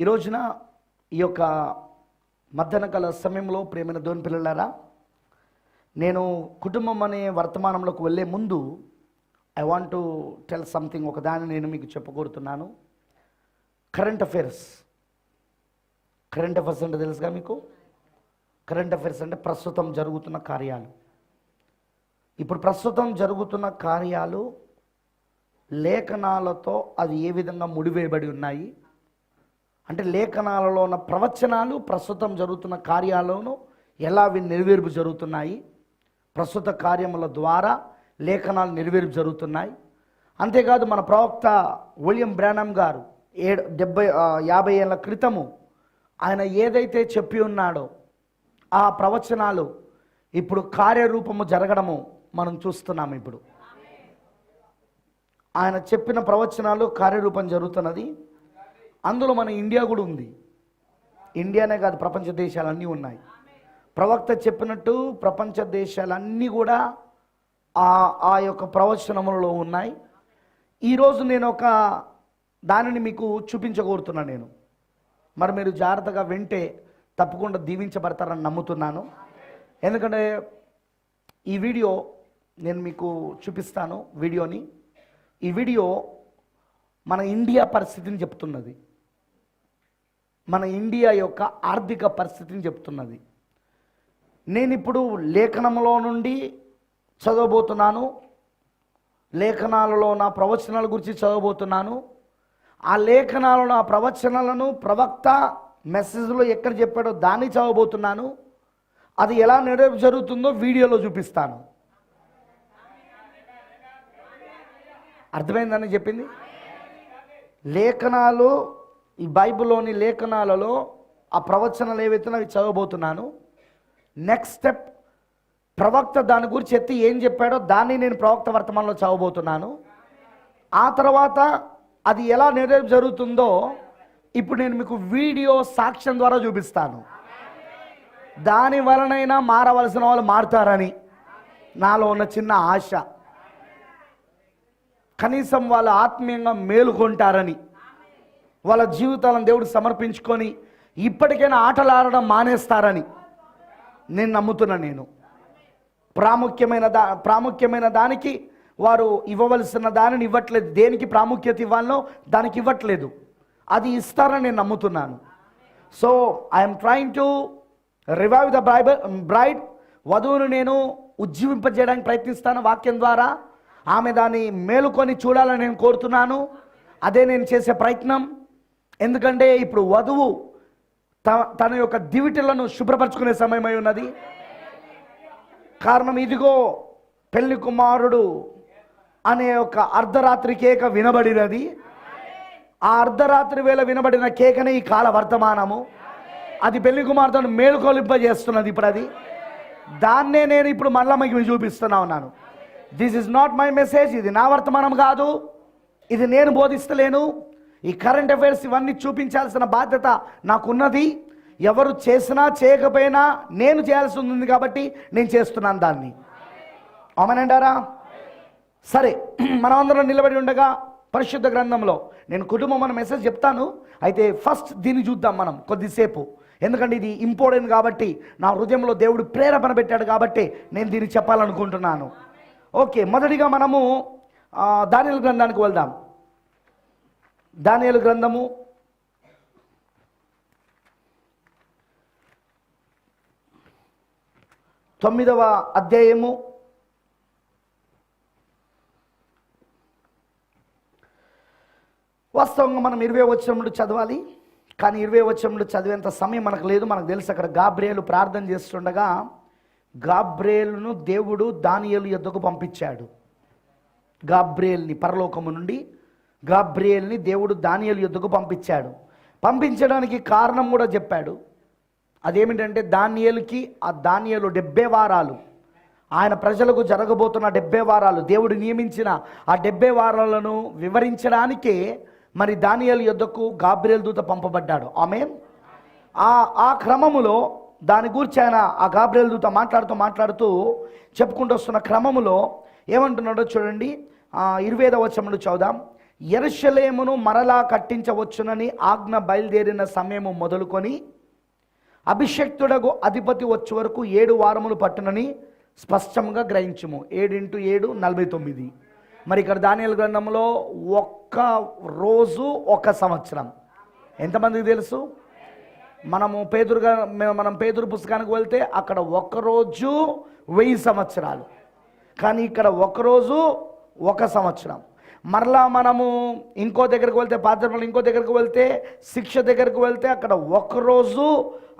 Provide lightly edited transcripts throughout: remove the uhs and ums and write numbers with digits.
ఈ రోజున ఈ యొక్క మధ్యాహ్న కాల సమయంలో ప్రేమైన దేవుని పిల్లలారా, నేను కుటుంబం అనే వర్తమానంలోకి వెళ్ళే ముందు I want to tell something. ఒక దాన్ని నేను మీకు చెప్పకూరుతున్నాను. కరెంట్ అఫైర్స్ అంటే తెలుసుగా మీకు? కరెంట్ అఫైర్స్ అంటే ప్రస్తుతం జరుగుతున్న కార్యాలు. ఇప్పుడు ప్రస్తుతం జరుగుతున్న కార్యాలు లేఖనాలతో అది ఏ విధంగా ముడివేయబడి ఉన్నాయి అంటే, లేఖనాలలో ఉన్న ప్రవచనాలు ప్రస్తుతం జరుగుతున్న కార్యాలను ఎలా అవి నెరవేర్పు జరుగుతున్నాయి, ప్రస్తుత కార్యముల ద్వారా లేఖనాలు నెరవేర్పు జరుగుతున్నాయి. అంతేకాదు, మన ప్రవక్త విలియం బ్రానమ్ గారు 50 ఏళ్ల క్రితము ఆయన ఏదైతే చెప్పి ఉన్నాడో ఆ ప్రవచనాలు ఇప్పుడు కార్యరూపము జరగడము మనం చూస్తున్నాము. ఇప్పుడు ఆయన చెప్పిన ప్రవచనాలు కార్యరూపం జరుగుతున్నది. అందులో మన ఇండియా కూడా ఉంది. ఇండియానే కాదు, ప్రపంచ దేశాలన్నీ ఉన్నాయి. ప్రవక్త చెప్పినట్టు ప్రపంచ దేశాలన్నీ కూడా ఆ యొక్క ప్రవచనములలో ఉన్నాయి. ఈరోజు నేను ఒక దానిని మీకు చూపించగోరుతున్నాను. మరి మీరు జాగ్రత్తగా వింటే తప్పకుండా దీవించబడతారని నమ్ముతున్నాను. ఎందుకంటే ఈ వీడియో నేను మీకు చూపిస్తాను. ఈ వీడియో మన ఇండియా పరిస్థితిని చెప్తున్నది. మన ఇండియా యొక్క ఆర్థిక పరిస్థితిని చెప్తున్నది. నేను ఇప్పుడు లేఖనంలో నుండి చదవబోతున్నాను. లేఖనాలలో నా ప్రవచనాల గురించి చదవబోతున్నాను. ఆ లేఖనాలను, ఆ ప్రవచనాలను ప్రవక్త మెసేజ్లో ఎక్కడ చెప్పాడో దాన్ని చదవబోతున్నాను. అది ఎలా నెరవేర్పు జరుగుతుందో వీడియోలో చూపిస్తాను. అర్థమైందని చెప్పింది. లేఖనాలు, ఈ బైబిల్లోని లేఖనాలలో ఆ ప్రవచనాలు ఏవైతే అవి చదవబోతున్నాను. నెక్స్ట్ స్టెప్, ప్రవక్త దాని గురించి ఎత్తి ఏం చెప్పాడో దాన్ని నేను ప్రవక్త వర్తమానంలో చదవబోతున్నాను. ఆ తర్వాత అది ఎలా నెరవేర్పు జరుగుతుందో ఇప్పుడు నేను మీకు వీడియో సాక్ష్యం ద్వారా చూపిస్తాను. దాని వలనైనా మారవలసిన వాళ్ళు మారుతారని నాలో ఉన్న చిన్న ఆశ. కనీసం వాళ్ళు ఆత్మీయంగా మేలుకొంటారని, వాళ్ళ జీవితాలను దేవుడికి సమర్పించుకొని ఇప్పటికైనా ఆటలు ఆడడం మానేస్తారని నేను నమ్ముతున్నాను. ప్రాముఖ్యమైన దానికి వారు ఇవ్వవలసిన దానిని ఇవ్వట్లేదు. దేనికి ప్రాముఖ్యత ఇవ్వాలనో దానికి ఇవ్వట్లేదు. అది ఇస్తారని నేను నమ్ముతున్నాను. So I'm trying to revive the bride. వధువును నేను ఉజ్జీవింపజేయడానికి ప్రయత్నిస్తాను వాక్యం ద్వారా. ఆమె దాన్ని మేలుకొని చూడాలని నేను కోరుతున్నాను. అదే నేను చేసే ప్రయత్నం. ఎందుకంటే ఇప్పుడు వధువు తన యొక్క దివిటీలను శుభ్రపరచుకునే సమయమై ఉన్నది. కారణం, ఇదిగో పెళ్లి కుమారుడు అనే ఒక అర్ధరాత్రి కేక వినబడినది. ఆ అర్ధరాత్రి వేళ వినబడిన కేకనే ఈ కాల వర్తమానము. అది పెళ్లి కుమార్తెను మేలుకొలింపజేస్తున్నది. ఇప్పుడు అది దాన్నే నేను ఇప్పుడు మళ్ళా మీకు చూపిస్తున్నా ఉన్నాను. This is not my message. ఇది నా వర్తమానం కాదు. ఇది నేను బోధిస్తలేను. ఈ కరెంట్ అఫైర్స్ ఇవన్నీ చూపించాల్సిన బాధ్యత నాకున్నది. ఎవరు చేసినా చేయకపోయినా నేను చేయాల్సి ఉంది కాబట్టి నేను చేస్తున్నాను దాన్ని. అవునంటారా? సరే, మనమందరం నిలబడి ఉండగా పరిశుద్ధ గ్రంథంలో నేను కుటుంబం అన్న మెసేజ్ చెప్తాను. అయితే ఫస్ట్ దీన్ని చూద్దాం మనం కొద్దిసేపు. ఎందుకంటే ఇది ఇంపార్టెంట్ కాబట్టి, నా హృదయంలో దేవుడు ప్రేరేపణ పెట్టాడు కాబట్టి నేను దీన్ని చెప్పాలనుకుంటున్నాను. ఓకే, మొదటిగా మనము దానియేలు గ్రంథానికి వెళ్దాం. దానియేలు గ్రంథము 9వ అధ్యాయము 20 మనం 20 వచనం చదవాలి. కానీ 20 వచనం చదివేంత సమయం మనకు లేదు. మనకు తెలుసు, అక్కడ గాబ్రియేలు ప్రార్థన చేస్తుండగా గాబ్రియేలును దేవుడు దానియేలు యొద్దకు పంపించాడు. గాబ్రియేల్ని పరలోకము నుండి గాబ్రియేల్ని దేవుడు దానియేలు యొద్దకు పంపించాడు. పంపించడానికి కారణం కూడా చెప్పాడు. అదేమిటంటే, దానియేలుకి ఆ దానియేలు 70 వారాలు, ఆయన ప్రజలకు జరగబోతున్న 70 వారాలు, దేవుడు నియమించిన ఆ 70 వారాలను వివరించడానికే మరి దానియేలు యొద్దకు గాబ్రియేలు దూత పంపబడ్డాడు. ఆమేన్. ఆ క్రమములో దాని గురించి ఆయన ఆ గాబ్రియేలు దూత మాట్లాడుతూ చెప్పుకుంటూ వస్తున్న క్రమములో ఏమంటున్నాడో చూడండి. 25వ వచనం చదువుదాం. యెరూషలేమును మరలా కట్టించవచ్చునని ఆజ్ఞ బయలుదేరిన సమయము మొదలుకొని అభిషక్తుడకు అధిపతి వచ్చే వరకు 7 వారములు పట్టునని స్పష్టంగా గ్రహించుము. 7 × 7 49. మరి ఇక్కడ దానియేలు గ్రంథంలో ఒక్క రోజు ఒక సంవత్సరం. ఎంతమందికి తెలుసు? మనం పేతురు పుస్తకానికి వెళ్తే అక్కడ ఒక్కరోజు 1000 సంవత్సరాలు, కానీ ఇక్కడ ఒక్కరోజు 1 సంవత్సరం. మరలా మనము ఇంకో దగ్గరికి వెళ్తే పాత్రలు ఇంకో దగ్గరికి వెళ్తే శిక్ష దగ్గరికి వెళ్తే అక్కడ ఒక్కరోజు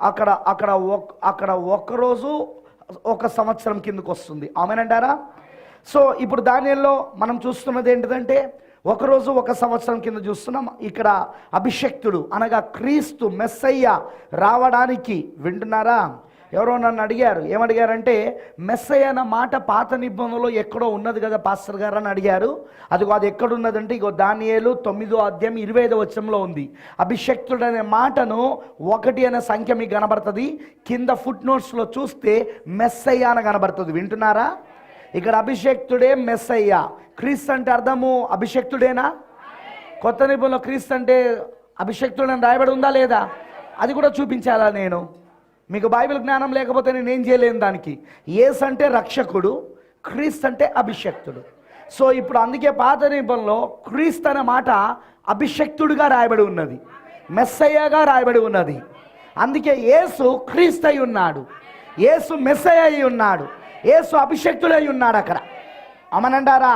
అక్కడ ఒక్కరోజు 1 సంవత్సరం కిందకు వస్తుంది. ఆమేనంటారా? సో ఇప్పుడు దానియేలులో మనం చూస్తున్నది ఏంటిదంటే ఒకరోజు 1 సంవత్సరం కింద చూస్తున్నాం. ఇక్కడ అభిషక్తుడు అనగా క్రీస్తు మెస్సయ్య రావడానికి, వింటున్నారా? ఎవరో నన్ను అడిగారు, ఏమడిగారంటే మెస్సయ్య అన్న మాట పాత నిబంధనలో ఎక్కడో ఉన్నది కదా పాస్టర్ గారు అని అడిగారు. అదిగో అది ఎక్కడున్నదంటే ఇగో దానియేలు 9వ అధ్యాయం 25వ వచనంలో ఉంది. అభిషక్తుడు అనే మాటను 1 అనే సంఖ్య మీకు కనబడుతుంది. కింద ఫుట్ నోట్స్లో చూస్తే మెస్సయ్య అని కనబడుతుంది. వింటున్నారా? ఇక్కడ అభిషక్తుడే మెస్సయ్య. క్రీస్తు అంటే అర్థము అభిషక్తుడేనా? కొత్త నిబంధనలో క్రీస్తు అంటే అభిషక్తుడని రాయబడి ఉందా లేదా? అది కూడా చూపించాలా నేను? మీకు బైబిల్ జ్ఞానం లేకపోతే నేను ఏం చేయలేను దానికి. యేసు అంటే రక్షకుడు, క్రీస్తు అంటే అభిషక్తుడు. సో ఇప్పుడు అందుకే పాత నిబంధనలో క్రీస్తు అనే మాట అభిషక్తుడిగా రాయబడి ఉన్నది, మెస్సయ్యగా రాయబడి ఉన్నది. అందుకే యేసు క్రీస్తు అయి ఉన్నాడు, యేసు మెస్సయ్య అయి ఉన్నాడు, యేసు అభిషక్తుడై ఉన్నాడు అక్కడ. అమనంటారా?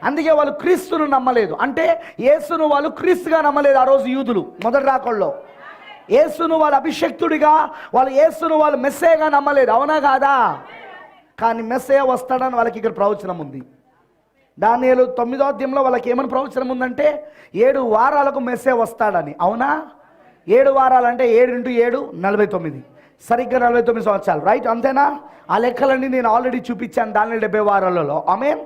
అందుకే వాళ్ళు క్రీస్తును నమ్మలేదు. అంటే యేసును వాళ్ళు క్రీస్తుగా నమ్మలేదు ఆ రోజు యూదులు మొదటి రాకల్లో. యేసును వాళ్ళు అభిషక్తుడిగా, యేసును వాళ్ళు మెస్సయ్యగా నమ్మలేదు. అవునా కాదా? కానీ మెస్సయ్య వస్తాడని వాళ్ళకి ఇక్కడ ప్రవచనం ఉంది. దానియేలు 9వ అధ్యాయంలో వాళ్ళకి ఏమని ప్రవచనం ఉందంటే 7 వారాలకు మెస్సయ్య వస్తాడని. అవునా? 7 వారాలు అంటే 7 × 7 49, సరిగ్గా 49 సంవత్సరాలు. రైట్? అంతేనా? ఆ లెక్కలన్నీ నేను ఆల్రెడీ చూపించాను దానిలో 70 వారాలలో. ఆమేన్.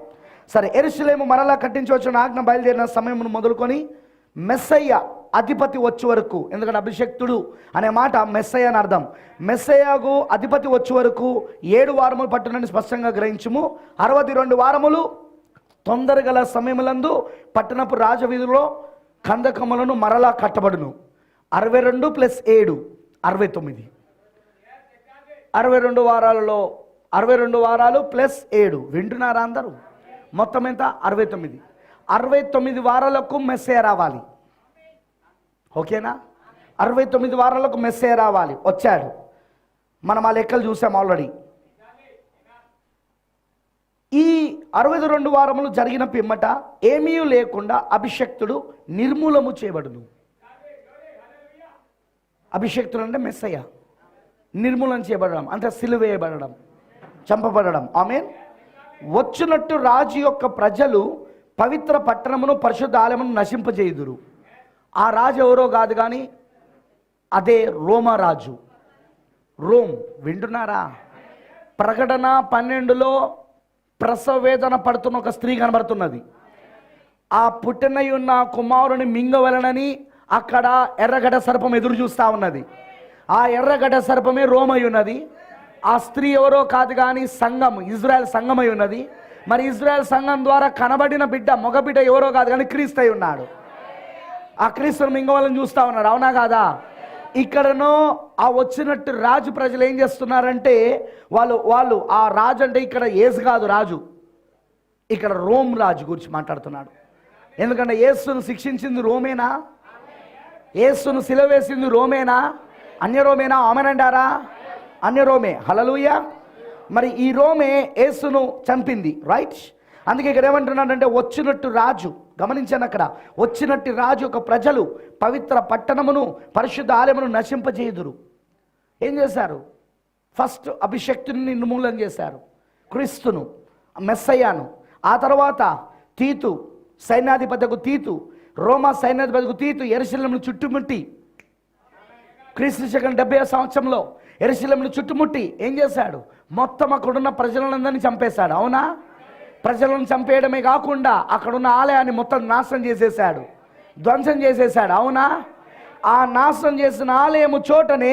సరే, యెరూషలేము మరలా కట్టించవచ్చున ఆజ్ఞ బయలుదేరిన సమయమును మొదలుకొని మెస్సయ్య అధిపతి వచ్చే వరకు, ఎందుకంటే అభిషక్తుడు అనే మాట మెస్సయ్య అని అర్థం. మెస్సయ్యకు అధిపతి వచ్చే వరకు 7 వారములు పట్టునని స్పష్టంగా గ్రహించుము. 62 వారములు తొందరగల సమయములందు పట్టణపు రాజవీధుల్లో కందకములను మరలా కట్టబడును. 62 + 7 69. 62 వారాలలో 62 వారాలు + 7. వింటున్నారా అందరూ? మొత్తం ఎంత? 69. 69 వారాలకు మెస్సయ్య రావాలి. ఓకేనా? 69 వారాలకు మెస్సయ్య రావాలి. వచ్చాడు. మనం ఆ లెక్కలు చూసాం ఆల్రెడీ. ఈ 62 వారములు జరిగిన పిమ్మట ఏమీ లేకుండా అభిషక్తుడు నిర్మూలము చేయబడును. అభిషక్తుడు అంటే మెస్సయ్య. నిర్మూలన చేయబడడం అంటే సిలువేయబడడం, చంపబడడం. ఆమేన్. వచ్చినట్టు రాజు యొక్క ప్రజలు పవిత్ర పట్టణమును పరిశుద్ధ ఆలయమును నశింపజేయుదురు. ఆ రాజు ఎవరో కాదు కానీ అదే రోమరాజు. రోమ్. వింటున్నారా? ప్రకటన 12లో ప్రసవ వేదన పడుతున్న ఒక స్త్రీ కనబడుతున్నది. ఆ పుట్టినై ఉన్న కుమారుని మింగవలనని అక్కడ ఎర్రగడ్డ సర్పం ఎదురు చూస్తూ ఉన్నది. ఆ ఎర్రగడ్డ సర్పమే రోమై ఉన్నది. ఆ స్త్రీ ఎవరో కాదు కానీ సంఘం, ఇజ్రాయెల్ సంఘమై ఉన్నది. మరి ఇజ్రాయెల్ సంఘం ద్వారా కనబడిన బిడ్డ, మగబిడ్డ ఎవరో కాదు కానీ క్రీస్తు అయి ఉన్నాడు. ఆ క్రీస్తును మింగవాలని చూస్తూ ఉన్నాడు. అవునా కాదా? ఇక్కడనో ఆ వచ్చినట్టు రాజు ప్రజలు ఏం చేస్తున్నారంటే వాళ్ళు ఆ రాజు అంటే ఇక్కడ యేసు కాదు రాజు, ఇక్కడ రోమ్ రాజు గురించి మాట్లాడుతున్నాడు. ఎందుకంటే యేసును శిక్షించింది రోమేనా? యేసును సిలువేసింది రోమేనా? అన్య రోమేనా? ఆమెనంటారా? అన్య రోమే. హల్లెలూయా. మరి ఈ రోమే యేసును చంపింది. రైట్? అందుకే ఇక్కడ ఏమంటున్నాడంటే వచ్చినట్టు రాజు. గమనించాను, అక్కడ వచ్చినట్టు రాజు ఒక ప్రజలు పవిత్ర పట్టణమును పరిశుద్ధ ఆలయమును నశింపజేయుదురు. ఏం చేశారు? ఫస్ట్ అభిషక్తుని నిర్మూలన చేశారు, క్రీస్తును, మెస్సయ్యాను. ఆ తర్వాత తీతు సైన్యాధిపతికు తీతు, రోమా సైన్యాధిపతికు తీతు యెరూషలేమును చుట్టుముట్టి క్రీస్తు శకం 70వ సంవత్సరంలో యెరూషలేమును చుట్టుముట్టి ఏం చేశాడు? మొత్తం అక్కడున్న ప్రజలందరినీ చంపేశాడు. అవునా? ప్రజలను చంపేయడమే కాకుండా అక్కడున్న ఆలయాన్ని మొత్తం నాశనం చేసేసాడు, ధ్వంసం చేసేసాడు. అవునా? ఆ నాశనం చేసిన ఆలయము చోటనే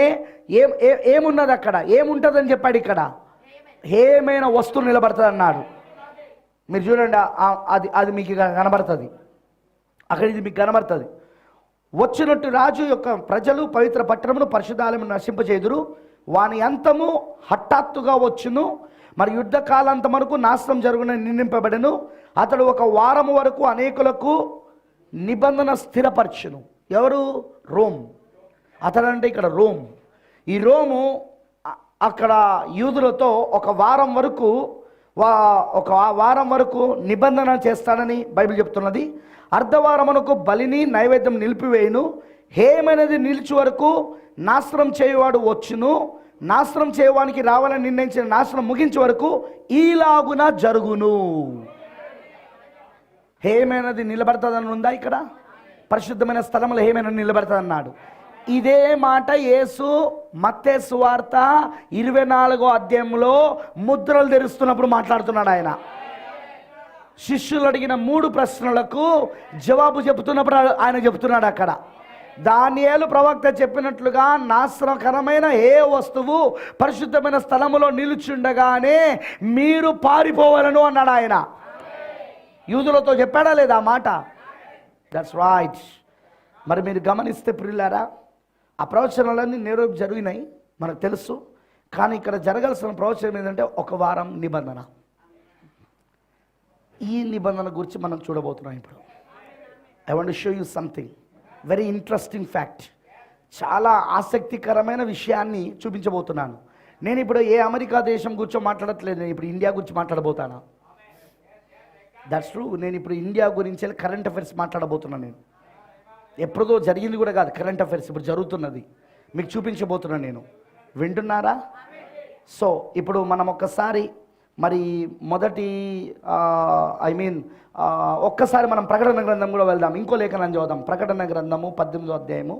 ఏమున్నది? అక్కడ ఏముంటుందని చెప్పాడు. ఇక్కడ ఏమైనా వస్తువు నిలబడుతుంది అన్నాడు. మీరు చూడండి, అది మీకు కనబడుతుంది. అక్కడ ఇది మీకు కనబడుతుంది. వచ్చినట్టు రాజు యొక్క ప్రజలు పవిత్ర పట్టణమును పరిశుద్ధాలయమును నశింపచేయుదురు, వాని అంతము హఠాత్తుగా వచ్చును, మరి యుద్ధ కాలాంతం వరకు నాశనం జరుగునని నిర్ణయింపబడెను. అతడు ఒక వారం వరకు అనేకులకు నిబంధన స్థిరపరచును. ఎవరు? రోమ్. అతడంటే ఇక్కడ రోమ్. ఈ రోము అక్కడ యూదులతో ఒక వారం వరకు నిబంధన చేస్తాడని బైబిల్ చెప్తున్నది. అర్ధవారమునకు బలిని నైవేద్యం నిలిపివేయును, హేమైనది నిలిచి వరకు నాశనం చేయువాడు వచ్చును, నాశనం చేయడానికి రావాలని నిర్ణయించిన నాశనం ముగించే వరకు ఈలాగున జరుగును. హేమైనది నిలబడుతుందని ఉందా? ఇక్కడ పరిశుద్ధమైన స్థలంలో హేమైనది నిలబడుతుంది అన్నాడు. ఇదే మాట యేసు మత్తయి సువార్త 24వ అధ్యాయంలో ముద్రలు తెరుస్తున్నప్పుడు మాట్లాడుతున్నాడు. ఆయన శిష్యులు అడిగిన 3 ప్రశ్నలకు జవాబు చెబుతున్నప్పుడు ఆయన చెబుతున్నాడు అక్కడ, దానియేలు ప్రవక్త చెప్పినట్లుగా నాశనకరమైన ఏ వస్తువు పరిశుద్ధమైన స్థలములో నిలుచుండగానే మీరు పారిపోవాలను అన్నాడు ఆయన. యూదులతో చెప్పాడా లేదా మాట? That's right. మరి మీరు గమనిస్తే ప్రియులారా, ఆ ప్రవచనాలన్నీ నేరు జరిగినాయి మనకు తెలుసు. కానీ ఇక్కడ జరగాల్సిన ప్రవచనం ఏంటంటే ఒక వారం నిబంధన. ఈ నిబంధన గురించి మనం చూడబోతున్నాం ఇప్పుడు. I want to show you something very interesting fact. చాలా ఆసక్తికరమైన విషయాన్ని చూపించబోతున్నాను. నేను ఇప్పుడు ఏ అమెరికా దేశం గురించి మాట్లాడట్లేదు, నేను ఇప్పుడు ఇండియా గురించి మాట్లాడబోతాను. That's true. నేను ఇప్పుడు ఇండియా గురించి కరెంట్ అఫైర్స్ మాట్లాడబోతున్నాను. నేను ఎప్పుడో జరిగింది కూడా కాదు, కరెంట్ అఫైర్స్ ఇప్పుడు జరుగుతున్నది మీకు చూపించబోతున్నాను నేను. వింటున్నారా? సో ఇప్పుడు మనం ఒక్కసారి మరి మొదటి ఒక్కసారి మనం ప్రకటన గ్రంథం కూడా వెళ్దాం. ఇంకో లేఖనం చదువుదాం. ప్రకటన గ్రంథము 18వ అధ్యాయము.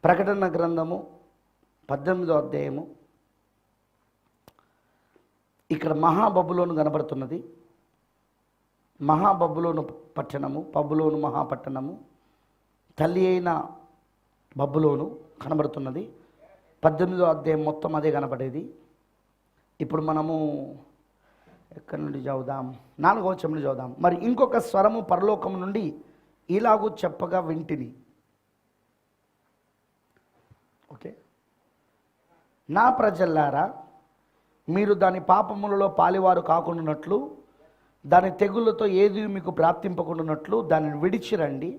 ప్రకటన గ్రంథము 18వ అధ్యాయము. ఇక్కడ మహాబబులోను కనబడుతున్నది. మహాబబులోను పట్టణము, బబులోను మహాపట్టణము, తల్లి అయిన బబులోను కనబడుతున్నది. 18వ అధ్యాయం మొత్తం అదే కనబడేది. ఇప్పుడు మనము ఎక్కడి నుండి చదువుదాం? 4వ వచనం నుండి చదువుదాం. మరి ఇంకొక స్వరము పరలోకము నుండి ఇలాగూ చెప్పగా వింటిని. ఓకే, నా ప్రజల్లారా, మీరు దాని పాపములలో పాలివారు కాకుండానట్లు, దాని తెగుళ్ళతో ఏది మీకు ప్రాప్తింపకుండానట్లు దానిని విడిచిరండి.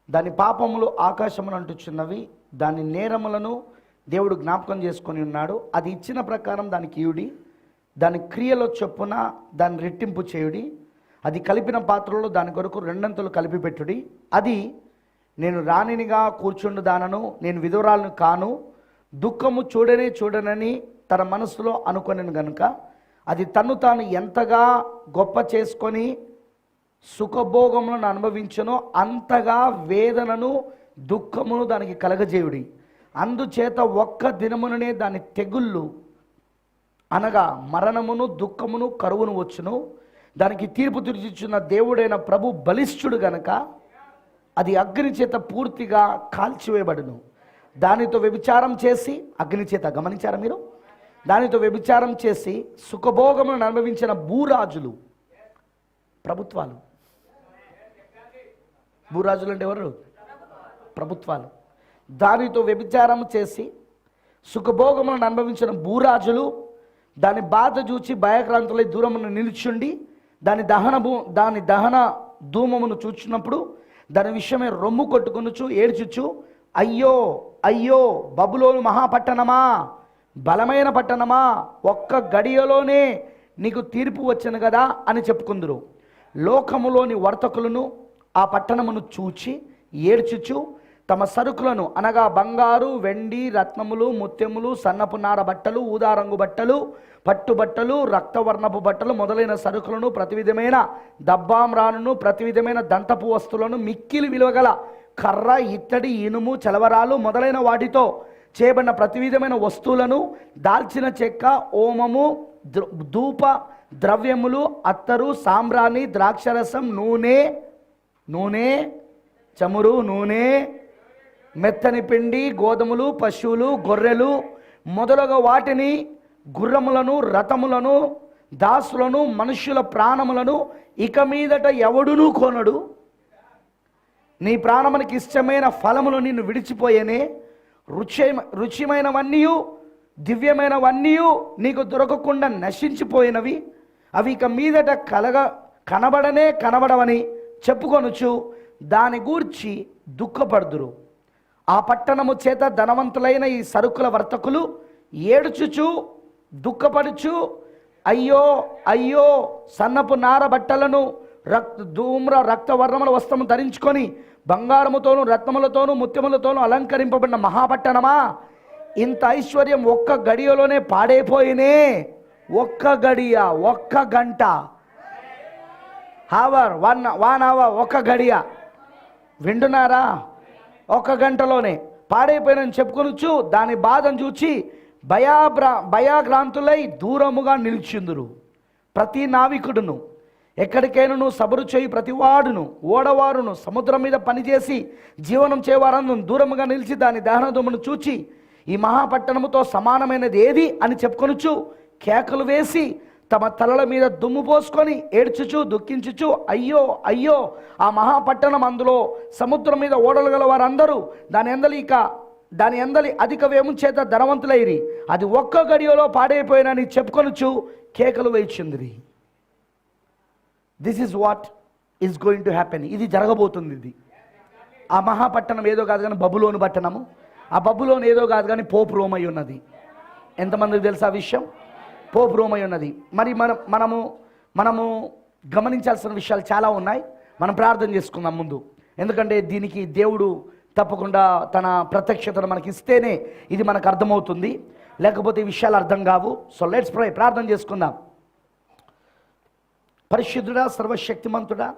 దాని పాపములు ఆకాశమును అంటుచున్నవి, దాని నేరములను దేవుడు జ్ఞాపకం చేసుకొని ఉన్నాడు. అది ఇచ్చిన ప్రకారం దానికి ఇయుడి, దాని క్రియలో చొప్పున దాన్ని రెట్టింపు చేయుడి. అది కలిపిన పాత్రలో దాని కొరకు 2 అంతలు కలిపి పెట్టుడి. అది నేను రాణినిగా కూర్చుండు దానను, నేను విధురాలను కాను, దుఃఖము చూడనని తన మనసులో అనుకొనెను గనుక అది తన్ను తాను ఎంతగా గొప్ప చేసుకొని సుఖభోగములను అనుభవించనో అంతగా వేదనను దుఃఖమును దానికి కలగజేయుడి. అందుచేత ఒక్క దినముననే దాని తెగుళ్ళు అనగా మరణమును దుఃఖమును కరువును వచ్చును. దానికి తీర్పు తీర్చుచున్న దేవుడైన ప్రభు బలిష్ఠుడు గనక అది అగ్ని చేత పూర్తిగా కాల్చివేయబడును. దానితో వ్యభిచారం చేసి, అగ్ని చేత, గమనించారా మీరు? దానితో వ్యభిచారం చేసి సుఖభోగములను అనుభవించిన భూరాజులు, ప్రభుత్వాలు. భూరాజులు అంటే ఎవరు? ప్రభుత్వాలు. దానితో వ్యభిచారం చేసి సుఖభోగములను అనుభవించిన భూరాజులు దాని బాధ చూచి భయక్రాంతులై దూరమును నిలుచుండి దాని దహన ధూమమును చూచినప్పుడు దాని విషయమే రొమ్ము కొట్టుకొనుచు ఏడ్చుచు, అయ్యో అయ్యో బబులోను మహాపట్టణమా, బలమైన పట్టణమా, ఒక్క గడియలోనే నీకు తీర్పు వచ్చను కదా అని చెప్పుకుందరు. లోకములోని వర్తకులను ఆ పట్టణమును చూచి ఏడ్చుచు తమ సరుకులను అనగా బంగారు, వెండి, రత్నములు, ముత్యములు, సన్నపు నార బట్టలు, ఊదారంగు బట్టలు, పట్టుబట్టలు, రక్తవర్ణపు బట్టలు మొదలైన సరుకులను, ప్రతి విధమైన దబ్బామ్రాలను, ప్రతి విధమైన దంతపు వస్తువులను, మిక్కిలి విలువగల కర్ర, ఇత్తడి, ఇనుము, చలవరాలు మొదలైన వాటితో చేయబడిన ప్రతి విధమైన వస్తువులను, దాల్చిన చెక్క, ఓమము, ధూప ద్రవ్యములు, అత్తరు, సాంబ్రాణి, ద్రాక్షరసం, నూనె, చమురు, నూనె, మెత్తని పిండి, గోధుమలు, పశువులు, గొర్రెలు మొదలగు వాటిని, గుర్రములను, రథములను, దాసులను, మనుష్యుల ప్రాణములను ఇక మీదట ఎవడునూ కొనడు. నీ ప్రాణమునికి ఇష్టమైన ఫలములు నిన్ను విడిచిపోయేనే. రుచిమైనవన్నీ, దివ్యమైనవన్నీ నీకు దొరకకుండా నశించిపోయినవి. అవి ఇక మీదట కనబడవని చెప్పుకొనుచు దాని గూర్చి దుఃఖపడుదురు. ఆ పట్టణము చేత ధనవంతులైన ఈ సరుకుల వర్తకులు ఏడుచుచు దుఃఖపడుచు, అయ్యో అయ్యో, సన్నపు నార బట్టలను, రక్తవర్ణముల వస్త్రము ధరించుకొని బంగారముతోనూ రత్నములతోనూ ముత్యములతోనూ అలంకరింపబడిన మహాపట్టణమా, ఇంత ఐశ్వర్యం ఒక్క గడియలోనే పాడైపోయినే. ఒక్క గంట, హవర్, 1 అవర్, ఒక్క గడియ, వింటున్నారా? ఒక్క గంటలోనే పాడైపోయినని చెప్పుకొనొచ్చు. దాని బాధను చూచి భయాగ్రాంతులై దూరముగా నిలిచిందురు. ప్రతి నావికుడును, ఎక్కడికైనా సబరు చేయి ప్రతివాడును, ఓడవారును, సముద్రం మీద పనిచేసి జీవనం చేయవారందరూ దూరముగా నిలిచి దాని దహనదుమును చూచి, ఈ మహాపట్టణముతో సమానమైనది ఏది అని చెప్పుకొనుచు కేకలు వేసి తమ తలల మీద దుమ్ము పోసుకొని ఏడ్చుచు దుఃఖించుచు, అయ్యో అయ్యో, ఆ మహాపట్టణం, అందులో సముద్రం మీద ఓడలు గల వారందరూ దాని ఎందలి అధిక వ్యయం చేత ధనవంతులైరి, అది ఒక్క గడియలో పాడైపోయినని చెప్పుకొనుచు కేకలు వేయించింది. This is what is going to happen. ఇది జరగబోతుంది. ఇది ఆ మహాపట్టణం ఏదో కాదు కానీ బబులోను పట్టణము. ఆ బబులోను ఏదో కాదు కానీ పోపు రోమై ఉన్నది. ఎంతమందికి తెలుసు ఆ విషయం? పోపు రోమై ఉన్నది. మరి మనము గమనించాల్సిన విషయాలు చాలా ఉన్నాయి. మనం ప్రార్థన చేసుకుందాం ముందు. ఎందుకంటే దీనికి దేవుడు తప్పకుండా తన ప్రత్యక్షతను మనకి ఇస్తేనే ఇది మనకు అర్థమవుతుంది, లేకపోతే ఈ విషయాలు అర్థం కావు. So let's pray. ప్రార్థన చేసుకుందాం. పరిశుద్ధుడా, సర్వశక్తిమంతుడా,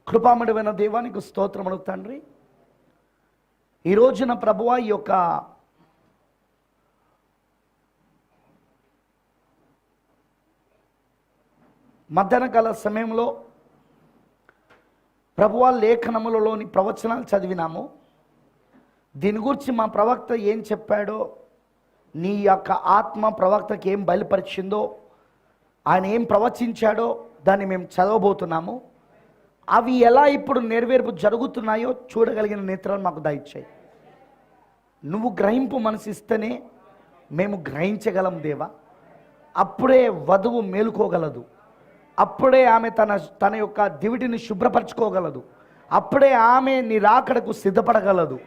కృపామయుడైన దేవానికి స్తోత్రములు తండ్రి. ఈ రోజున ప్రభువా, ఈ యొక్క మధ్యాహ్న కాల సమయంలో ప్రభువా లేఖనములలోని ప్రవచనాలు చదివినాము. దీని గురించి మా ప్రవక్త ఏం చెప్పాడో, నీ యొక్క ఆత్మ ప్రవక్తకి ఏం బయలుపరిచిందో, ఆయన ఏం ప్రవచించాడో దాన్ని మేము చదవబోతున్నాము. అవి ఎలా ఇప్పుడు నెరవేర్పు జరుగుతున్నాయో చూడగలిగిన నేత్రాలు మాకు దయచేయి. నువ్వు గ్రహింపు మనసు ఇస్తేనే మేము గ్రహించగలం దేవా. అప్పుడే వధువు మేలుకోగలదు, అప్పుడే ఆమె తన యొక్క దివిటిని శుభ్రపరచుకోగలదు, అప్పుడే ఆమె నీ రాకడకు సిద్ధపడగలదు,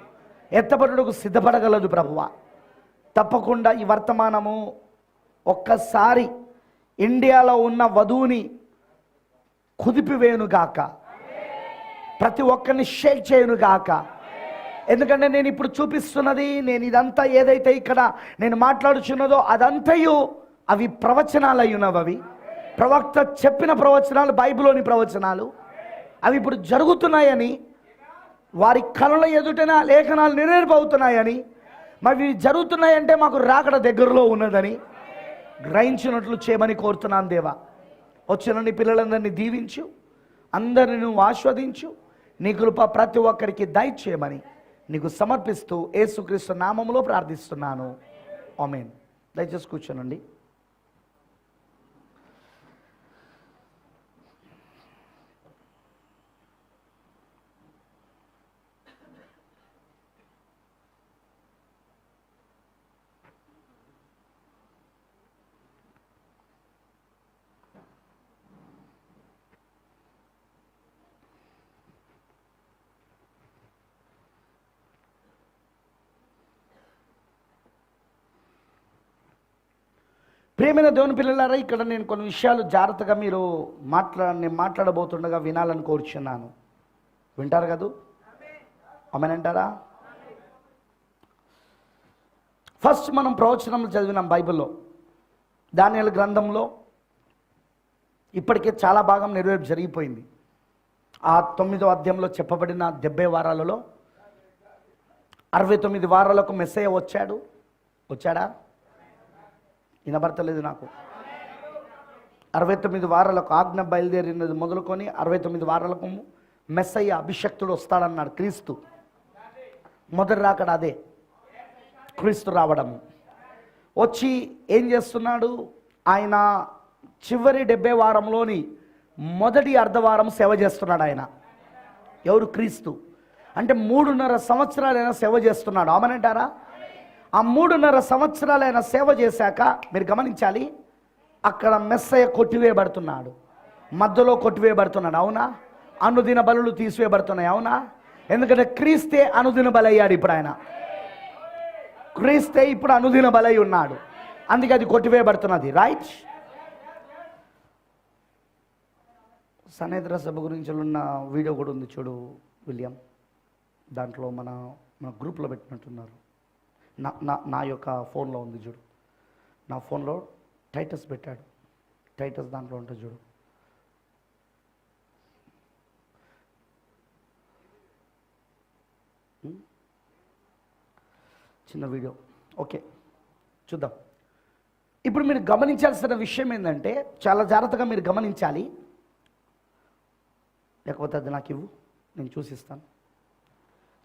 ఎత్తబడుటకు సిద్ధపడగలదు. ప్రభువా, తప్పకుండా ఈ వర్తమానము ఒక్కసారి ఇండియాలో ఉన్న వధువుని కుదిపివేయునుగాక, ప్రతి ఒక్కరిని షేక్ చేయునుగాక. ఎందుకంటే నేను ఇప్పుడు చూపిస్తున్నది, నేను ఇదంతా ఏదైతే ఇక్కడ నేను మాట్లాడుచున్నదో అదంతయు అవి ప్రవచనాలు అయ్యున్నవి. అవి ప్రవక్త చెప్పిన ప్రవచనాలు, బైబిల్లోని ప్రవచనాలు. అవి ఇప్పుడు జరుగుతున్నాయని, వారి కళ్ళ ఎదుటనే ఆ లేఖనాలు నెరవేర్పవుతున్నాయని, మరి జరుగుతున్నాయంటే మాకు రాకడ దగ్గరలో ఉన్నదని గ్రహించినట్లు చేయమని కోరుతున్నాను దేవా. వచ్చిన నీ పిల్లలందరినీ దీవించు, అందరిని నువ్వు ఆస్వాదించు, నీ కృప ప్రతి ఒక్కరికి దయచేయమని నీకు సమర్పిస్తూ యేసుక్రీస్తు నామములో ప్రార్థిస్తున్నాను. ఆమేన్. దయచేసి కూర్చోనండి. ప్రియమైన దేవుని పిల్లలారా, ఇక్కడ నేను కొన్ని విషయాలు జాగ్రత్తగా మీరు నేను మాట్లాడబోతుండగా వినాలని కోరుచున్నాను. వింటారు కదూ? ఆమేనంటారా? ఫస్ట్ మనం ప్రవచనములు చదివినాం బైబిల్లో. దానియేలు గ్రంథంలో ఇప్పటికే చాలా భాగం నెరవేర్పు జరిగిపోయింది. ఆ 9వ అధ్యాయంలో చెప్పబడిన 70 వారాలలో 69 వారాలకు మెస్సయ్య వచ్చాడా? వినబడతలేదు నాకు. 69 వారాలకు ఆజ్ఞ బయలుదేరినది మొదలుకొని 69 వారాలకు మెస్సయ్య అభిషక్తుడు వస్తాడన్నాడు. క్రీస్తు మొదటి రాకడ అదే, క్రీస్తు రావడము. వచ్చి ఏం చేస్తున్నాడు ఆయన? చివరి 70 వారంలోని మొదటి అర్ధవారం సేవ చేస్తున్నాడు ఆయన. ఎవరు? క్రీస్తు. అంటే 3.5 సంవత్సరాలైనా సేవ చేస్తున్నాడు. ఆమనంటారా? ఆ 3.5 సంవత్సరాలైనా సేవ చేశాక మీరు గమనించాలి, అక్కడ మెస్సయ్య కొట్టివేయబడుతున్నాడు, మధ్యలో కొట్టివేయబడుతున్నాడు. అవునా? అనుదిన బలులు తీసివేయబడుతున్నాయి. అవునా? ఎందుకంటే క్రీస్తే అనుదిన బలయ్యాడు. ఇప్పుడు ఆయన క్రీస్తే ఇప్పుడు అనుదిన బలై ఉన్నాడు, అందుకే అది కొట్టివేయబడుతున్నది. రైట్? సనేద్ర సభ గురించి ఉన్న వీడియో కూడా ఉంది చూడు విలియం, దాంట్లో మన గ్రూప్లో పెట్టినట్టున్నారు. నా యొక్క ఫోన్లో ఉంది చూడు, నా ఫోన్లో టైటస్ పెట్టాడు. టైటస్ దాంట్లో ఉంటుంది చూడు. చిన్న వీడియో. ఓకే, చూద్దాం. ఇప్పుడు మీరు గమనించాల్సిన విషయం ఏంటంటే, చాలా జాగ్రత్తగా మీరు గమనించాలి. లేకపోతే అది నాకు ఇవ్వు, నేను చూసిస్తాను.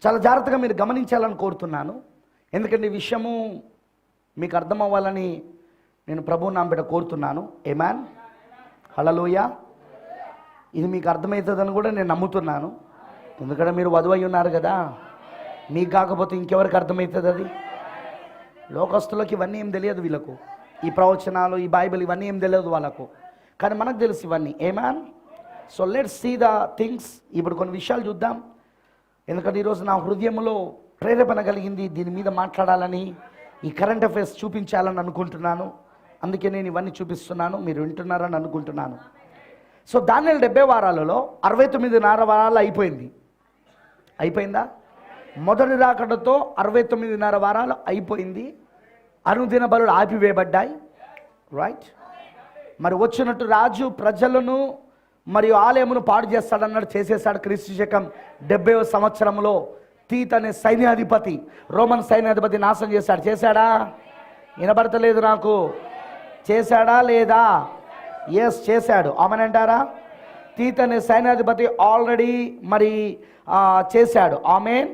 చాలా జాగ్రత్తగా మీరు గమనించాలని కోరుతున్నాను. ఎందుకంటే ఈ విషయము మీకు అర్థం అవ్వాలని నేను ప్రభువు నామమున కోరుతున్నాను. ఆమేన్, హల్లెలూయా. ఇది మీకు అర్థమవుతుందని కూడా నేను నమ్ముతున్నాను. ఎందుకంటే మీరు వధువై ఉన్నారు కదా. మీకు కాకపోతే ఇంకెవరికి అర్థమవుతుంది? అది లోకస్తులకు ఇవన్నీ ఏం తెలియదు. వీళ్ళకు ఈ ప్రవచనాలు, ఈ బైబిల్ ఇవన్నీ ఏం తెలియదు వాళ్ళకు, కానీ మనకు తెలుసు ఇవన్నీ. Amen. So let's see the things. ఇప్పుడు కొన్ని విషయాలు చూద్దాం. ఎందుకంటే ఈరోజు నా హృదయంలో ప్రేరేపణ కలిగింది దీని మీద మాట్లాడాలని, ఈ కరెంట్ అఫైర్స్ చూపించాలని అనుకుంటున్నాను. అందుకే నేను ఇవన్నీ చూపిస్తున్నాను, మీరు వింటున్నారని అనుకుంటున్నాను. సో దానియేలు 70 వారాలలో 69.5 వారాలు అయిపోయిందా? మొదటి రాకడతో 69.5 వారాలు అయిపోయింది. అనుదిన బలులు ఆపివేయబడ్డాయి. రైట్? మరి వచ్చినట్టు రాజు ప్రజలను మరియు ఆలయమును పాడు చేస్తాడన్నాడు, చేసేసాడు. క్రీస్తు శకం 70వ సంవత్సరంలో తీత్ అనే సైన్యాధిపతి, రోమన్ సైన్యాధిపతి నాశనం చేశాడా? వినబడతలేదు నాకు. చేశాడా లేదా? ఎస్, చేశాడు. ఆమెనంటారా? తీత్ అనే సైన్యాధిపతి ఆల్రెడీ మరి చేశాడు. ఆమెన్,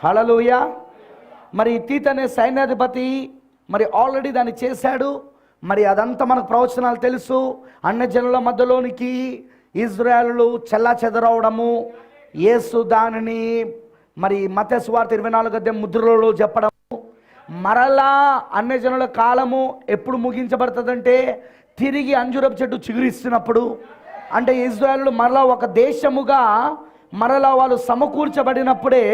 హల్లెలూయా. మరి తీత్ అనే సైన్యాధిపతి మరి ఆల్రెడీ దాన్ని చేశాడు. మరి అదంతా మనకు ప్రవచనాలు తెలుసు. అన్యజనుల మధ్యలోనికి ఇజ్రాయేలు చెల్లా చెదరవడము, యేసు దానిని మరి మత్తయి సువార్త 24 ముద్రలలో చెప్పడము, మరలా అన్యజనుల కాలము ఎప్పుడు ముగించబడుతుందంటే తిరిగి అంజూరపు చెట్టు చిగురిస్తున్నప్పుడు. అంటే ఇజ్రాయేలు మరలా ఒక దేశముగా మరలా వాళ్ళు సమకూర్చబడినప్పుడే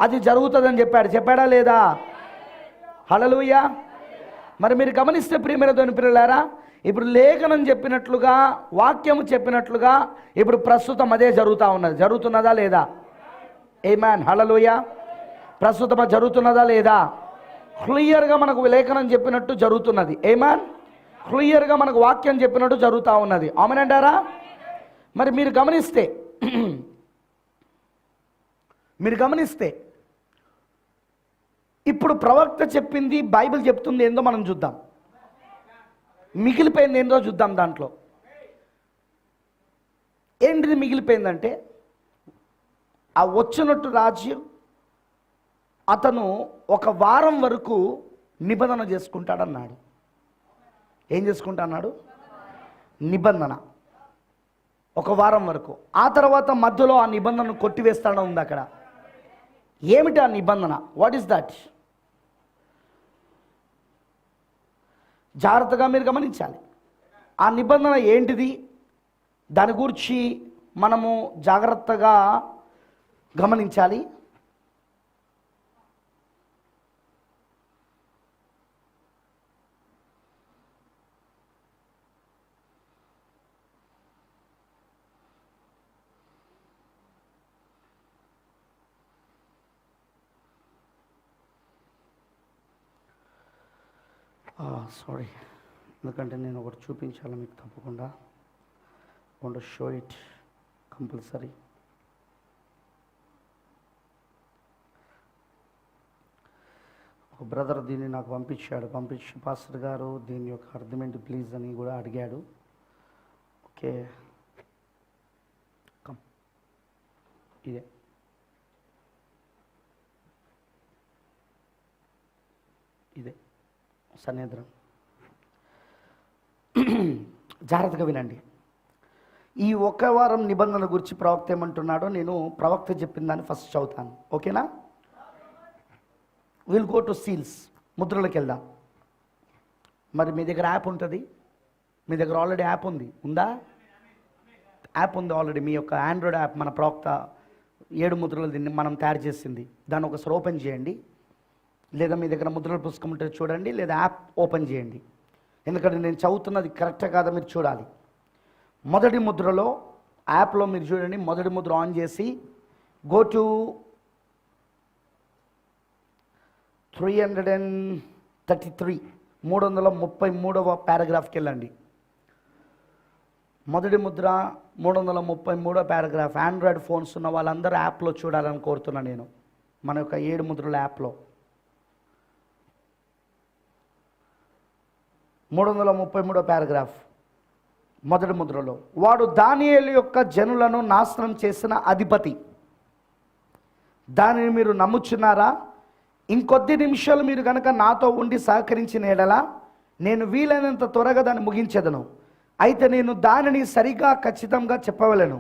అది జరుగుతుందని చెప్పాడా లేదా? హల్లెలూయా. మరి మీరు గమనిస్తే ప్రియమైన దేవుని పిల్లలారా, ఇప్పుడు లేఖనం చెప్పినట్లుగా, వాక్యము చెప్పినట్లుగా ఇప్పుడు ప్రస్తుతం అదే జరుగుతున్నదా లేదా? ఆమేన్, హల్లెలూయా. ప్రస్తుతం జరుగుతున్నదా లేదా? క్లియర్గా మనకు లేఖనం చెప్పినట్టు జరుగుతున్నది. ఆమేన్. క్లియర్గా మనకు వాక్యం చెప్పినట్టు జరుగుతూ ఉన్నది. ఆమేన్ అంటారా? మరి మీరు గమనిస్తే ఇప్పుడు ప్రవక్త చెప్పింది, బైబిల్ చెప్తుంది ఏందో మనం చూద్దాం. మిగిలిపోయింది ఏందో చూద్దాం. దాంట్లో ఏంటిది మిగిలిపోయిందంటే, ఆ వచ్చినట్టు రాజు అతను 1 వారం వరకు నిబంధన చేసుకుంటాడన్నాడు. ఏం చేసుకుంటా అన్నాడు? నిబంధన 1 వారం వరకు. ఆ తర్వాత మధ్యలో ఆ నిబంధనను కొట్టివేస్తాడని ఉంది అక్కడ. ఏమిటి ఆ నిబంధన? What is that? జాగ్రత్తగా మీరు గమనించాలి. ఆ నిబంధన ఏంటిది? దాని గురించి మనము జాగ్రత్తగా గమనించాలి. సారీ, ఎందుకంటే నేను ఒకటి చూపించాలి మీకు తప్పకుండా. Want to show it compulsory. Brother దీన్ని నాకు పంపించి పాస్టర్ గారు దీని యొక్క అర్థం ఏంటి ప్లీజ్ అని కూడా అడిగాడు. ఓకే, ఇదే సన్నిధానం. జాగ్రత్తగా వినండి. ఈ ఒక్క వారం నిబంధన గురించి ప్రవక్త ఏమంటున్నాడో నేను ప్రవక్త చెప్పిన దాన్ని ఫస్ట్ చదువుతాను. ఓకేనా? విల్ గో టు సీల్స్, ముద్రలకు వెళ్దాం. మరి మీ దగ్గర యాప్ ఉంటుంది, మీ దగ్గర ఆల్రెడీ యాప్ ఉందా? యాప్ ఉంది ఆల్రెడీ, మీ యొక్క ఆండ్రాయిడ్ యాప్. మన ప్రవక్త 7 ముద్రలు దీన్ని మనం తయారు చేసింది. దాన్ని ఒకసారి ఓపెన్ చేయండి, లేదా మీ దగ్గర ముద్రల పుస్తకం ఉంటే చూడండి, లేదా యాప్ ఓపెన్ చేయండి. ఎందుకంటే నేను చదువుతున్నది కరెక్టా కాదా మీరు చూడాలి. మొదటి ముద్రలో యాప్లో మీరు చూడండి, మొదటి ముద్ర ఆన్ చేసి గో టు 333వ పారాగ్రాఫ్కి వెళ్ళండి. మొదటి ముద్ర 333వ పారాగ్రాఫ్. ఆండ్రాయిడ్ ఫోన్స్ ఉన్న వాళ్ళందరూ యాప్లో చూడాలని కోరుతున్నా నేను. మన యొక్క 7 ముద్రల యాప్లో 333వ పారాగ్రాఫ్ మొదటి ముద్రలో, వాడు దానియేలు యొక్క జనులను నాశనం చేసిన అధిపతి. దానిని మీరు నమ్ముచున్నారా? ఇంకొద్ది నిమిషాలు మీరు కనుక నాతో ఉండి సహకరించిన ఎడల నేను వీలైనంత త్వరగా దాన్ని ముగించెదను. అయితే నేను దానిని సరిగా ఖచ్చితంగా చెప్పవలను.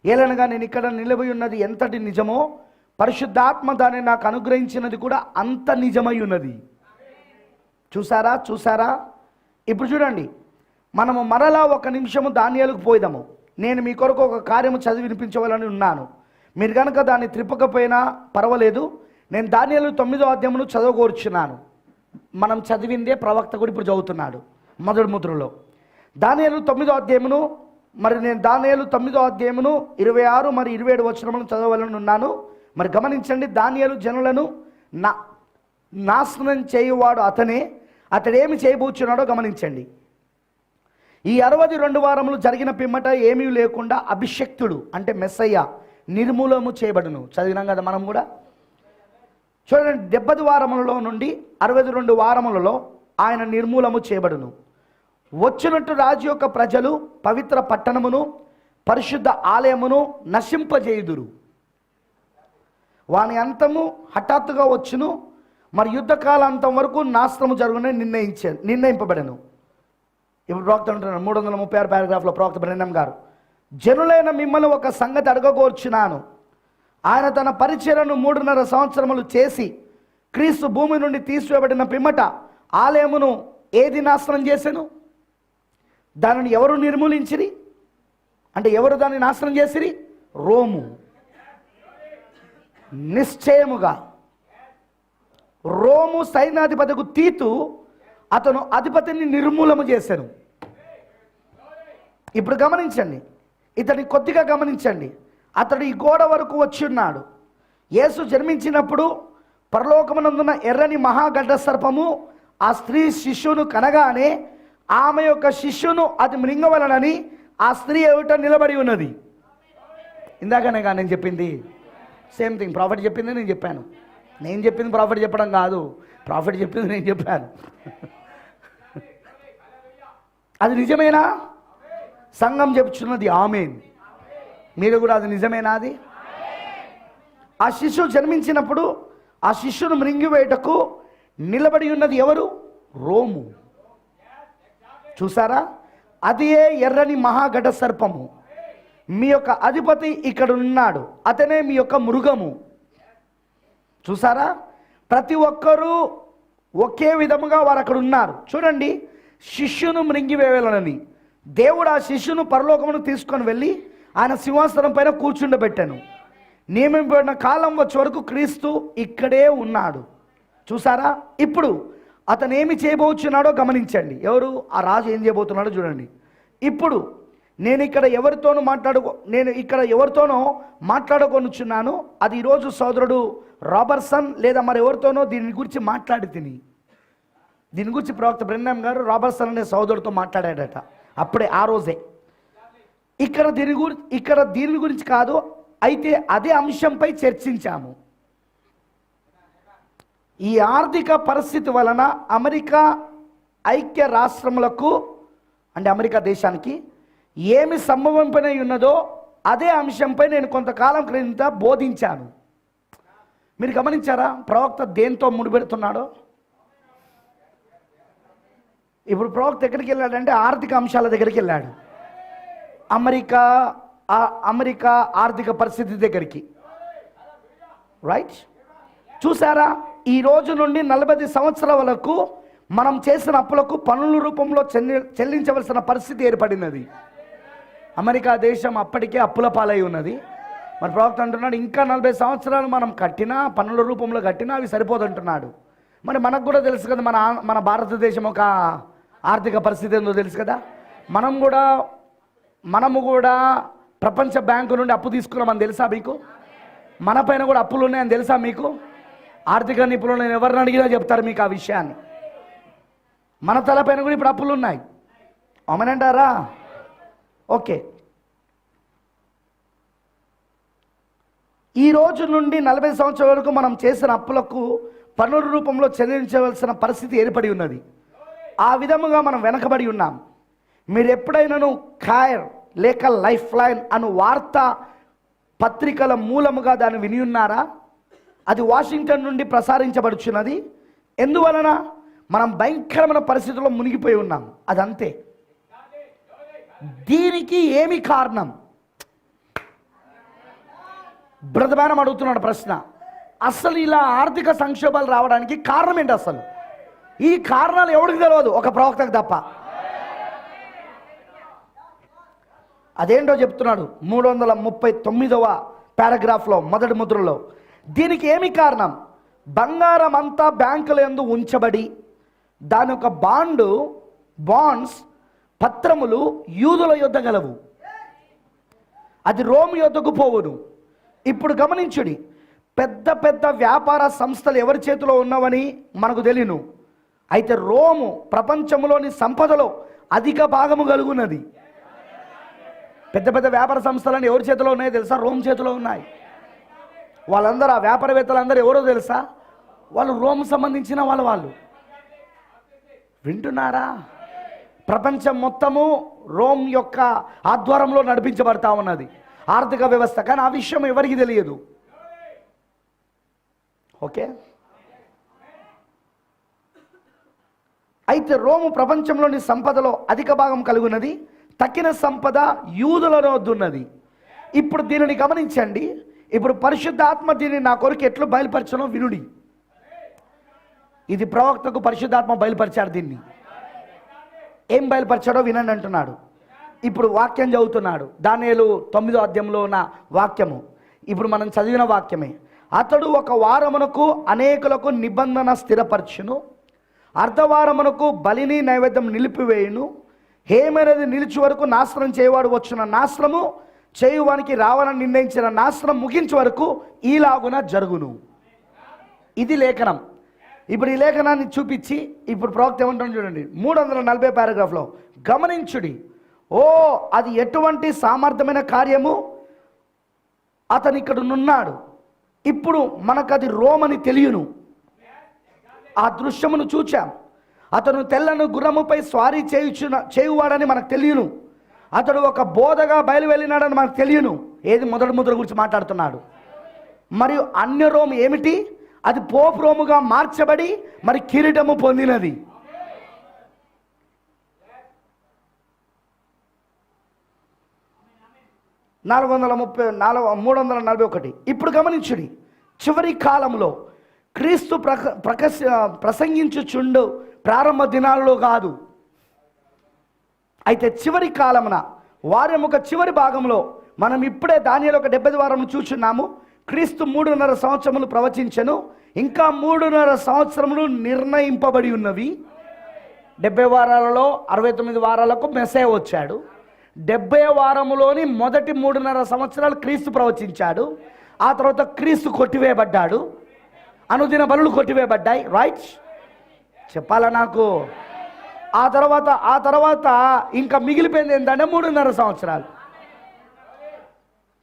ఏలనగా నేను ఇక్కడ నిలబడి ఉన్నది ఎంతటి నిజమో, పరిశుద్ధాత్మ దాన్ని నాకు అనుగ్రహించినది కూడా అంత నిజమై ఉన్నది. చూసారా? ఇప్పుడు చూడండి, మనము మరలా 1 నిమిషము దానియేలుకు పోయిదాము. నేను మీ కొరకు ఒక కార్యము చదివి వినిపించవాలని ఉన్నాను. మీరు కనుక దాన్ని త్రిప్పకపోయినా పర్వాలేదు. నేను దానియేలు 9వ అధ్యాయమును చదవకూర్చున్నాను. మనం చదివిందే ప్రవక్త కూడా ఇప్పుడు చదువుతున్నాడు మొదటి ముద్రలో. దానియేలు 9వ అధ్యాయమును, మరి నేను దానియేలు 9వ అధ్యాయమును 26 మరి 27 వచనములను చదవాలని ఉన్నాను. మరి గమనించండి, దానియేలు జనులను నాశనం చేయువాడు అతడేమి చేయబోచున్నాడో గమనించండి. ఈ 62 వారములు జరిగిన పిమ్మట ఏమీ లేకుండా అభిషక్తుడు అంటే మెస్సయ్య నిర్మూలము చేయబడును. చదివినాం కదా మనం కూడా. చూడండి, 70 వారములలో నుండి 62 వారములలో ఆయన నిర్మూలము చేయబడును. వచ్చినట్టు రాజు యొక్క ప్రజలు పవిత్ర పట్టణమును పరిశుద్ధ ఆలయమును నశింపజేయుదురు. వాని అంతము హఠాత్తుగా వచ్చును. మరి యుద్ధకాలాంతం వరకు నాశనము జరుగునని నిర్ణయింపబడను. ఇప్పుడు ప్రవక్త అంటున్నాడు 336 పారాగ్రాఫ్లో ప్రవక్త బ్రెన్నం గారు, జనులైన మిమ్మల్ని ఒక సంగతి అడగకూర్చున్నాను. ఆయన తన పరిచర్యను 3.5 సంవత్సరములు చేసి క్రీస్తు భూమి నుండి తీసివేయబడిన పిమ్మట ఆలయమును ఏది నాశనం చేశాను? దానిని ఎవరు నిర్మూలించిరి? అంటే ఎవరు దాన్ని నాశనం చేసిరి? రోము. నిశ్చయముగా రోము సైన్యాధిపతికు తీతు అతను అధిపతిని నిర్మూలము చేశాను. ఇప్పుడు గమనించండి, ఇతని కొద్దిగా గమనించండి. అతడు ఈ గోడ వరకు వచ్చి ఉన్నాడు. యేసు జన్మించినప్పుడు పరలోకమునందున ఎర్రని మహాగడ్డ సర్పము ఆ స్త్రీ శిష్యును కనగానే ఆమె యొక్క శిష్యును అది మృంగవలనని ఆ స్త్రీ ఏమిటో నిలబడి ఉన్నది. ఇందాకనే కానీ నేను చెప్పింది సేమ్ థింగ్. ప్రాఫిట్ చెప్పింది నేను చెప్పాను. నేను చెప్పింది ప్రాఫిట్ చెప్పడం కాదు, ప్రాఫిట్ చెప్పింది నేను చెప్పాను. అది నిజమేనా? సంఘం చెప్తున్నది ఆమేన్. మీరు కూడా అది నిజమేనా? అది ఆ శిశువు జన్మించినప్పుడు ఆ శిశువును మృంగివేయటకు నిలబడి ఉన్నది ఎవరు? రోము. చూసారా? అది ఎర్రని మహాగడ్డ సర్పము. మీ యొక్క అధిపతి ఇక్కడ ఉన్నాడు, అతనే మీ యొక్క మృగము. చూసారా? ప్రతి ఒక్కరూ ఒకే విధముగా వారు అక్కడ ఉన్నారు. చూడండి, శిష్యును మృంగివేయాలని దేవుడు ఆ శిష్యును పరలోకమును తీసుకొని వెళ్ళి ఆయన సింహాసనం పైన కూర్చుండబెట్టాను. నియమింపబడిన కాలం వచ్చే వరకు క్రీస్తు ఇక్కడే ఉన్నాడు. చూసారా? ఇప్పుడు అతను ఏమి చేయబోతున్నాడో గమనించండి. ఎవరు? ఆ రాజు ఏం చేయబోతున్నాడో చూడండి. ఇప్పుడు నేను ఇక్కడ ఎవరితోనో మాట్లాడుకొనుచున్నాను. అది ఈరోజు సోదరుడు రాబర్సన్ లేదా మరి ఎవరితోనో దీని గురించి మాట్లాడి దీని గురించి ప్రవక్త బ్రెన్నం గారు రాబర్సన్ అనే సోదరుడితో మాట్లాడాడట. అప్పుడే ఆ రోజే. ఇక్కడ దీని గురించి కాదు, అయితే అదే అంశంపై చర్చించాము. ఈ ఆర్థిక పరిస్థితి వలన అమెరికా ఐక్య రాష్ట్రములకు అంటే అమెరికా దేశానికి ఏమి సంభవింపనై ఉన్నదో అదే అంశంపై నేను కొంతకాలం క్రిందట బోధించాను. మీరు గమనించారా ప్రవక్త దేంతో ముడిపెడుతున్నాడో? ఇప్పుడు ప్రవక్త ఎక్కడికి వెళ్ళాడంటే ఆర్థిక అంశాల దగ్గరికి వెళ్ళాడు. అమెరికా ఆర్థిక పరిస్థితి దగ్గరికి. రైట్? చూసారా, ఈ రోజు నుండి 40 సంవత్సరాల వరకు మనం చేసిన అప్పులకు పన్నుల రూపంలో చెల్లించవలసిన పరిస్థితి ఏర్పడినది. అమెరికా దేశం అప్పటికే అప్పుల పాలై ఉన్నది. మరి ప్రవక్త అంటున్నాడు ఇంకా 40 సంవత్సరాలు మనం కట్టినా, పన్నుల రూపంలో కట్టినా అవి సరిపోదంటున్నాడు. మరి మనకు కూడా తెలుసు కదా, మన భారతదేశం ఒక ఆర్థిక పరిస్థితి ఏందో తెలుసు కదా. మనము కూడా ప్రపంచ బ్యాంకు నుండి అప్పు తీసుకున్నామని తెలుసా మీకు? మన పైన కూడా అప్పులు ఉన్నాయని తెలుసా మీకు? ఆర్థిక నిపుణులు నేను ఎవరిని అడిగినా చెప్తారు మీకు ఆ విషయాన్ని. మన తలపైన కూడా ఇప్పుడు అప్పులు ఉన్నాయి. అవునంటారా? ఓకే, ఈ రోజు నుండి 40 సంవత్సరాల వరకు మనం చేసిన అప్పులకు పన్నుల రూపంలో చెల్లించవలసిన పరిస్థితి ఏర్పడి ఉన్నది. ఆ విధముగా మనం వెనకబడి ఉన్నాం. మీరు ఎప్పుడైనాను ఖైర్ లేక లైఫ్ లైన్ అను వార్తా పత్రికల మూలముగా దాన్ని విని ఉన్నారా? అది వాషింగ్టన్ నుండి ప్రసారించబడుచున్నది. ఎందువలన? మనం భయంకరమైన పరిస్థితుల్లో మునిగిపోయి ఉన్నాం. అదంతే. దీనికి ఏమి కారణం? బ్రదమానం అడుగుతున్నాడు ప్రశ్న. అసలు ఇలా ఆర్థిక సంక్షోభాలు రావడానికి కారణం ఏంటి? అసలు ఈ కారణాలు ఎవరికి తెలియదు, ఒక ప్రవక్తకు తప్ప. అదేంటో చెప్తున్నాడు 339వ పారాగ్రాఫ్లో మొదటి ముద్రలో. దీనికి ఏమి కారణం? బంగారం అంతా బ్యాంకుల యందు ఉంచబడి దాని యొక్క బాండ్స్ పత్రములు యూదుల యొద్ద గలవు, అది రోమ్ యొద్దకు పోవును. ఇప్పుడు గమనించుడి, పెద్ద పెద్ద వ్యాపార సంస్థలు ఎవరి చేతిలో ఉన్నవని మనకు తెలియను. అయితే రోము ప్రపంచంలోని సంపదలో అధిక భాగము కలుగున్నది. పెద్ద పెద్ద వ్యాపార సంస్థలన్నీ ఎవరి చేతిలో ఉన్నాయో తెలుసా? రోమ్ చేతిలో ఉన్నాయి. వాళ్ళందరూ, ఆ వ్యాపారవేత్తలందరూ ఎవరో తెలుసా? వాళ్ళు రోమ్ సంబంధించిన వాళ్ళు. వింటున్నారా? ప్రపంచం మొత్తము రోమ్ యొక్క ఆధ్వర్యంలో నడిపించబడతా ఉన్నది ఆర్థిక వ్యవస్థ. కానీ ఆ విషయం ఎవరికి తెలియదు. ఓకే, అయితే రోము ప్రపంచంలోని సంపదలో అధిక భాగం కలుగున్నది, తక్కిన సంపద యూదుల వద్దున్నది. ఇప్పుడు దీనిని గమనించండి. ఇప్పుడు పరిశుద్ధాత్మ దీన్ని నా కొరకు ఎట్లు బయలుపరచనో వినుడి. ఇది ప్రవక్తకు పరిశుద్ధాత్మ బయలుపరిచాడు. దీన్ని ఏం బయలుపరిచాడో వినండి అంటున్నాడు. ఇప్పుడు వాక్యం చదువుతున్నాడు. దానియేలు 9వ అధ్యాయంలో ఉన్న వాక్యము ఇప్పుడు మనం చదివిన వాక్యమే. అతడు ఒక వారమునకు అనేకులకు నిబంధన స్థిరపరచును, అర్ధవారమునకు బలిని నైవేద్యం నిలిపివేయును, హేమనేది నిలిచి వరకు నాశనం చేయవాడు వచ్చిన నాశనము, చేయువానికి రావాలని నిర్ణయించిన నాశనం ముగించే వరకు ఈలాగున జరుగును. ఇది లేఖనం. ఇప్పుడు ఈ లేఖనాన్ని చూపించి ఇప్పుడు ప్రవక్త ఏమంటాడు చూడండి 340 పారాగ్రాఫ్లో. గమనించుడి, అది ఎటువంటి సామర్థ్యమైన కార్యము. అతను ఇక్కడ నున్నాడు. ఇప్పుడు మనకు అది రోమని తెలియను. ఆ దృశ్యమును చూచాం. అతను తెల్లను గుర్రముపై స్వారీ చేయువాడని మనకు తెలియను. అతడు ఒక బోధగా బయలువెళ్ళినాడని మనకు తెలియను. ఏది? మొదటి ముద్ర గురించి మాట్లాడుతున్నాడు. మరియు అన్య రోము ఏమిటి? అది పోపు రోముగా మార్చబడి మరి కిరీటము పొందినది. నాలుగు 341. ఇప్పుడు గమనించుడి, చివరి కాలంలో క్రీస్తు ప్రసంగించుచుండు ప్రారంభ దినాల్లో కాదు. అయితే చివరి కాలమున వారం ఒక చివరి భాగంలో మనం ఇప్పుడే దానియేలు 70 వారం చూచున్నాము. క్రీస్తు 3.5 సంవత్సరములు ప్రవచించెను. ఇంకా 3.5 సంవత్సరములు నిర్ణయింపబడి ఉన్నవి. 70 వారాలలో 69 వారాలకు మెస్సయ్య వచ్చాడు. 70 వారములోని మొదటి 3.5 సంవత్సరాలు క్రీస్తు ప్రవచించాడు. ఆ తర్వాత క్రీస్తు కొట్టివేయబడ్డాడు. అనుదిన బలులు కొట్టివేయబడ్డాయి. రైట్? చెప్పాలా నాకు? ఆ తర్వాత ఇంకా మిగిలిపోయింది ఏంటంటే 3.5 సంవత్సరాలు.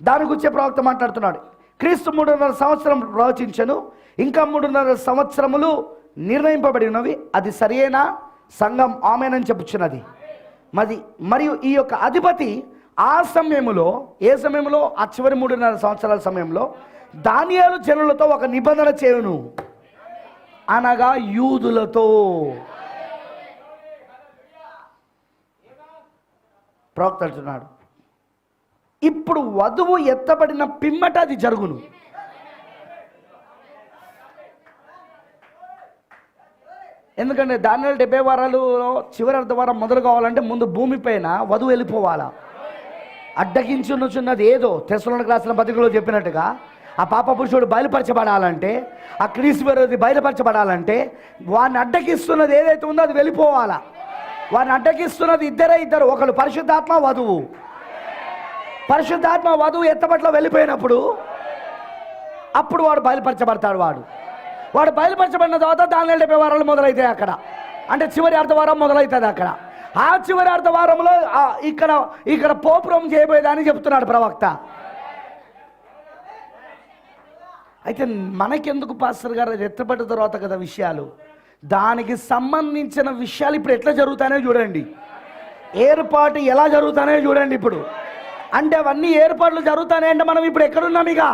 దాని గురించి ప్రవక్త మాట్లాడుతున్నాడు. క్రీస్తు 3.5 సంవత్సరం ప్రవచించెను, ఇంకా 3.5 సంవత్సరములు నిర్ణయింపబడి ఉన్నవి, అది సరియైన సంఘం ఆమేనని చెప్పుచున్నది. మరియు ఈ యొక్క అధిపతి ఆ సమయంలో, ఏ సమయంలో, ఆ చివరి 3.5 సంవత్సరాల సమయంలో దానియేలు జనులతో ఒక నిబంధన చేయును, అనగా యూదులతో. ప్రవక్త అంటున్నాడు, ఇప్పుడు వధువు ఎత్తబడిన పిమ్మట అది జరుగును. ఎందుకంటే దానియేలు 70 వారాలలో చివరి అర్ధవారం మొదలు కావాలంటే ముందు భూమిపైన వధువు వెళ్ళిపోవాలా. అడ్డగించున్నది ఏదో తెస్సలోనికీయులకు రాసిన పత్రికలో చెప్పినట్టుగా ఆ పాప పురుషుడు బయలుపరచబడాలంటే, ఆ క్రీస్తు విరోధి బయలుపరచబడాలంటే వాడిని అడ్డగిస్తున్నది ఏదైతే ఉందో అది వెళ్ళిపోవాలా. వాడిని అడ్డగిస్తున్నది ఇద్దరు, ఒకరు పరిశుద్ధాత్మ, వధువు. పరిశుద్ధాత్మ వధువు ఎత్తబట్లో వెళ్ళిపోయినప్పుడు అప్పుడు వాడు బయలుపరచబడతాడు. వాడు బయలుపరచబడిన తర్వాత దానియేలు 70 వారాలు మొదలవుతాయి అక్కడ. అంటే చివరి అర్ధవారం మొదలవుతుంది అక్కడ. ఆ చివరి అర్ధవారంలో ఇక్కడ పోపురం చేయబోయేదని చెప్తున్నాడు ప్రవక్త. అయితే మనకెందుకు పాస్టర్ గారు, అది ఎత్తబడిన తర్వాత కదా విషయాలు, దానికి సంబంధించిన విషయాలు ఇప్పుడు ఎట్లా జరుగుతాయో చూడండి. ఏర్పాటు ఎలా జరుగుతానో చూడండి. ఇప్పుడు అంటే అవన్నీ ఏర్పాట్లు జరుగుతానే అంటే మనం ఇప్పుడు ఎక్కడున్నాం? ఇక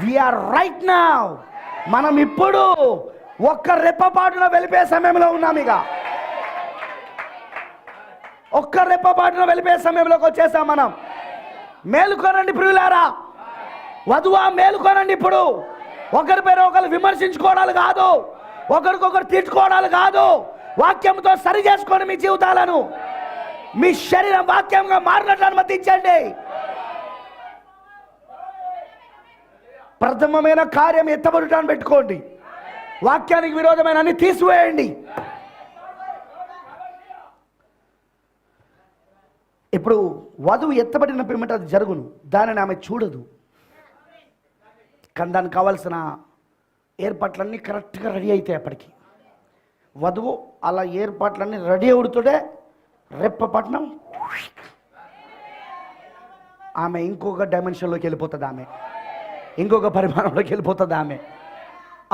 వీఆర్ రైట్ నౌ, మనం ఇప్పుడు ఒక్క రెప్పపాటున వెళ్ళిపోయే సమయంలో ఉన్నాం. ఇక ఒక్క రెప్పపాటున వెళ్ళిపోయే సమయంలోకి వచ్చేసాం మనం. మేలుకోనండి ప్రియులారా, వధువా మేలుకోనండి. ఇప్పుడు ఒకరిపైన ఒకరు విమర్శించుకోవడాలు కాదు, ఒకరికొకరు తిట్టుకోవడాలు కాదు, వాక్యంతో సరి చేసుకొని మీ జీవితాలను, మీ శరీరం వాక్యంగా మారినట్లు అనుమతించండి. ప్రథమమైన కార్యం ఎత్తబడుటాన్ని పెట్టుకోండి. వాక్యానికి విరోధమైన అన్ని తీసివేయండి. ఇప్పుడు వధువు ఎత్తబడిన పిమ్మట అది జరుగును, దానిని ఆమె చూడదు. కానీ దానికి కావాల్సిన ఏర్పాట్లన్నీ కరెక్ట్గా రెడీ అవుతాయి. అప్పటికి వధువు అలా ఏర్పాట్లన్నీ రెడీ అవుతుంటే రెప్పపట్నం ఆమె ఇంకొక డైమెన్షన్లోకి వెళ్ళిపోతుంది, ఆమె ఇంకొక పరిమాణంలోకి వెళ్ళిపోతుంది ఆమె.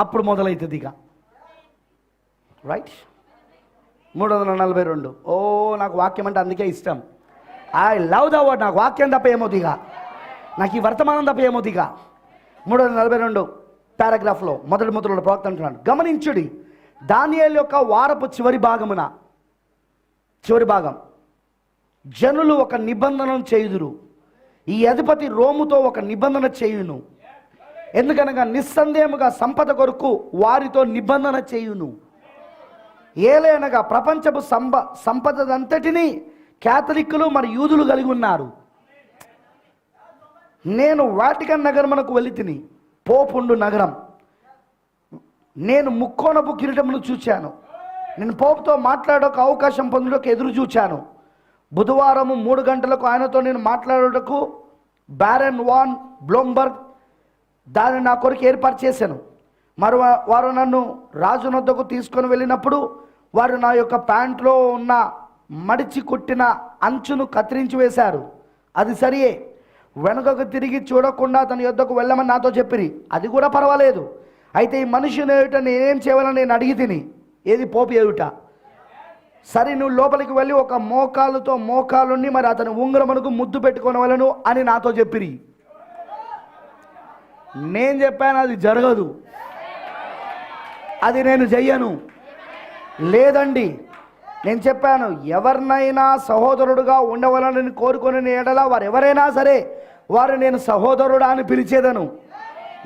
అప్పుడు మొదలవుతుంది ఇక. రైట్. 342. నాకు వాక్యం అంటే అందుకే ఇష్టం. I love the word. నాకు వాక్యం తప్ప ఏమవుతుంది ఇక, నాకు ఈ వర్తమానం తప్ప ఏమవుతుంది ఇక. 342 పారాగ్రాఫ్లో మొదటి ముద్రలో ప్రవక్త అంటున్నాడు, గమనించుడి, దానియేలు యొక్క వారపు చివరి భాగం జనులు ఒక నిబంధన చేయుదురు. ఈ అధిపతి రోముతో ఒక నిబంధన చేయును, ఎందుకనగా నిస్సందేహముగా సంపద కొరకు వారితో నిబంధన చేయును. ఏలైనగా ప్రపంచపు సంపదంతటిని క్యాథలిక్కులు మరియు యూదులు కలిగి ఉన్నారు. నేను వాటికన్ నగరమునకు వెళ్ళితిని, పోపుండు నగరం. నేను ముక్కోణపు కిరీటమును చూచాను. నేను పోపుతో మాట్లాడక అవకాశం పొందుటకు ఎదురు చూచాను. బుధవారము 3 గంటలకు ఆయనతో నేను మాట్లాడుటకు బ్యారన్ వాన్ బ్లూంబర్గ్ దాన్ని నా కొరకు ఏర్పాటు చేశాను. వారు నన్ను రాజు వద్దకు తీసుకొని వెళ్ళినప్పుడు వారు నా యొక్క ప్యాంట్లో ఉన్న మడిచి కొట్టిన అంచును కత్తిరించి వేశారు. అది సరియే. వెనుకకు తిరిగి చూడకుండా తన యొద్దకు వెళ్ళమని నాతో చెప్పిరి. అది కూడా పర్వాలేదు. అయితే ఈ మనుషుని ఏమిట నేనేం చేయాలని నేను అడిగి తిని, ఏది పోపు ఏమిట? సరే, నువ్వు లోపలికి వెళ్ళి ఒక మోకాలుతో మోకాలుని మరి అతని ఉంగరమునకు ముద్దు పెట్టుకోనవలను అని నాతో చెప్పిరి. నేను చెప్పాను అది జరగదు, అది నేను చెయ్యను. లేదండి, నేను చెప్పాను ఎవరినైనా సహోదరుడుగా ఉండవలని కోరుకొని ఎడల వారు ఎవరైనా సరే వారు నేను సహోదరుడా అని పిలిచేదను.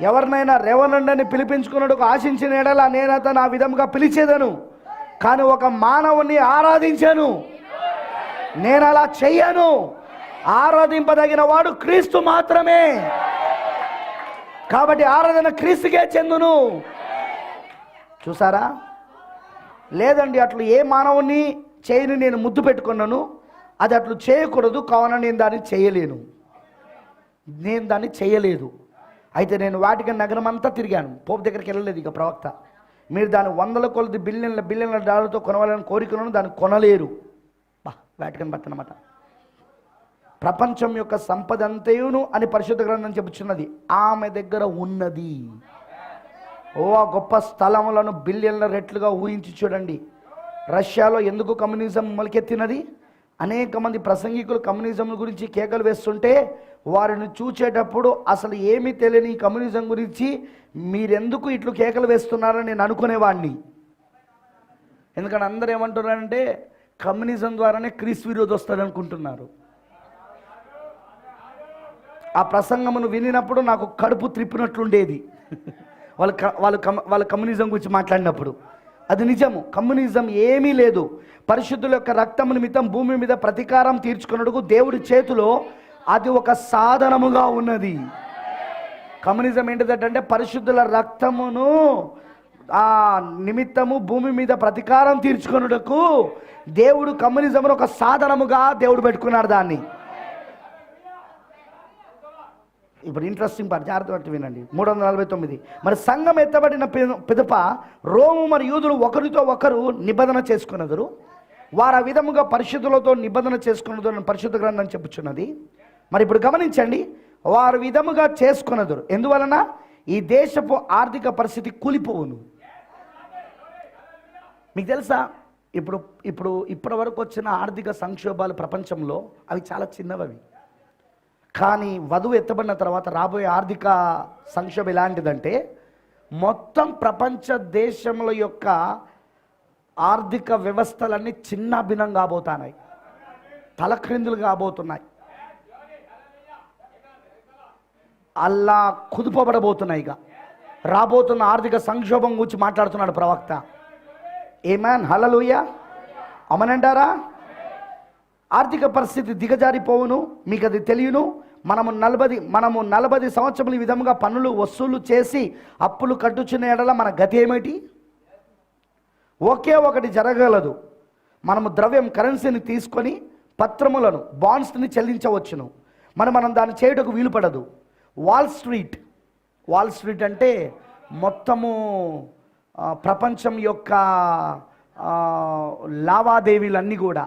ఎవరినైనా రెవరెండ్ అని పిలిపించుకున్నట్టుకు ఆశించిన ఎడల నేను అతను ఆ విధంగా పిలిచేదను. కానీ ఒక మానవుని ఆరాధించాను, నేను అలా చెయ్యను. ఆరాధింపదగిన వాడు క్రీస్తు మాత్రమే. కాబట్టి ఆరాధన క్రీస్తుకే చెందును. చూసారా? లేదండి, అట్లు ఏ మానవుని చేయని నేను ముద్దు పెట్టుకున్నాను, అది అట్లు చేయకూడదు, కావున నేను దాన్ని చేయలేను, నేను దాన్ని చేయలేదు. అయితే నేను వాటికన్ నగరం అంతా తిరిగాను, పోపు దగ్గరికి వెళ్ళలేదు. ఇక ప్రవక్త, మీరు దాన్ని 100 కొలది బిలియన్ల డాలర్తో కొనవాలని కోరికలను దాన్ని కొనలేరు. వాటికన్ బట్ అన్నమాట. ప్రపంచం యొక్క సంపద అంతయును అని పరిశుద్ధ గ్రంథం చెబుతున్నది ఆమె దగ్గర ఉన్నది. ఓ గొప్ప స్థలములను బిలియన్ల రెట్లుగా ఊహించి చూడండి. రష్యాలో ఎందుకు కమ్యూనిజం మొలకెత్తినది? అనేక మంది ప్రసంగికులు కమ్యూనిజం గురించి కేకలు వేస్తుంటే వారిని చూచేటప్పుడు అసలు ఏమీ తెలియని కమ్యూనిజం గురించి మీరెందుకు ఇట్లు కేకలు వేస్తున్నారని నేను అనుకునేవాడిని. ఎందుకంటే అందరూ ఏమంటున్నారంటే కమ్యూనిజం ద్వారానే క్రీస్తు విరోధి వస్తాడు అనుకుంటున్నారు. ఆ ప్రసంగమును వినినప్పుడు నాకు కడుపు త్రిప్పినట్లుండేది. వాళ్ళ కమ్యూనిజం గురించి మాట్లాడినప్పుడు అది నిజము. కమ్యూనిజం ఏమీ లేదు. పరిశుద్ధుల యొక్క రక్తము నిమిత్తం భూమి మీద ప్రతీకారం తీర్చుకున్నట్టుకు దేవుడి చేతిలో అది ఒక సాధనముగా ఉన్నది. కమ్యూనిజం ఏంటిదంటే పరిశుద్ధుల రక్తమును ఆ నిమిత్తము భూమి మీద ప్రతీకారం తీర్చుకున్నట్టుకు దేవుడు కమ్యూనిజంను ఒక సాధనముగా దేవుడు పెట్టుకున్నాడు దాన్ని. ఇప్పుడు ఇంట్రెస్టింగ్ పార్ట్ జాగ్రత్త వినండి. 349 మరి సంఘం ఎత్తబడిన పిదప రోము మరి యూదులు ఒకరితో ఒకరు నిబంధన చేసుకున్నదురు. వారు ఆ విధముగా పరిశుద్ధులతో నిబంధన చేసుకున్నదు అని పరిశుద్ధ గ్రంథం చెప్పుచున్నది. మరి ఇప్పుడు గమనించండి, వారు విధముగా చేసుకున్నదురు ఎందువలన ఈ దేశపు ఆర్థిక పరిస్థితి కూలిపోవును. మీకు తెలుసా ఇప్పటి వరకు వచ్చిన ఆర్థిక సంక్షోభాలు ప్రపంచంలో అవి చాలా చిన్నవి. కానీ వధువు ఎత్తబడిన తర్వాత రాబోయే ఆర్థిక సంక్షోభం ఎలాంటిదంటే మొత్తం ప్రపంచ దేశముల యొక్క ఆర్థిక వ్యవస్థలన్నీ చిన్నాభిన్నం కాబోతున్నాయి, తలక్రిందులు కాబోతున్నాయి, అల్లా కుదుపబడబోతున్నాయి. ఇక రాబోతున్న ఆర్థిక సంక్షోభం గురించి మాట్లాడుతున్నాడు ప్రవక్త. ఏమన్ హల్లెలూయా, అమనంటారా? ఆర్థిక పరిస్థితి దిగజారిపోవును, మీకు అది తెలియను. మనము 40 సంవత్సరములు ఈ విధముగా పన్నులు వసూలు చేసి అప్పులు కట్టుచున్న ఎడల మన గతి ఏమిటి? ఒకే ఒకటి జరగగలదు. మనము ద్రవ్యం కరెన్సీని తీసుకొని పత్రములను బాండ్స్ని చెల్లించవచ్చును. మనం దాన్ని చేయుటకు వీలుపడదు. వాల్ స్ట్రీట్ అంటే మొత్తము ప్రపంచం యొక్క లావాదేవీలన్నీ కూడా,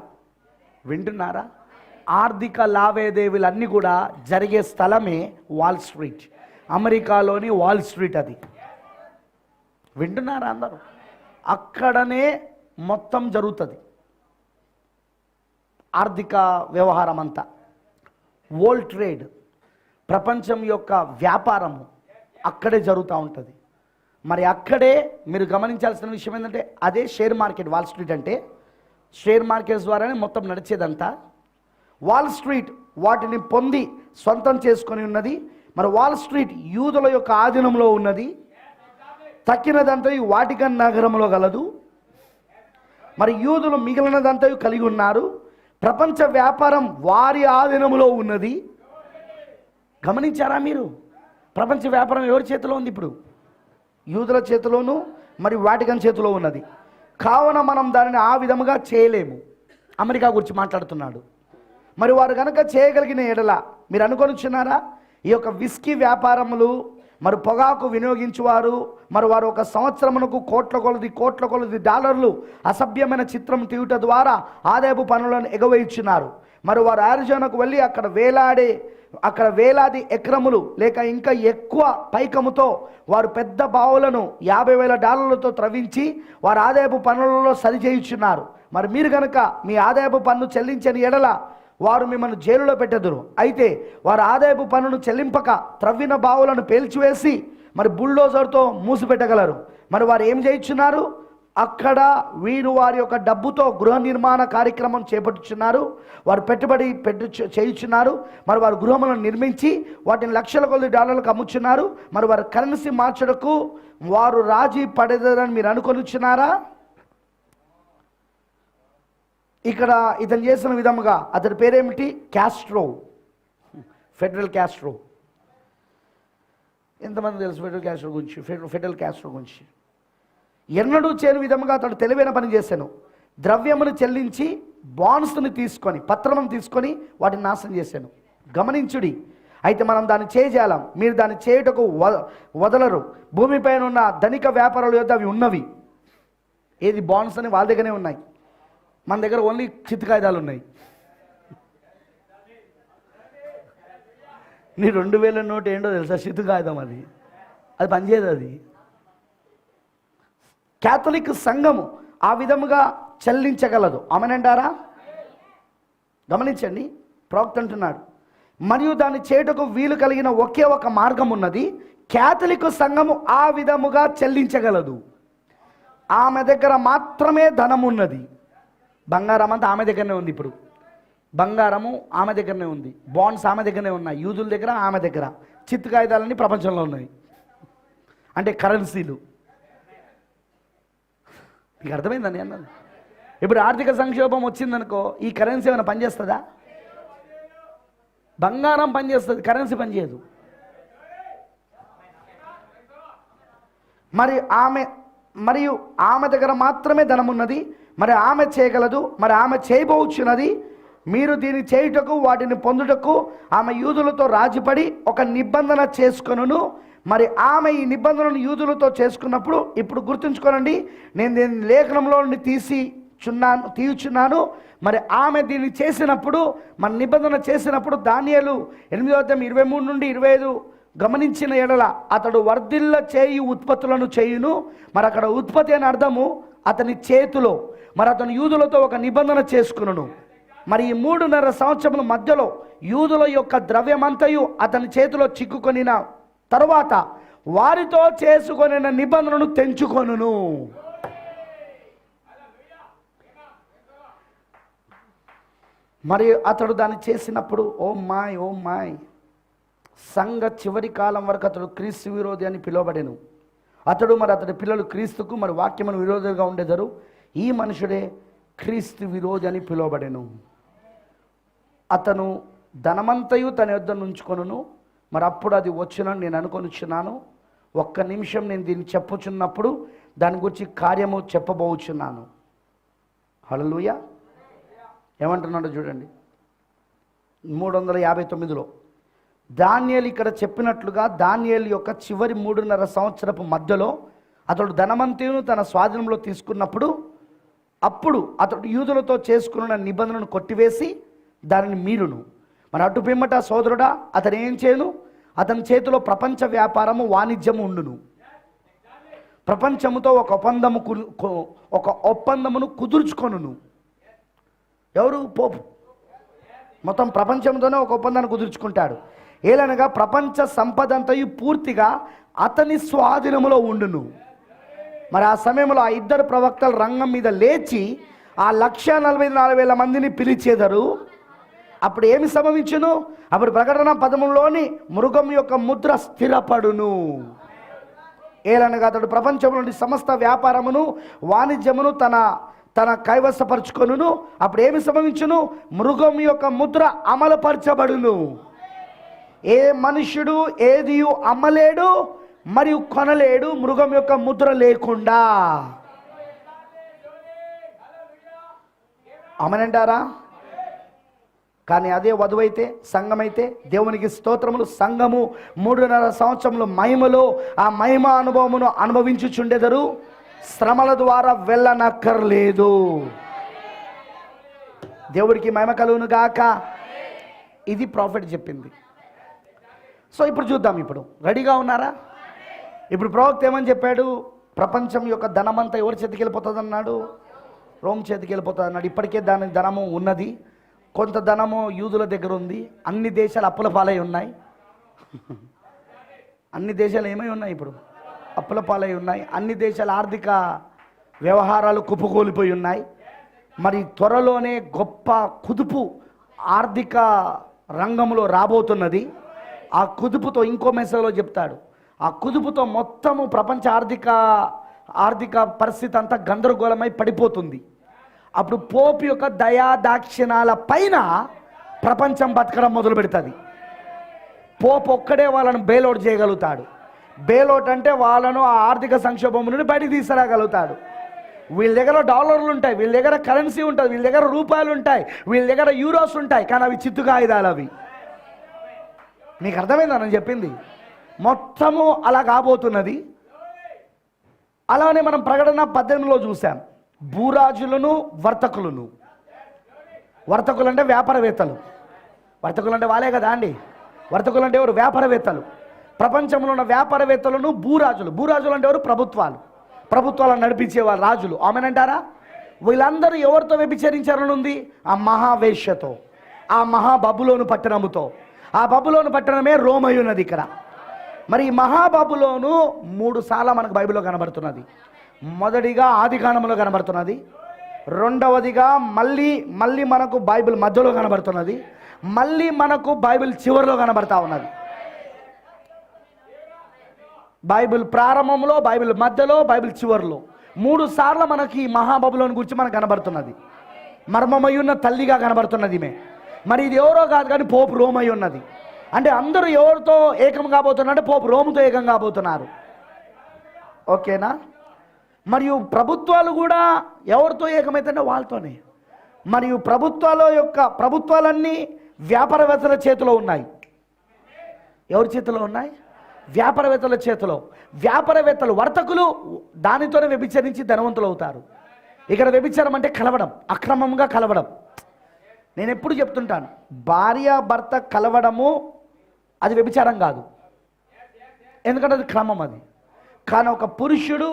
వింటున్నారా? ఆర్థిక లావాదేవీలన్నీ కూడా జరిగే స్థలమే వాల్ స్ట్రీట్. అమెరికాలోని వాల్ స్ట్రీట్ అది. వింటున్నారా అందరూ? అక్కడనే మొత్తం జరుగుతుంది ఆర్థిక వ్యవహారం అంతా. వరల్డ్ ట్రేడ్, ప్రపంచం యొక్క వ్యాపారము అక్కడే జరుగుతూ ఉంటుంది. మరి అక్కడే మీరు గమనించాల్సిన విషయం ఏంటంటే అదే షేర్ మార్కెట్. వాల్ స్ట్రీట్ అంటే షేర్ మార్కెట్స్ ద్వారానే మొత్తం నడిచేదంతా. వాల్ స్ట్రీట్ వాటిని పొంది సొంతం చేసుకొని ఉన్నది. మరి వాల్ స్ట్రీట్ యూదుల యొక్క ఆధీనంలో ఉన్నది. తక్కినదంతా వాటికన్ నగరంలో గలదు. మరి యూదులు మిగిలినదంతా కలిగి ఉన్నారు. ప్రపంచ వ్యాపారం వారి ఆధీనంలో ఉన్నది. గమనించారా మీరు? ప్రపంచ వ్యాపారం ఎవరి చేతిలో ఉంది? ఇప్పుడు యూదుల చేతిలోను మరి వాటికన్ చేతిలో ఉన్నది. కావున మనం దానిని ఆ విధముగా చేయలేము. అమెరికా గురించి మాట్లాడుతున్నాడు. మరి వారు కనుక చేయగలిగిన ఎడల మీరు అనుకొనిచున్నారా? ఈ యొక్క విస్కీ వ్యాపారములు, మరి పొగాకు వినియోగించువారు, మరి వారు ఒక సంవత్సరమునకు కోట్ల కొలది డాలర్లు అసభ్యమైన చిత్రం తీయుట ద్వారా ఆదాయపు పనులను ఎగవేయుచున్నారు. మరి వారు ఆరిజోనాకు వెళ్ళి అక్కడ వేలాది ఎకరములు లేక ఇంకా ఎక్కువ పైకముతో వారు పెద్ద బావులను $50,000 త్రవ్వించి వారు ఆదాయపు పన్నులలో సరిచేయుచున్నారు. మరి మీరు కనుక మీ ఆదాయపు పన్ను చెల్లించని ఎడల వారు మిమ్మల్ని జైలులో పెట్టెదరు. అయితే వారు ఆదాయపు పన్నును చెల్లింపక త్రవ్విన బావులను పేల్చివేసి మరి బుల్డోజర్తో మూసిపెట్టగలరు. మరి వారు ఏం చేయుచున్నారు? అక్కడ వీరు వారి యొక్క డబ్బుతో గృహ నిర్మాణ కార్యక్రమం చేపట్టుచున్నారు. వారు పెట్టుబడి చేయుచున్నారు. మరి వారు గృహములను నిర్మించి వాటిని లక్షల కొద్ది డాలర్లకు అమ్ముచున్నారు. మరి వారు కరెన్సీ మార్చడకు వారు రాజీ పడేదని మీరు అనుకొనిచున్నారా? ఇక్కడ ఇతను చేసిన విధముగా అతని పేరేమిటి? Castro, federal Castro. ఎంతమంది తెలుసు ఫెడరల్ క్యాస్ట్రో గురించి? ఎన్నడూ చేయని విధముగా అతడు తెలివైన పని చేశాను. ద్రవ్యమును చెల్లించి బాండ్స్ని తీసుకొని పత్రమును తీసుకొని వాటిని నాశనం చేశాను. గమనించుడి. అయితే మనం దాన్ని చేయజాలం, మీరు దాన్ని చేయుటకు వదలరు. భూమిపైన ఉన్న ధనిక వ్యాపారుల యొద్ద అవి ఉన్నవి. ఏది? బాండ్స్ అని వాళ్ళ దగ్గరనే ఉన్నాయి. మన దగ్గర ఓన్లీ చిత్తు కాగితాలు ఉన్నాయి. నీ 2000 నోటు ఏంటో తెలుసా? చిత్తు కాగితం అది పనిచేయదు. అది క్యాథలిక్ సంఘము ఆ విధముగా చెల్లించగలదు. ఆమేనంటారా? గమనించండి, ప్రవక్త అంటున్నాడు, మరియు దాన్ని చేయుటకు వీలు కలిగిన ఒకే ఒక మార్గం ఉన్నది. క్యాథలిక్ సంఘము ఆ విధముగా చెల్లించగలదు. ఆమె దగ్గర మాత్రమే ధనం ఉన్నది. బంగారం అంతా ఆమె దగ్గరనే ఉంది. ఇప్పుడు బంగారము ఆమె దగ్గరనే ఉంది, బాండ్స్ ఆమె దగ్గరనే ఉన్నాయి, యూదుల దగ్గర ఆమె దగ్గర, చిత్తు కాగితాలన్నీ ప్రపంచంలో ఉన్నాయి. అంటే కరెన్సీలు. మీకు అర్థమైందని అన్నది. ఇప్పుడు ఆర్థిక సంక్షోభం వచ్చిందనుకో, ఈ కరెన్సీ ఏమైనా పనిచేస్తుందా? బంగారం పనిచేస్తుంది, కరెన్సీ పనిచేయదు. మరియు ఆమె దగ్గర మాత్రమే ధనం ఉన్నది. మరి ఆమె చేయగలదు, మరి ఆమె చేయబోచున్నది. మీరు దీన్ని చేయుటకు వాటిని పొందుటకు ఆమె యూదులతో రాజీపడి ఒక నిబంధన చేసుకొనును. మరి ఆమె ఈ నిబంధనను యూదులతో చేసుకున్నప్పుడు, ఇప్పుడు గుర్తుంచుకోనండి, నేను దీన్ని లేఖనంలో నుండి తీయుచున్నాను. మరి ఆమె దీన్ని చేసినప్పుడు, మన నిబంధన చేసినప్పుడు, దానియేలు 8:23 నుండి 25 గమనించిన ఎడల అతడు వర్ధిల్ల చేయి ఉత్పత్తులను చేయును. మరి అక్కడ ఉత్పత్తి అని అర్థము అతని చేతిలో. మరి అతను యూదులతో ఒక నిబంధన చేసుకును. మరి ఈ 3.5 సంవత్సరముల మధ్యలో యూదుల యొక్క ద్రవ్యమంతయు అతని చేతిలో చిక్కుకొనిన తరువాత వారితో చేసుకొనిన నిబంధనను తెంచుకొనును. మరి అతడు దాన్ని చేసినప్పుడు, ఓ మాయ్, సంఘ చివరి కాలం వరకు అతడు క్రీస్తు విరోధి అని పిలువబడెను. అతడి పిల్లలు క్రీస్తుకు మరి వాక్యమును విరోధులుగా ఉండేదారు. ఈ మనుషుడే క్రీస్తు విరోధి అని పిలువబడెను. అతను ధనమంతయు తన యొద్ద నుంచుకొనును. మరి అప్పుడు అది వచ్చునని నేను అనుకొనిచున్నాను. ఒక్క నిమిషం నేను దీన్ని చెప్పుచున్నప్పుడు దాని గురించి కార్యము చెప్పబోచున్నాను. హల్లెలూయా. ఏమంటున్నాడో చూడండి, 359లో దానియేలు ఇక్కడ చెప్పినట్లుగా దానియేలు యొక్క చివరి 3.5 సంవత్సరపు మధ్యలో అతడు ధనమంతయును తన స్వాధీనంలో తీసుకున్నప్పుడు, అప్పుడు అతడు యూదులతో చేసుకున్న నిబంధనను కొట్టివేసి దానిని మీరును. మరి అటు పిమ్మట సోదరుడా అతను ఏం చేయను? అతని చేతిలో ప్రపంచ వ్యాపారము వాణిజ్యము ఉండును. ప్రపంచముతో ఒక ఒప్పందమును కుదుర్చుకొనును. ఎవరు? పోపు. మొత్తం ప్రపంచంతోనే ఒక ఒప్పందాన్ని కుదుర్చుకుంటాడు. ఏలనగా ప్రపంచ సంపద అంతయు పూర్తిగా అతని స్వాధీనములో ఉండును. మరి ఆ సమయంలో ఆ 2 ప్రవక్తలు రంగం మీద లేచి ఆ 1,44,000 మందిని పిలిచేదరు. అప్పుడు ఏమి సంభవించును? అప్పుడు ప్రకటన 13లోని మృగం యొక్క ముద్ర స్థిరపడును. ఏలనగా అతడు ప్రపంచం నుండి సమస్త వ్యాపారమును వాణిజ్యమును తన కైవసపరుచుకొనును. అప్పుడు ఏమి సంభవించును? మృగం యొక్క ముద్ర అమలుపరచబడును. ఏ మనుష్యుడు ఏది అమ్మలేడు మరియు కొనలేడు మృగం యొక్క ముద్ర లేకుండా. అమనంటారా? కానీ అదే వధువైతే, సంఘమైతే, దేవునికి స్తోత్రములు, సంఘము 3.5 సంవత్సరములు మహిమలో ఆ మహిమ అనుభవమును అనుభవించుచుండెదరు. శ్రమల ద్వారా వెళ్ళనక్కర్లేదు. దేవుడికి మహిమ కలుగును గాక. ఇది ప్రాఫిట్ చెప్పింది. సో ఇప్పుడు చూద్దాం. ఇప్పుడు రెడీగా ఉన్నారా? ఇప్పుడు ప్రవక్త ఏమని చెప్పాడు? ప్రపంచం యొక్క ధనమంతా ఎవరి చేతికి వెళ్ళిపోతుంది అన్నాడు? రోమ్ చేతికి వెళ్ళిపోతుంది అన్నాడు. ఇప్పటికే దాని ధనము ఉన్నది, కొంత ధనము యూదుల దగ్గర ఉంది. అన్ని దేశాలు అప్పుల పాలై ఉన్నాయి. అన్ని దేశాలు ఏమై ఉన్నాయి? ఇప్పుడు అప్పుల పాలై ఉన్నాయి. అన్ని దేశాల ఆర్థిక వ్యవహారాలు కుప్పకూలిపోయి ఉన్నాయి. మరి త్వరలోనే గొప్ప కుదుపు ఆర్థిక రంగంలో రాబోతున్నది. ఆ కుదుపుతో, ఇంకో మెసేజ్లో చెప్తాడు, ఆ కుదుపుతో మొత్తము ప్రపంచ ఆర్థిక పరిస్థితి అంతా గందరగోళమై పడిపోతుంది. అప్పుడు పోపు యొక్క దయా దాక్షిణాల పైన ప్రపంచం బతకడం మొదలు పెడుతుంది. పోపు ఒక్కడే వాళ్ళను బెయిల్అవుట్ చేయగలుగుతాడు. బెయిల్అవుట్ అంటే వాళ్ళను ఆ ఆర్థిక సంక్షోభం నుండి బయటికి తీసుకురాగలుగుతాడు. వీళ్ళ దగ్గర డాలర్లు ఉంటాయి, వీళ్ళ దగ్గర కరెన్సీ ఉంటుంది, వీళ్ళ దగ్గర రూపాయలు ఉంటాయి, వీళ్ళ దగ్గర యూరోస్ ఉంటాయి. కానీ అవి చిత్తు కాగితాలు. అవి నీకు అర్థమైందా నేను చెప్పింది? మొత్తము అలా కాబోతున్నది. అలానే మనం ప్రకటన 18లో చూసాం, భూరాజులను వర్తకులు అంటే వ్యాపారవేత్తలు. వర్తకులు అంటే వాళ్ళే కదా అండి. వర్తకులు అంటే ఎవరు? వ్యాపారవేత్తలు. ప్రపంచంలో ఉన్న వ్యాపారవేత్తలను భూరాజులు. భూరాజులు అంటే ఎవరు? ప్రభుత్వాలను నడిపించే వాళ్ళు రాజులు. ఆమెనంటారా? వీళ్ళందరూ ఎవరితో వ్యభిచరించారని ఉంది? ఆ మహావేశ్యతో, ఆ మహాబబులోను పట్టణముతో. ఆ బబులోను పట్టణమే రోమ్ అయి ఉన్నది ఇక్కడ. మరి ఈ మహాబబులోను 3 సార్లు మనకు బైబిల్లో కనబడుతున్నది. మొదటిగా ఆదికాండంలో కనబడుతున్నది, రెండవదిగా మళ్ళీ మనకు బైబిల్ మధ్యలో కనబడుతున్నది, మళ్ళీ మనకు బైబిల్ చివరిలో కనబడతా ఉన్నది. బైబిల్ ప్రారంభంలో, బైబిల్ మధ్యలో, బైబిల్ చివరిలో 3 సార్లు మనకి ఈ మహాబబులోను గురించి మనకు కనబడుతున్నది. మర్మమయ్యున్న తల్లిగా కనబడుతున్నది ఈమె. మరి ఇది ఎవరో కాదు కానీ పోపు రోమ్ అయి ఉన్నది. అంటే అందరూ ఎవరితో ఏకం కాబోతున్నారంటే పోపు రోముతో ఏకం కాబోతున్నారు. ఓకేనా? మరియు ప్రభుత్వాలు కూడా ఎవరితో ఏకమైతే వాళ్ళతోనే. మరియు ప్రభుత్వాలన్నీ వ్యాపారవేత్తల చేతిలో ఉన్నాయి. ఎవరి చేతిలో ఉన్నాయి? వ్యాపారవేత్తల చేతిలో. వ్యాపారవేత్తలు, వర్తకులు దానితోనే వ్యభిచరించి ధనవంతులు అవుతారు. ఇక్కడ వ్యభిచారం అంటే కలవడం, అక్రమంగా కలవడం. నేను ఎప్పుడు చెప్తుంటాను, భార్య భర్త కలవడము అది వ్యభిచారం కాదు, ఎందుకంటే అది క్రమం అది. కానీ ఒక పురుషుడు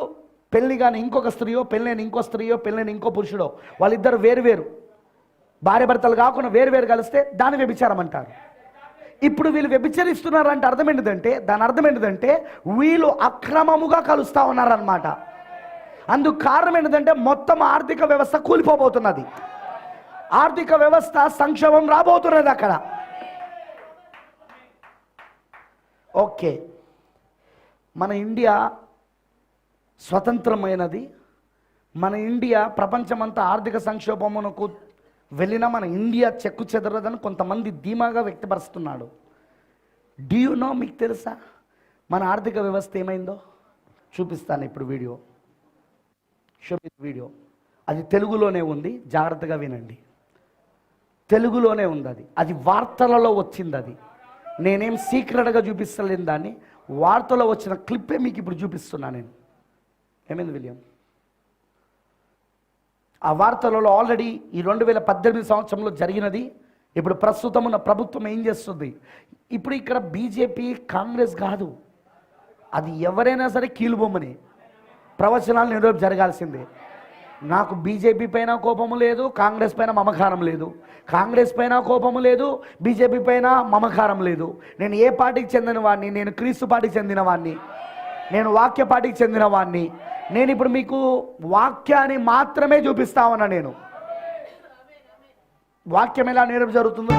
పెళ్ళి కానీ ఇంకొక స్త్రీయో, పెళ్ళైన ఇంకో స్త్రీయో, పెళ్ళైన ఇంకో పురుషుడో, వాళ్ళిద్దరు వేరు భార్య భర్తలు కాకుండా వేరు కలిస్తే దాని వ్యభిచారం అంటారు. ఇప్పుడు వీళ్ళు వ్యభిచరిస్తున్నారంటే దాని అర్థం ఏంటిదంటే వీళ్ళు అక్రమముగా కలుస్తూ ఉన్నారన్నమాట. అందుకు కారణం ఏంటంటే మొత్తం ఆర్థిక వ్యవస్థ కూలిపోబోతున్నది. ఆర్థిక వ్యవస్థ సంక్షోభం రాబోతున్నది అక్కడ. ఓకే, మన ఇండియా స్వతంత్రమైనది. మన ఇండియా ప్రపంచమంతా ఆర్థిక సంక్షోభమునకు వెళ్ళినా మన ఇండియా చెక్కు చెదరదని కొంతమంది ధీమాగా వ్యక్తపరుస్తున్నాడు. మీకు తెలుసా మన ఆర్థిక వ్యవస్థ ఏమైందో? చూపిస్తాను ఇప్పుడు వీడియో. అది తెలుగులోనే ఉంది, జాగ్రత్తగా వినండి. తెలుగులోనే ఉంది. అది వార్తలలో వచ్చింది. అది నేనేం సీక్రెట్గా చూపిస్తలేను దాన్ని, వార్తలో వచ్చిన క్లిప్పే మీకు ఇప్పుడు చూపిస్తున్నా నేను. ఏమైంది విలియం? ఆ వార్తలలో ఆల్రెడీ ఈ 2018 సంవత్సరంలో జరిగినది. ఇప్పుడు ప్రస్తుతం ఉన్న ప్రభుత్వం ఏం చేస్తుంది? ఇప్పుడు ఇక్కడ బీజేపీ కాంగ్రెస్ కాదు, అది ఎవరైనా సరే కీలుబొమ్మని ప్రవచనాలు నిరోధం జరగాల్సిందే. నాకు బీజేపీ పైన కోపము లేదు, కాంగ్రెస్ పైన మమకారం లేదు. కాంగ్రెస్ పైన కోపము లేదు, బీజేపీ పైన మమకారం లేదు. నేను ఏ పార్టీకి చెందిన వాడిని? నేను క్రీస్తు పార్టీకి చెందిన వాడిని, నేను వాక్య పార్టీకి చెందిన వాడిని. నేను ఇప్పుడు మీకు వాక్యాన్ని మాత్రమే చూపిస్తా ఉన్నా. నేను వాక్యం ఎలా నేర్పు జరుగుతుందో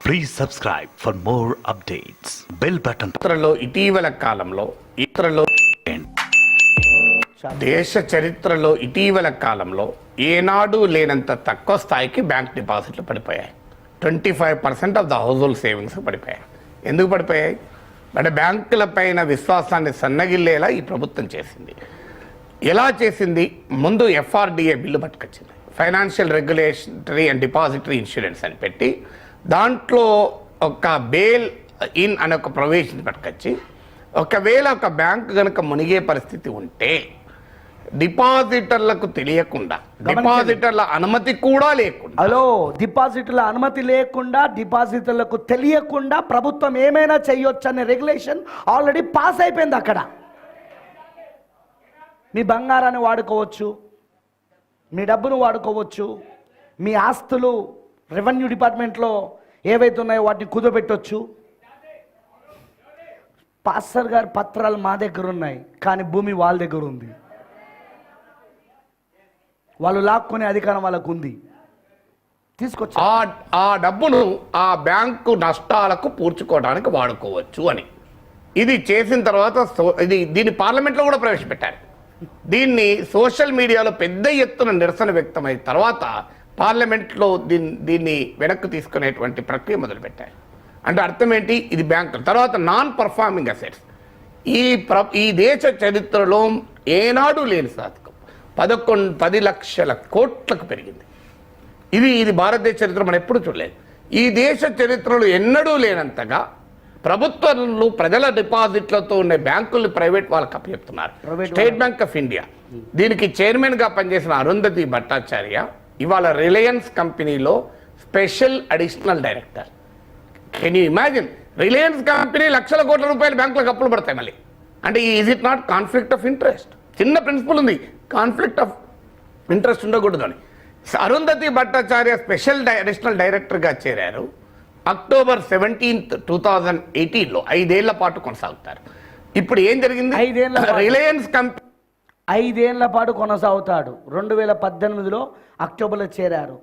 Please subscribe for more updates. Bell button. ఇటీవల కాలంలో దేశ చరిత్రలో ఇటీవల కాలంలో ఏనాడు లేనంత తక్కువ స్థాయికి బ్యాంక్ డిపాజిట్లు పడిపోయాయి. 25% of the house hold savings పడిపోయాయి. ఎందుకు పడిపోయాయి? అంటే బ్యాంకుల పైన విశ్వాసాన్ని సన్నగిల్లేలా ఈ ప్రభుత్వం చేసింది. ఎలా చేసింది? ముందు FRDA బిల్లు పట్టుకొచ్చింది, financial regulatory and depository insurance అని పెట్టి దాంట్లో ఒక బెయిల్ ఇన్ అనే ఒక ప్రొవిజన్ పట్టుకొచ్చి, ఒకవేళ ఒక బ్యాంక్ కనుక మునిగే పరిస్థితి ఉంటే డిపాజిటర్లకు తెలియకుండా, డిపాజిటర్ల అనుమతి కూడా లేకుండా, డిపాజిటర్ల అనుమతి లేకుండా, డిపాజిటర్లకు తెలియకుండా ప్రభుత్వం ఏమైనా చేయొచ్చు అనే రెగ్యులేషన్ ఆల్రెడీ పాస్ అయిపోయింది. అక్కడ మీ బంగారాన్ని వాడుకోవచ్చు, మీ డబ్బును వాడుకోవచ్చు, మీ ఆస్తులు రెవెన్యూ డిపార్ట్మెంట్లో ఏవైతే ఉన్నాయో వాటిని కుదపెట్టవచ్చు. పాస్టర్ గారి పత్రాలు మా దగ్గర ఉన్నాయి, కానీ భూమి వాళ్ళ దగ్గర ఉంది. వాళ్ళు లాక్కునే అధికారం వాళ్ళకు ఉంది. తీసుకొచ్చి ఆ డబ్బును ఆ బ్యాంకు నష్టాలకు పూడ్చుకోవడానికి వాడుకోవచ్చు అని ఇది చేసిన తర్వాత దీన్ని పార్లమెంట్లో కూడా ప్రవేశపెట్టారు. దీన్ని సోషల్ మీడియాలో పెద్ద ఎత్తున నిరసన వ్యక్తమైన తర్వాత పార్లమెంట్లో దీన్ని వెనక్కి తీసుకునేటువంటి ప్రక్రియ మొదలుపెట్టారు. అంటే అర్థం ఏంటి? ఇది బ్యాంకు తర్వాత నాన్ పర్ఫార్మింగ్ అసెట్స్ ఈ దేశ చరిత్రలో ఏనాడు లేని శాతం 10 లక్షల కోట్లకు పెరిగింది. ఇది భారతదేశ చరిత్ర మనం ఎప్పుడు చూడలేదు. ఈ దేశ చరిత్రలో ఎన్నడూ లేనంతగా ప్రభుత్వాలు ప్రజల డిపాజిట్లతో ఉన్న బ్యాంకులు ప్రైవేట్ వాళ్ళకి అప్పచెప్తున్నారు. స్టేట్ బ్యాంక్ ఆఫ్ ఇండియా దీనికి చైర్మన్గా పనిచేసిన అరుంధతి భట్టాచార్య ఇవాళ రిలయన్స్ కంపెనీలో special additional director. Can you imagine? Reliance company లక్షల కోట్ల రూపాయలు బ్యాంకులకు అప్పులు పడతాయి మళ్ళీ. అంటే is it not conflict of interest? చిన్న ప్రిన్సిపల్ ఉంది, కాన్ఫ్లిక్ట్ ఆఫ్ ఇంట్రెస్ట్ ఉండకూడదు అని. అరుంధతి భట్టాచార్య స్పెషల్ అడిషనల్ డైరెక్టర్గా చేరారు. అక్టోబర్ 17, 2018లో 5 ఏళ్ల పాటు కొనసాగుతారు. ఇప్పుడు ఏం జరిగింది? 5 ఏళ్ల పాటు. రిలయన్స్ కంపెనీ 5 ఏళ్ల పాటు కొనసాగుతాడు. 2018లో అక్టోబర్లో చేరారు.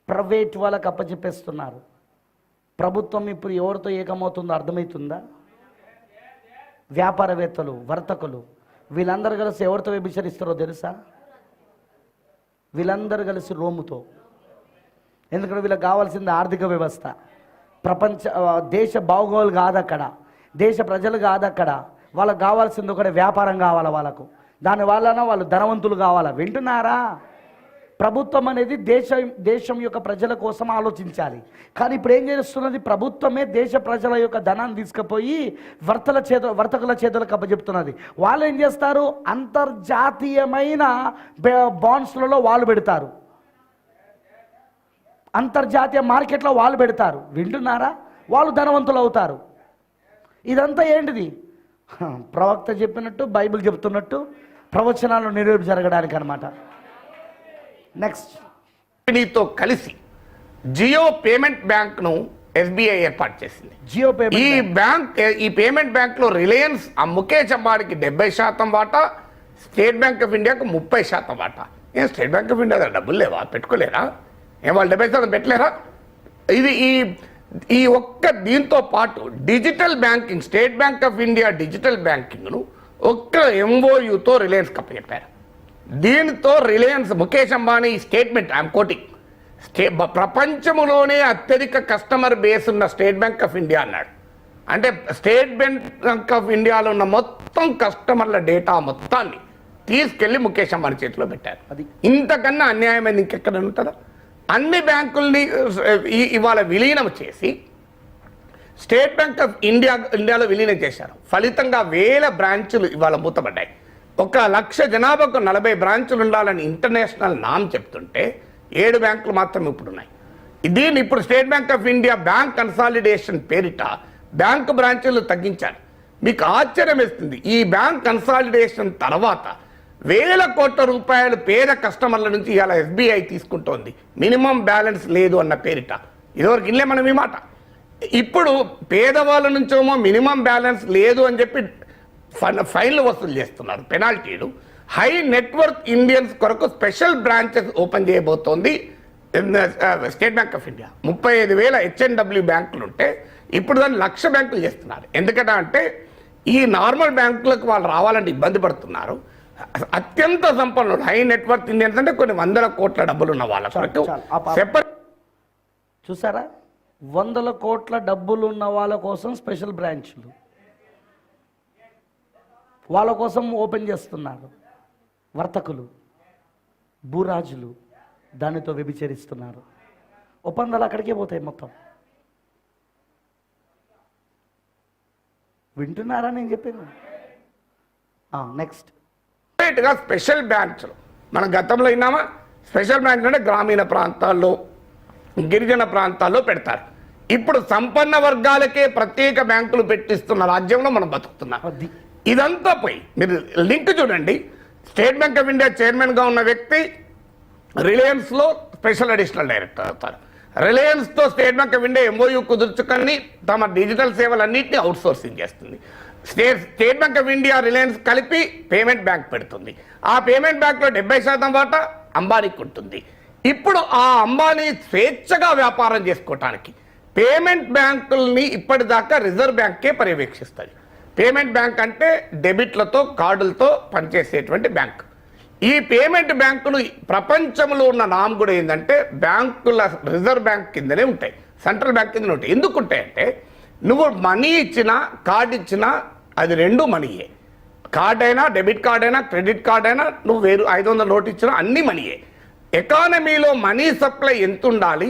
ప్రైవేట్ వాళ్ళకి అప్పచెప్పేస్తున్నారు. ప్రభుత్వం ఇప్పుడు ఎవరితో ఏకమవుతుందో అర్థమవుతుందా? వ్యాపారవేత్తలు, వర్తకులు వీళ్ళందరూ కలిసి ఎవరితో వ్యభిచరిస్తారో తెలుసా? వీళ్ళందరూ కలిసి రోముతో. ఎందుకంటే వీళ్ళకి కావాల్సింది ఆర్థిక వ్యవస్థ, దేశ బాగోలు కాదు అక్కడ, దేశ ప్రజలు కాదు అక్కడ. వాళ్ళకి కావాల్సింది ఒకటి వ్యాపారం కావాలా వాళ్ళకు. దానివల్లన వాళ్ళు ధనవంతులు కావాలా. వింటున్నారా? ప్రభుత్వం అనేది దేశం యొక్క ప్రజల కోసం ఆలోచించాలి. కానీ ఇప్పుడు ఏం చేస్తున్నది? ప్రభుత్వమే దేశ ప్రజల యొక్క ధనాన్ని తీసుకుపోయి వర్తకుల చేతులకు అప్పచెప్తున్నది. వాళ్ళు ఏం చేస్తారు? అంతర్జాతీయమైన బాండ్స్లలో వాళ్ళు పెడతారు, అంతర్జాతీయ మార్కెట్లో వాళ్ళు పెడతారు. వింటున్నారా? వాళ్ళు ధనవంతులు అవుతారు. ఇదంతా ఏంటిది? ప్రవక్త చెప్పినట్టు, బైబిల్ చెప్తున్నట్టు ప్రవచనాలు నెరవేర్పు జరగడానికి అన్నమాట. నెక్స్ట్, కంపెనీతో కలిసి జియో పేమెంట్ బ్యాంక్ను ఎస్బీఐ ఏర్పాటు చేసింది. జియో పేమెంట్ ఈ పేమెంట్ బ్యాంక్లో రిలయన్స్ ముఖేష్ అంబానీకి 70% వాటా, స్టేట్ బ్యాంక్ ఆఫ్ ఇండియాకు 30% వాటా. ఏం స్టేట్ బ్యాంక్ ఆఫ్ ఇండియా దగ్గర డబ్బులు లేవా? పెట్టుకోలేరా? ఏం వాళ్ళు 70% పెట్టలేరా? ఇది ఈ ఒక్క దీంతో పాటు digital banking, state Bank of India digital బ్యాంకింగ్ను ఒక్క ఎంఓయూతో రిలయన్స్ కప్పచెప్పారు. దీనితో Reliance Mukesh Ambani statement, I'm quoting, ప్రపంచంలోనే అత్యధిక కస్టమర్ బేస్ ఉన్న స్టేట్ బ్యాంక్ ఆఫ్ ఇండియా అన్నాడు. అంటే స్టేట్ బ్యాంక్ ఆఫ్ ఇండియాలో ఉన్న మొత్తం కస్టమర్ల డేటా మొత్తాన్ని తీసుకెళ్లి ముఖేష్ అంబానీ చేతిలో పెట్టారు. ఇంతకన్నా అన్యాయమైంది ఇంకెక్కడ ఉంటుందా? అన్ని బ్యాంకుల్ని ఇవాళ విలీనం చేసి స్టేట్ బ్యాంక్ ఆఫ్ ఇండియాలో విలీనం చేశారు. ఫలితంగా 1000 బ్రాంచులు ఇవాళ మూతపడ్డాయి. 1,00,000 జనాభాకు 40 బ్రాంచులు ఉండాలని ఇంటర్నేషనల్ నామ్ చెప్తుంటే 7 బ్యాంకులు మాత్రం ఇప్పుడు ఉన్నాయి. దీన్ని ఇప్పుడు state Bank of India bank consolidation పేరిట బ్యాంకు బ్రాంచులు తగ్గించారు. మీకు ఆశ్చర్యం వేస్తుంది, ఈ బ్యాంక్ కన్సాలిడేషన్ తర్వాత 1000 కోట్ల రూపాయలు పేద కస్టమర్ల నుంచి ఇలా ఎస్బీఐ తీసుకుంటోంది, మినిమం బ్యాలెన్స్ లేదు అన్న పేరిట. ఇదివరకు ఇల్లే మనం ఈ మాట. ఇప్పుడు పేదవాళ్ళ నుంచేమో మినిమం బ్యాలెన్స్ లేదు అని చెప్పి ఫైన్లు వసూలు చేస్తున్నారు, పెనాల్టీలు. హై నెట్వర్త్ ఇండియన్స్ కొరకు స్పెషల్ బ్రాంచెస్ ఓపెన్ చేయబోతోంది స్టేట్ బ్యాంక్ ఆఫ్ ఇండియా. 35,000 హెచ్ఎన్డబ్ల్యూ బ్యాంకులు ఉంటే ఇప్పుడు దాన్ని 1,00,000 బ్యాంకులు చేస్తున్నారు. ఎందుకంటే ఈ నార్మల్ బ్యాంకులకు వాళ్ళు రావాలంటే ఇబ్బంది పడుతున్నారు. అత్యంత సంపన్నులు, హై నెట్వర్త్ ఇండియన్స్ అంటే కొన్ని 100 కోట్ల డబ్బులు ఉన్న వాళ్ళ కొరకు చూసారా? 100 కోట్ల డబ్బులు ఉన్న వాళ్ళ కోసం స్పెషల్ బ్రాంచ్లు వాళ్ళ కోసం ఓపెన్ చేస్తున్నారు. వర్తకులు, భూరాజులు దానితో వ్యభిచరిస్తున్నారు. ఒప్పందాలు అక్కడికే పోతాయి మొత్తం. వింటున్నారా నేను చెప్పింది? నెక్స్ట్, స్పెషల్ బ్రాంచ్లు మనం గతంలో విన్నామా? స్పెషల్ బ్రాంచ్ అంటే గ్రామీణ ప్రాంతాల్లో, గిరిజన ప్రాంతాల్లో పెడతారు. ఇప్పుడు సంపన్న వర్గాలకే ప్రత్యేక బ్యాంకులు పెట్టిస్తున్న రాజ్యంలో మనం బతుకుతున్నాం. ఇదంతా పోయి మీరు లింక్ చూడండి. స్టేట్ బ్యాంక్ ఆఫ్ ఇండియా చైర్మన్గా ఉన్న వ్యక్తి రిలయన్స్లో స్పెషల్ అడిషనల్ డైరెక్టర్ అవుతారు. రిలయన్స్తో State Bank of India MOU కుదుర్చుకొని తమ డిజిటల్ సేవలన్నింటినీ అవుట్సోర్సింగ్ చేస్తుంది. State Bank of India Reliance కలిపి పేమెంట్ బ్యాంక్ పెడుతుంది. ఆ పేమెంట్ బ్యాంక్లో 70% వాటా అంబానీకి ఉంటుంది. ఇప్పుడు ఆ అంబానీ స్వేచ్ఛగా వ్యాపారం చేసుకోవటానికి పేమెంట్ బ్యాంకుల్ని ఇప్పటిదాకా రిజర్వ్ బ్యాంకే పర్యవేక్షిస్తుంది. పేమెంట్ బ్యాంక్ అంటే డెబిట్లతో, కార్డులతో పనిచేసేటువంటి బ్యాంక్. ఈ పేమెంట్ బ్యాంకులు ప్రపంచంలో ఉన్న నామ్ కూడా ఏంటంటే బ్యాంకుల రిజర్వ్ బ్యాంక్ కిందనే ఉంటాయి, సెంట్రల్ బ్యాంక్ కిందనే ఉంటాయి. ఎందుకు ఉంటాయంటే నువ్వు మనీ ఇచ్చినా కార్డు ఇచ్చినా అది రెండు మనీయే. కార్డ్ అయినా, డెబిట్ కార్డ్ అయినా, క్రెడిట్ కార్డ్ అయినా, నువ్వు 500 నోట్ ఇచ్చినా అన్నీ మనీయే. ఎకానమీలో మనీ సప్లై ఎంత ఉండాలి,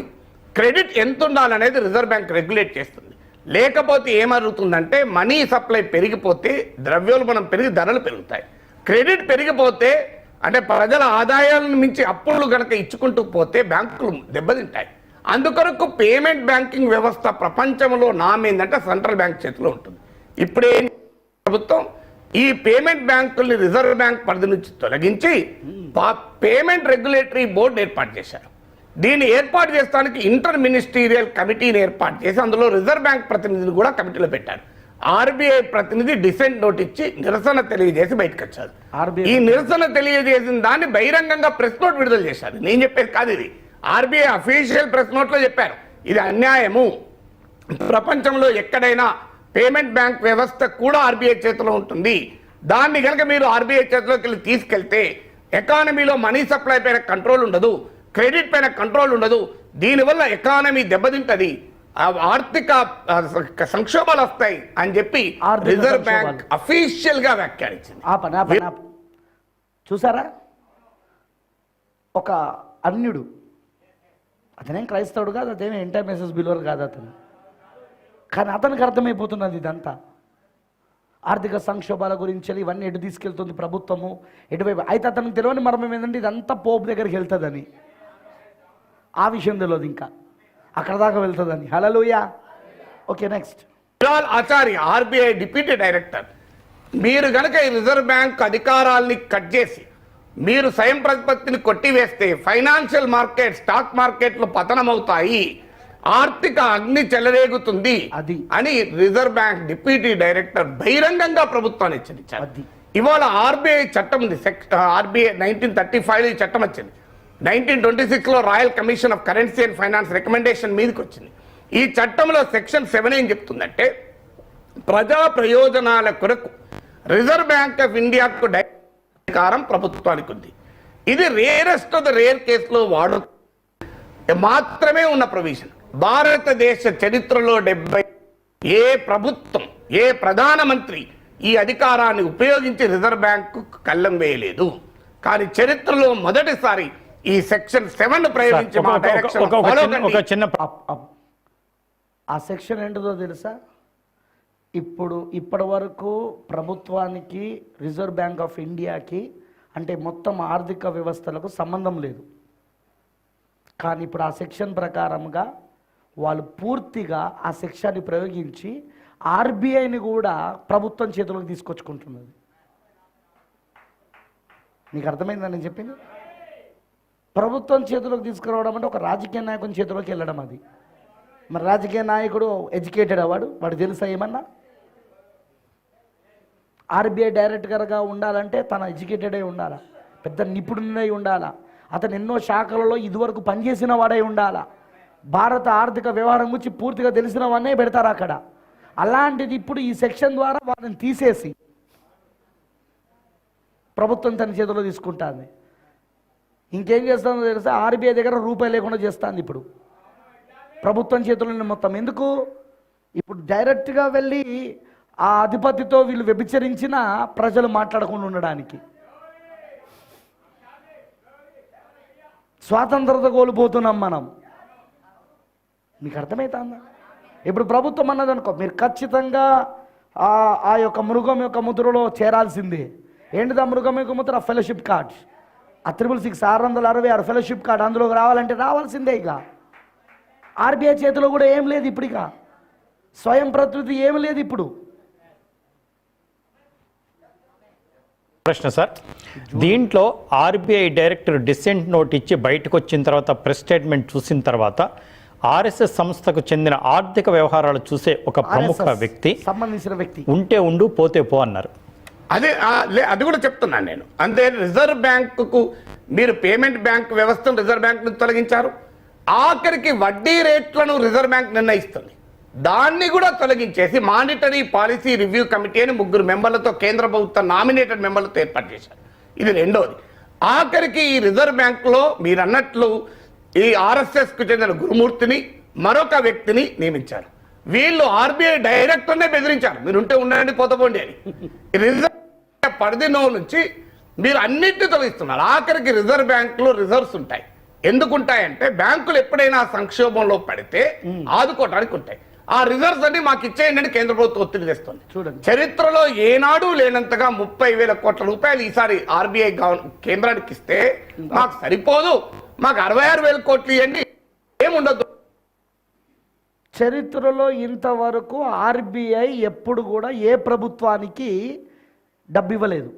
క్రెడిట్ ఎంత ఉండాలి అనేది రిజర్వ్ బ్యాంక్ రెగ్యులేట్ చేస్తుంది. లేకపోతే ఏమరుగుతుందంటే మనీ సప్లై పెరిగిపోతే ద్రవ్యోల్బణం పెరిగి ధరలు పెరుగుతాయి. క్రెడిట్ పెరిగిపోతే అంటే ప్రజల ఆదాయాలను మించి అప్పులు గనక ఇచ్చుకుంటూ పోతే బ్యాంకులు దెబ్బతింటాయి. అందుకొరకు పేమెంట్ బ్యాంకింగ్ వ్యవస్థ ప్రపంచంలో ఏంటంటే సెంట్రల్ బ్యాంక్ చేతిలో ఉంటుంది. ఇప్పుడే ప్రభుత్వం ఈ పేమెంట్ బ్యాంకుల్ని రిజర్వ్ బ్యాంక్ పరిధి నుంచి తొలగించి పేమెంట్ రెగ్యులేటరీ బోర్డు ఏర్పాటు చేశారు. దీన్ని ఏర్పాటు చేస్తానికి ఇంటర్ మినిస్టీరియల్ కమిటీని ఏర్పాటు చేసి అందులో రిజర్వ్ బ్యాంక్ ప్రతినిధిని కూడా కమిటీలో పెట్టారు. ఆర్బీఐ ప్రతినిధి డిసెంట్ నోట్ ఇచ్చి నిరసన తెలియజేసి బయటకు వచ్చారు. ఈ నిరసన తెలియజేసిన దాన్ని బహిరంగంగా ప్రెస్ నోట్ విడుదల చేశారు. నేను చెప్పేది కాదు, ఇది ఆర్బీఐ అఫీషియల్ ప్రెస్ నోట్లో చెప్పారు. ఇది అన్యాయము, ప్రపంచంలో ఎక్కడైనా పేమెంట్ బ్యాంక్ వ్యవస్థ కూడా ఆర్బీఐ చేతిలో ఉంటుంది. దాన్ని కనుక మీరు ఆర్బీఐ చేతిలోకి వెళ్ళి తీసుకెళ్తే ఎకానమీలో మనీ సప్లై పైన కంట్రోల్ ఉండదు, క్రెడిట్ పైన కంట్రోల్ ఉండదు. దీనివల్ల ఎకానమీ దెబ్బతింటది, ఆర్థిక సంక్షోభాలు వస్తాయి అని చెప్పి రిజర్వ్ బ్యాంక్ అఫీషియల్ గా వ్యాఖ్యానించింది. చూసారా, ఒక అన్యుడు, అతనేం క్రైస్తవుడు కాదు, అతనేం ఎంటైర్ మెసేజ్ బిలోర్ కాదు అతను, కానీ అతనికి అర్థమైపోతున్నది ఇదంతా ఆర్థిక సంక్షోభాల గురించి ఇవన్నీ ఎటు తీసుకెళ్తుంది ప్రభుత్వము ఎటువైపు. అయితే అతనికి తెలియని మర్మం ఏంటంటే ఇదంతా పోపు దగ్గరికి వెళ్తుందని, ఆ విషయం తెలియదు, ఇంకా అక్కడ దాకా వెళ్తుందని. Hallelujah. Okay, next. Bilal Acharya, RBI deputy director, మీరు గనక ఈ రిజర్వ్ బ్యాంక్ అధికారాల్ని కట్ చేసి మీరు స్వయం ప్రతిపత్తిని కొట్టివేస్తే ఫైనాన్షియల్ మార్కెట్, స్టాక్ మార్కెట్లు పతనమవుతాయి, ఆర్థిక అగ్ని చెలరేగుతుంది అని రిజర్వ్ బ్యాంక్ డిప్యూటీ డైరెక్టర్ బహిరంగంగా ప్రభుత్వాన్ని హెచ్చరించారు. ఇవాళ ఆర్బీఐ చట్టం ఉంది, ఆర్బీఐ 1935 ఈ చట్టం వచ్చింది. 1926లో Royal Commission of Currency and Finance recommendation మీదకి వచ్చింది. ఈ చట్టంలో సెక్షన్ 7 ఏం చెప్తుందంటే ప్రజా ప్రయోజనాల కొరకు రిజర్వ్ బ్యాంక్ ఆఫ్ ఇండియాకు అధికారం ప్రభుత్వానికి ఉంది. ఇది రేరెస్ట్ ఆఫ్ ద రేర్ కేసులో వాడు మాత్రమే ఉన్న ప్రొవిజన్. భారతదేశ చరిత్రలో 70 ఏ ప్రభుత్వం, ఏ ప్రధానమంత్రి ఈ అధికారాన్ని ఉపయోగించి రిజర్వ్ బ్యాంకు కళ్ళం వేయలేదు. కానీ చరిత్రలో మొదటిసారి ఈ సెక్షన్ 7 ప్రయోగించి ఆ సెక్షన్ ఏంటిదో తెలుసా? ఇప్పటి వరకు ప్రభుత్వానికి రిజర్వ్ బ్యాంక్ ఆఫ్ ఇండియాకి అంటే మొత్తం ఆర్థిక వ్యవస్థలకు సంబంధం లేదు. కానీ ఇప్పుడు ఆ సెక్షన్ ప్రకారంగా వాళ్ళు పూర్తిగా ఆ సెక్షన్ని ప్రయోగించి ఆర్బీఐని కూడా ప్రభుత్వం చేతిలోకి తీసుకొచ్చుకుంటున్నది. నీకు అర్థమైందని నేను చెప్పింది? ప్రభుత్వం చేతిలోకి తీసుకురావడం అంటే ఒక రాజకీయ నాయకుని చేతిలోకి వెళ్ళడం. అది మరి రాజకీయ నాయకుడు ఎడ్యుకేటెడ్ అవ్వడు, వాడు తెలుసా ఏమన్నా? ఆర్బీఐ డైరెక్టర్గా ఉండాలంటే తన ఎడ్యుకేటెడ్ అయి ఉండాలా, పెద్ద నిపుణుడై ఉండాలా, అతను ఎన్నో శాఖలలో ఇదివరకు పనిచేసిన వాడై ఉండాలా, భారత ఆర్థిక వ్యవహారం గురించి పూర్తిగా తెలిసిన వాడినే పెడతారు అక్కడ. అలాంటిది ఇప్పుడు ఈ సెక్షన్ ద్వారా వాళ్ళని తీసేసి ప్రభుత్వం తన చేతిలో తీసుకుంటుంది. ఇంకేం చేస్తుందో తెలుసా? ఆర్బీఐ దగ్గర రూపాయి లేకుండా చేస్తుంది ఇప్పుడు ప్రభుత్వం చేతుల్లో మొత్తం. ఎందుకు? ఇప్పుడు డైరెక్ట్గా వెళ్ళి ఆ అధిపతితో వీళ్ళు వ్యభిచరించిన ప్రజలు మాట్లాడకుండా ఉండడానికి. స్వాతంత్రత కోల్పోతున్నాం మనం. మీకు అర్థమవుతుందా? ఇప్పుడు ప్రభుత్వం అన్నదనుకో, మీరు ఖచ్చితంగా ఆ యొక్క మృగం యొక్క ముద్రలో చేరాల్సిందే. ఏంటిది ఆ మృగం యొక్క ముద్ర? ఫెలోషిప్ కార్డ్, ఆ 666 666 ఫెలోషిప్ కార్డ్, అందులోకి రావాలంటే రావాల్సిందే. ఇక ఆర్బీఐ చేతిలో కూడా ఏం లేదు ఇప్పుడు, ఇక స్వయం ప్రతినిధి ఏం లేదు ఇప్పుడు. ప్రశ్న సార్, దీంట్లో ఆర్బీఐ డైరెక్టర్ డిసెంట్ నోట్ ఇచ్చి బయటకు వచ్చిన తర్వాత ప్రెస్ స్టేట్మెంట్ చూసిన తర్వాత ఆర్ఎస్ఎస్ సంస్థకు చెందిన ఆర్థిక వ్యవహారాలు చూసే ఒక ప్రముఖ వ్యక్తి సంబంధించిన వ్యక్తి ఉంటే ఉండు పోతే పో అన్నారు. అది కూడా చెప్తున్నాను నేను. అంతే, రిజర్వ్ బ్యాంకుకు మీరు పేమెంట్ బ్యాంక్ వ్యవస్థను రిజర్వ్ బ్యాంక్ నుంచి తొలగించారు. ఆఖరికి వడ్డీ రేట్లను రిజర్వ్ బ్యాంక్ నిర్ణయిస్తుంది. దాన్ని కూడా తొలగించేసి మానిటరీ పాలసీ రివ్యూ కమిటీ అని 3 మెంబర్లతో కేంద్ర ప్రభుత్వ నామినేటెడ్ మెంబర్లతో ఏర్పాటు చేశారు. ఇది రెండోది. ఆఖరికి ఈ రిజర్వ్ బ్యాంకులో మీరు అన్నట్లు ఈ ఆర్ఎస్ఎస్కు చెందిన గురుమూర్తిని మరొక వ్యక్తిని నియమించారు. వీళ్ళు ఆర్బీఐ డైరెక్టర్నే బెదిరించారు, మీరు ఉంటే ఉండండి పోతపోండి అని. రిజర్వ్ పరిధిలో నుంచి మీరు అన్నింటినీ తొలగిస్తున్నారు. ఆఖరికి రిజర్వ్ బ్యాంకులో రిజర్వ్స్ ఉంటాయి. ఎందుకుంటాయంటే బ్యాంకులు ఎప్పుడైనా సంక్షోభంలో పడితే ఆదుకోవడానికి ఉంటాయి. ఆ రిజర్వ్స్ అన్ని మాకు ఇచ్చేయండి అని కేంద్ర ప్రభుత్వం ఒత్తిడి తెస్తుంది. చూడండి. చరిత్రలో ఏనాడు లేనంతగా 30,000 కోట్ల రూపాయలు ఈసారి ఆర్బీఐ కేంద్రానికి ఇస్తే మాకు సరిపోదు, మాకు 66,000 కోట్లు ఇవ్వండి, ఏముండదు. చరిత్రలో ఇంతవరకు ఆర్బీఐ ఎప్పుడు కూడా ఏ ప్రభుత్వానికి డబ్బు ఇవ్వలేదు.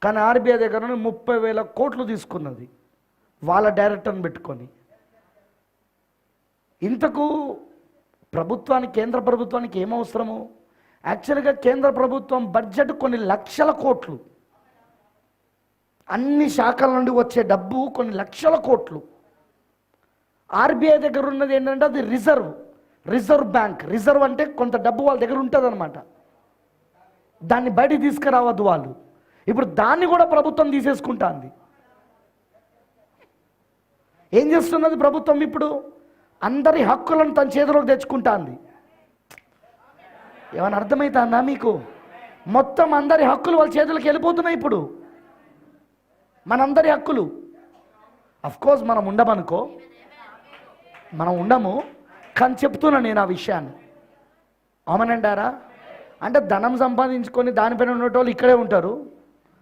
కానీ ఆర్బీఐ దగ్గర నుండి 30,000 కోట్లు తీసుకున్నది వాళ్ళ డైరెక్టర్ని పెట్టుకొని. ఇంతకు ప్రభుత్వానికి, కేంద్ర ప్రభుత్వానికి ఏమవసరము? యాక్చువల్గా కేంద్ర ప్రభుత్వం బడ్జెట్ కొన్ని లక్షల కోట్లు, అన్ని శాఖల నుండి వచ్చే డబ్బు కొన్ని లక్షల కోట్లు. ఆర్బీఐ దగ్గర ఉన్నది ఏంటంటే అది రిజర్వ్ బ్యాంక్. రిజర్వ్ అంటే కొంత డబ్బు వాళ్ళ దగ్గర ఉంటుంది అనమాట, దాన్ని బయటికి తీసుకురావద్దు వాళ్ళు. ఇప్పుడు దాన్ని కూడా ప్రభుత్వం తీసేసుకుంటుంది. ఏం చేస్తున్నది ప్రభుత్వం? ఇప్పుడు అందరి హక్కులను తన చేతిలోకి తెచ్చుకుంటుంది. ఏమైనా అర్థమవుతుందా మీకు? మొత్తం అందరి హక్కులు వాళ్ళ చేతులకు వెళ్ళిపోతున్నాయి ఇప్పుడు, మనందరి హక్కులు. అఫ్కోర్స్ మనం ఉండమనుకో, మనం ఉండము, కానీ చెప్తున్నా నేను ఆ విషయాన్ని. అవునంటారా? అంటే ధనం సంపాదించుకొని దానిపైన ఉన్నటోళ్ళు ఇక్కడే ఉంటారు.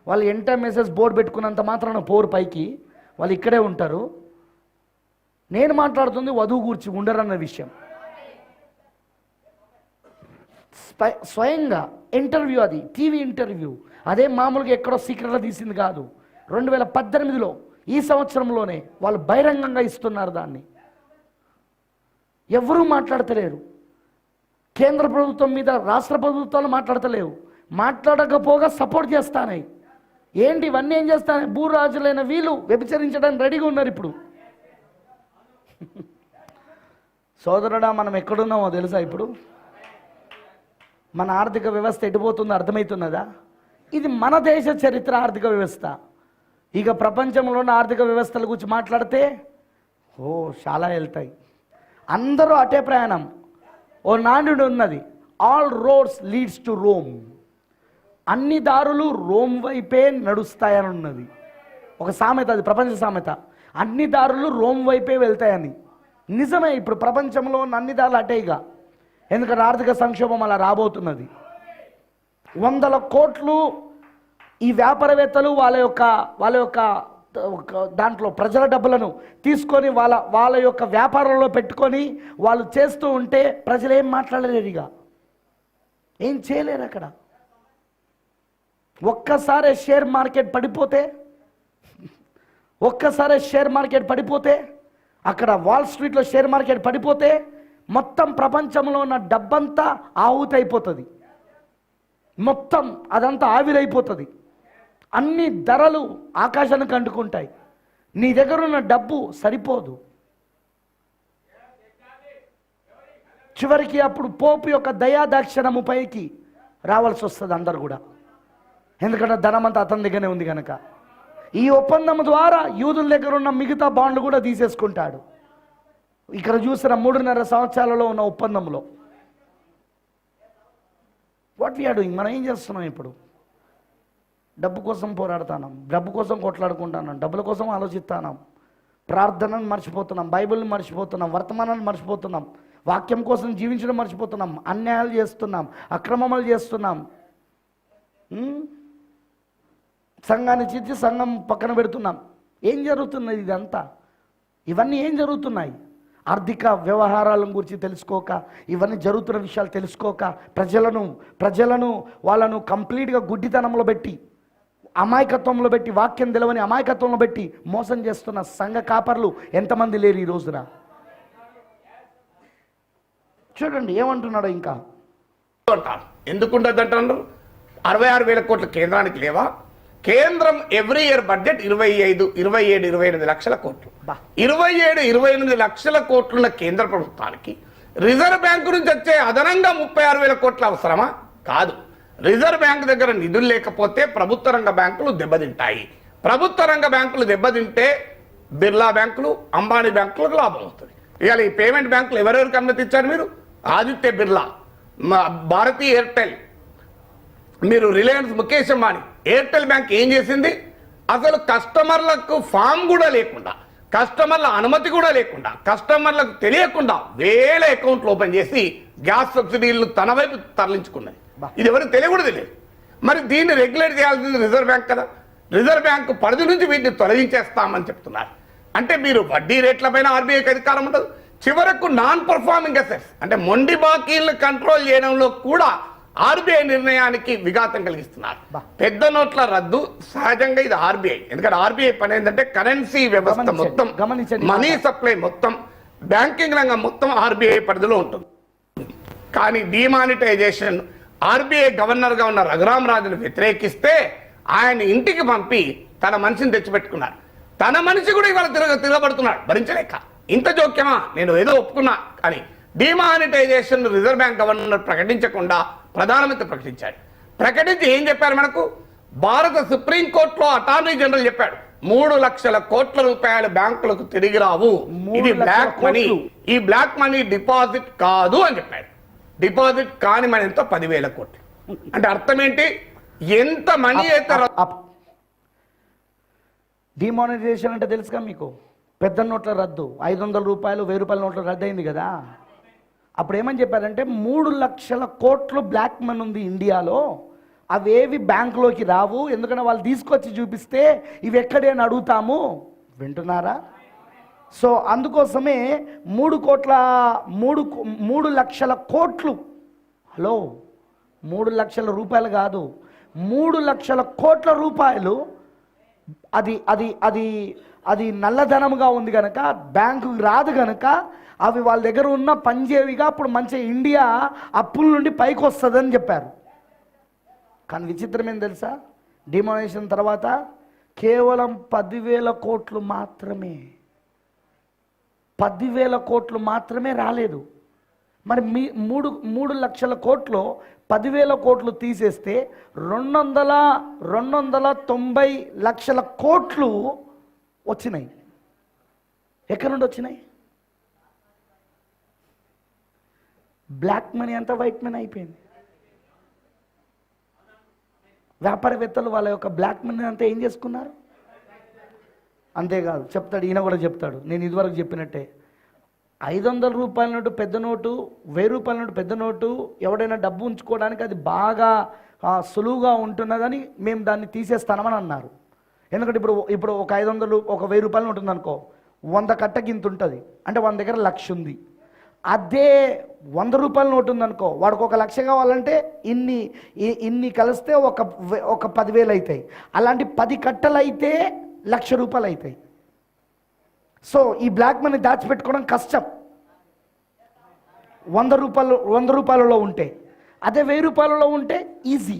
వాళ్ళు ఎంటర్మెసెస్ బోర్డు పెట్టుకున్నంత మాత్రాన పోరు పైకి, వాళ్ళు ఇక్కడే ఉంటారు. నేను మాట్లాడుతుంది వధువు గురించి ఉండరన్న విషయం. స్వయంగా ఇంటర్వ్యూ, అది టీవీ ఇంటర్వ్యూ, అదే మామూలుగా ఎక్కడో సీక్రెట్గా తీసింది కాదు. 2018లో ఈ సంవత్సరంలోనే వాళ్ళు బహిరంగంగా ఇస్తున్నారు దాన్ని. ఎవరూ మాట్లాడతలేరు. కేంద్ర ప్రభుత్వం మీద రాష్ట్ర ప్రభుత్వాలు మాట్లాడతలేవు. మాట్లాడకపోగా సపోర్ట్ చేస్తానాయి. ఏంటి ఇవన్నీ? ఏం చేస్తానే? భూరాజులైన వీళ్ళు వ్యభిచరించడానికి రెడీగా ఉన్నారు ఇప్పుడు. సోదరుడా, మనం ఎక్కడున్నామో తెలుసా? ఇప్పుడు మన ఆర్థిక వ్యవస్థ ఎటుపోతుందో అర్థమవుతున్నదా? ఇది మన దేశ చరిత్ర, ఆర్థిక వ్యవస్థ. ఇక ప్రపంచంలోని ఆర్థిక వ్యవస్థల గురించి మాట్లాడితే చాలా వెళ్తాయి. అందరూ అటే ప్రయాణం. ఓ నానుడు ఉన్నది, all roads leads to Rome. అన్ని దారులు రోమ్ వైపే నడుస్తాయని ఉన్నది ఒక సామెత, అది ప్రపంచ సామెత. అన్ని దారులు రోమ్ వైపే వెళ్తాయని. నిజమే, ఇప్పుడు ప్రపంచంలో ఉన్న అన్ని దారులు అటేగా. ఎందుకంటే ఆర్థిక సంక్షోభం అలా రాబోతున్నది. 100 కోట్లు ఈ వ్యాపారవేత్తలు వాళ్ళ యొక్క దాంట్లో ప్రజల డబ్బులను తీసుకొని వాళ్ళ యొక్క వ్యాపారంలో పెట్టుకొని వాళ్ళు చేస్తూ ఉంటే ప్రజలు ఏం మాట్లాడలేరు, ఇక ఏం చేయలేరు. అక్కడ ఒక్కసారి షేర్ మార్కెట్ పడిపోతే, అక్కడ వాల్ స్ట్రీట్లో షేర్ మార్కెట్ పడిపోతే మొత్తం ప్రపంచంలో ఉన్న డబ్బంతా ఆహుతైపోతుంది. మొత్తం అదంతా ఆవిరైపోతుంది. అన్ని ధరలు ఆకాశానికి అంటుకుంటాయి. నీ దగ్గర ఉన్న డబ్బు సరిపోదు. చివరికి అప్పుడు పోపు యొక్క దయాదాక్షిణము పైకి రావాల్సి వస్తుంది అందరు కూడా. ఎందుకంటే ధనమంతా అతని దగ్గరనే ఉంది కనుక. ఈ ఒప్పందం ద్వారా యూదుల దగ్గర ఉన్న మిగతా బాండ్లు కూడా తీసేసుకుంటాడు. ఇక్కడ చూసిన 3.5 సంవత్సరాలలో ఉన్న ఒప్పందంలో వాట్ వీఆర్ డూయింగ్? మనం ఏం చేస్తున్నాం ఇప్పుడు? డబ్బు కోసం పోరాడుతున్నాం, డబ్బు కోసం కొట్లాడుకుంటున్నాం, డబ్బుల కోసం ఆలోచిస్తున్నాం, ప్రార్థనను మర్చిపోతున్నాం, బైబిల్ని మర్చిపోతున్నాం, వర్తమానాన్ని మర్చిపోతున్నాం, వాక్యం కోసం జీవించడం మర్చిపోతున్నాం, అన్యాయాలు చేస్తున్నాం, అక్రమాలు చేస్తున్నాం, సంఘాన్ని చిచ్చి సంఘం పక్కన పెడుతున్నాం. ఏం జరుగుతున్నది ఇదంతా? ఇవన్నీ ఏం జరుగుతున్నాయి? ఆర్థిక వ్యవహారాల గురించి తెలుసుకోక, ఇవన్నీ జరుగుతున్న విషయాలు తెలుసుకోక ప్రజలను వాళ్ళను కంప్లీట్గా గుడ్డితనంలో పెట్టి, అమాయకత్వంలో పెట్టి, వాక్యం తెలవని అమాయకత్వంలో పెట్టి మోసం చేస్తున్న సంఘ కాపర్లు ఎంతమంది లేరు ఈ రోజున? చూడండి ఏమంటున్నాడో. ఇంకా ఎందుకుంటుంది అంటున్నారు? 66,000 కోట్ల కేంద్రానికి లేవా? కేంద్రం ఎవ్రీ ఇయర్ బడ్జెట్ 27-28 లక్షల కోట్లు. 27-28 లక్షల కోట్లున్న కేంద్ర ప్రభుత్వానికి రిజర్వ్ బ్యాంకు నుంచి వచ్చే అదనంగా 36,000 కోట్ల అవసరమా? కాదు. రిజర్వ్ బ్యాంక్ దగ్గర నిధులు లేకపోతే ప్రభుత్వ రంగ బ్యాంకులు దెబ్బతింటాయి. ప్రభుత్వ రంగ బ్యాంకులు దెబ్బతింటే బిర్లా బ్యాంకులు, అంబానీ బ్యాంకులకు లాభం వస్తుంది. ఇవాళ ఈ పేమెంట్ బ్యాంకులు ఎవరెవరికి అనుమతి ఇచ్చారు మీరు? ఆదిత్య బిర్లా, భారతీ ఎయిర్టెల్, మీరు Reliance, Mukesh Ambani. Airtel bank ఏం చేసింది? అసలు కస్టమర్లకు ఫామ్ కూడా లేకుండా, కస్టమర్ల అనుమతి కూడా లేకుండా, కస్టమర్లకు తెలియకుండా వేల అకౌంట్లు ఓపెన్ చేసి గ్యాస్ సబ్సిడీలను తన వైపు తరలించుకున్నాయి. ఇది ఎవరికి తెలియకూడదు తెలియదు. మరి దీన్ని రెగ్యులేట్ చేయాల్సింది రిజర్వ్ బ్యాంక్ కదా. రిజర్వ్ బ్యాంక్ పరిధి నుంచి వీటిని తొలగించేస్తామని చెప్తున్నారు. అంటే మీరు వడ్డీ రేట్లపైన ఆర్బీఐకి అధికారం ఉండదు. చివరకు నాన్ పర్ఫార్మింగ్ అసెట్స్ అంటే మొండి బాకీలను కంట్రోల్ చేయడంలో కూడా ఆర్బీఐ నిర్ణయానికి విఘాతం కలిగిస్తున్నారు. పెద్ద నోట్ల రద్దు సహజంగా ఇది ఆర్బీఐ, ఎందుకంటే ఆర్బీఐ పని ఏంటంటే కరెన్సీ వ్యవస్థ మొత్తం, మనీ సప్లై మొత్తం, బ్యాంకింగ్ రంగం మొత్తం ఆర్బీఐ పరిధిలో ఉంటుంది. కానీ డిమానిటైజేషన్ ఆర్బీఐ గవర్నర్గా ఉన్న రఘురామ్ రాజును వ్యతిరేకిస్తే ఆయన ఇంటికి పంపి తన మనిషిని తెచ్చిపెట్టుకున్నారు. తన మనిషి కూడా ఇవాళ తిరగబడుతున్నాడు భరించలేక. ఇంత జోక్యమా, నేను ఏదో ఒప్పుకున్నా అని డిమానిటైజేషన్ రిజర్వ్ బ్యాంక్ గవర్నర్ ప్రకటించకుండా ప్రధానమంత్రి ప్రకటించాడు. ప్రకటించి ఏం చెప్పారు మనకు? భారత సుప్రీంకోర్టులో అటార్నీ జనరల్ చెప్పాడు 3 లక్షల కోట్ల రూపాయలు బ్యాంకులకు తిరిగి రావు, ఇది బ్లాక్ మనీ, ఈ బ్లాక్ మనీ డిపాజిట్ కాదు అని చెప్పాడు. డిపాజిట్ కాని మనీ ఎంతో 10,000 కోట్లు. అంటే అర్థం ఏంటి? ఎంత మనీ అయితే డిమానిటైజేషన్ అంటే తెలుసుగా మీకు, పెద్ద నోట్ల రద్దు, 500 రూపాయలు 1000 రూపాయల నోట్ల రద్దు అయింది కదా. అప్పుడు ఏమని చెప్పారంటే 3 లక్షల కోట్లు బ్లాక్ మనీ ఉంది ఇండియాలో, అవేవి బ్యాంకులోకి రావు, ఎందుకంటే వాళ్ళు తీసుకొచ్చి చూపిస్తే ఇవి ఎక్కడే అని అడుగుతాము. వింటున్నారా? సో అందుకోసమే 3 లక్షల కోట్లు, హలో 3 లక్షల రూపాయలు కాదు, 3 లక్షల కోట్ల రూపాయలు అది అది అది అది నల్లధనముగా ఉంది కనుక బ్యాంకుకి రాదు కనుక అవి వాళ్ళ దగ్గర ఉన్న పనిచేవిగా అప్పుడు మంచి ఇండియా అప్పుల నుండి పైకి వస్తుందని చెప్పారు. కానీ విచిత్రం ఏం తెలుసా? డిమానిటైజేషన్ తర్వాత కేవలం 10,000 కోట్లు మాత్రమే, 10,000 కోట్లు మాత్రమే రాలేదు. మరి మీ 3 లక్షల కోట్లు 10,000 కోట్లు తీసేస్తే 290 లక్షల కోట్లు వచ్చినాయి. ఎక్కడి నుండి వచ్చినాయి? బ్లాక్ మనీ అంతా వైట్ మనీ అయిపోయింది. వ్యాపారవేత్తలు వాళ్ళ యొక్క బ్లాక్ మనీ అంతా ఏం చేసుకున్నారు? అంతేకాదు, చెప్తాడు ఈయన కూడా చెప్తాడు, నేను ఇదివరకు చెప్పినట్టే 500 రూపాయల నోటు పెద్ద నోటు, 1000 రూపాయల నోటు పెద్ద నోటు, ఎవడైనా డబ్బు ఉంచుకోవడానికి అది బాగా సులువుగా ఉంటున్నదని మేము దాన్ని తీసేస్తామని అన్నారు. ఎందుకంటే ఇప్పుడు ఒక 500 ఒక 1000 రూపాయల నోటు ఉందనుకో, 100 కట్టకింత ఉంటుంది, అంటే వాని దగ్గర 1,00,000 ఉంది. అదే 100 రూపాయల నోటు ఉందనుకో, వాడికి 1,00,000 కావాలంటే ఇన్ని కలిస్తే ఒక 10,000 అవుతాయి. అలాంటి 10 కట్టలు అయితే 1,00,000 రూపాయలు అవుతాయి. సో ఈ బ్లాక్ మనీ దాచిపెట్టుకోవడం కష్టం 100 రూపాయలలో ఉంటే. అదే 1000 రూపాయలలో ఉంటే ఈజీ.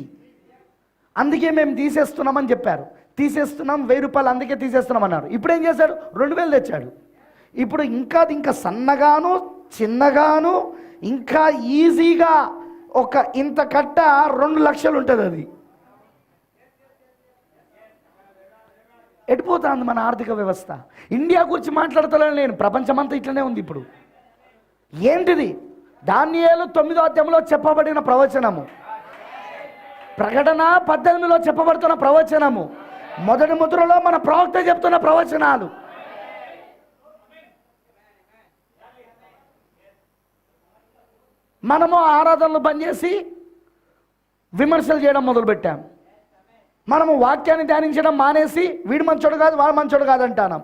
అందుకే మేము తీసేస్తున్నామని చెప్పారు. తీసేస్తున్నాం 1000 రూపాయలు అందుకే తీసేస్తున్నాం అన్నారు. ఇప్పుడు ఏం చేశాడు? 2,000 తెచ్చాడు. ఇప్పుడు ఇంకా సన్నగాను చిన్నగాను ఇంకా ఈజీగా ఒక ఇంత కట్ట 2 లక్షలు ఉంటుంది. అది ఎడిపోతుంది మన ఆర్థిక వ్యవస్థ. ఇండియా గురించి మాట్లాడతలేను నేను, ప్రపంచమంతా ఇట్లనే ఉంది ఇప్పుడు. ఏంటిది? దానియేలు 9వ అధ్యాయంలో చెప్పబడిన ప్రవచనము, ప్రకటన 18లో చెప్పబడుతున్న ప్రవచనము, మొదటి ముద్రలో మన ప్రవక్త చెప్తున్న ప్రవచనాలు. మనము ఆరాధనలు బంద్ చేసి విమర్శలు చేయడం మొదలుపెట్టాం. మనము వాక్యాన్ని ధ్యానించడం మానేసి వీడు మంచోడు కాదు వాడు మంచోడు కాదంటాం.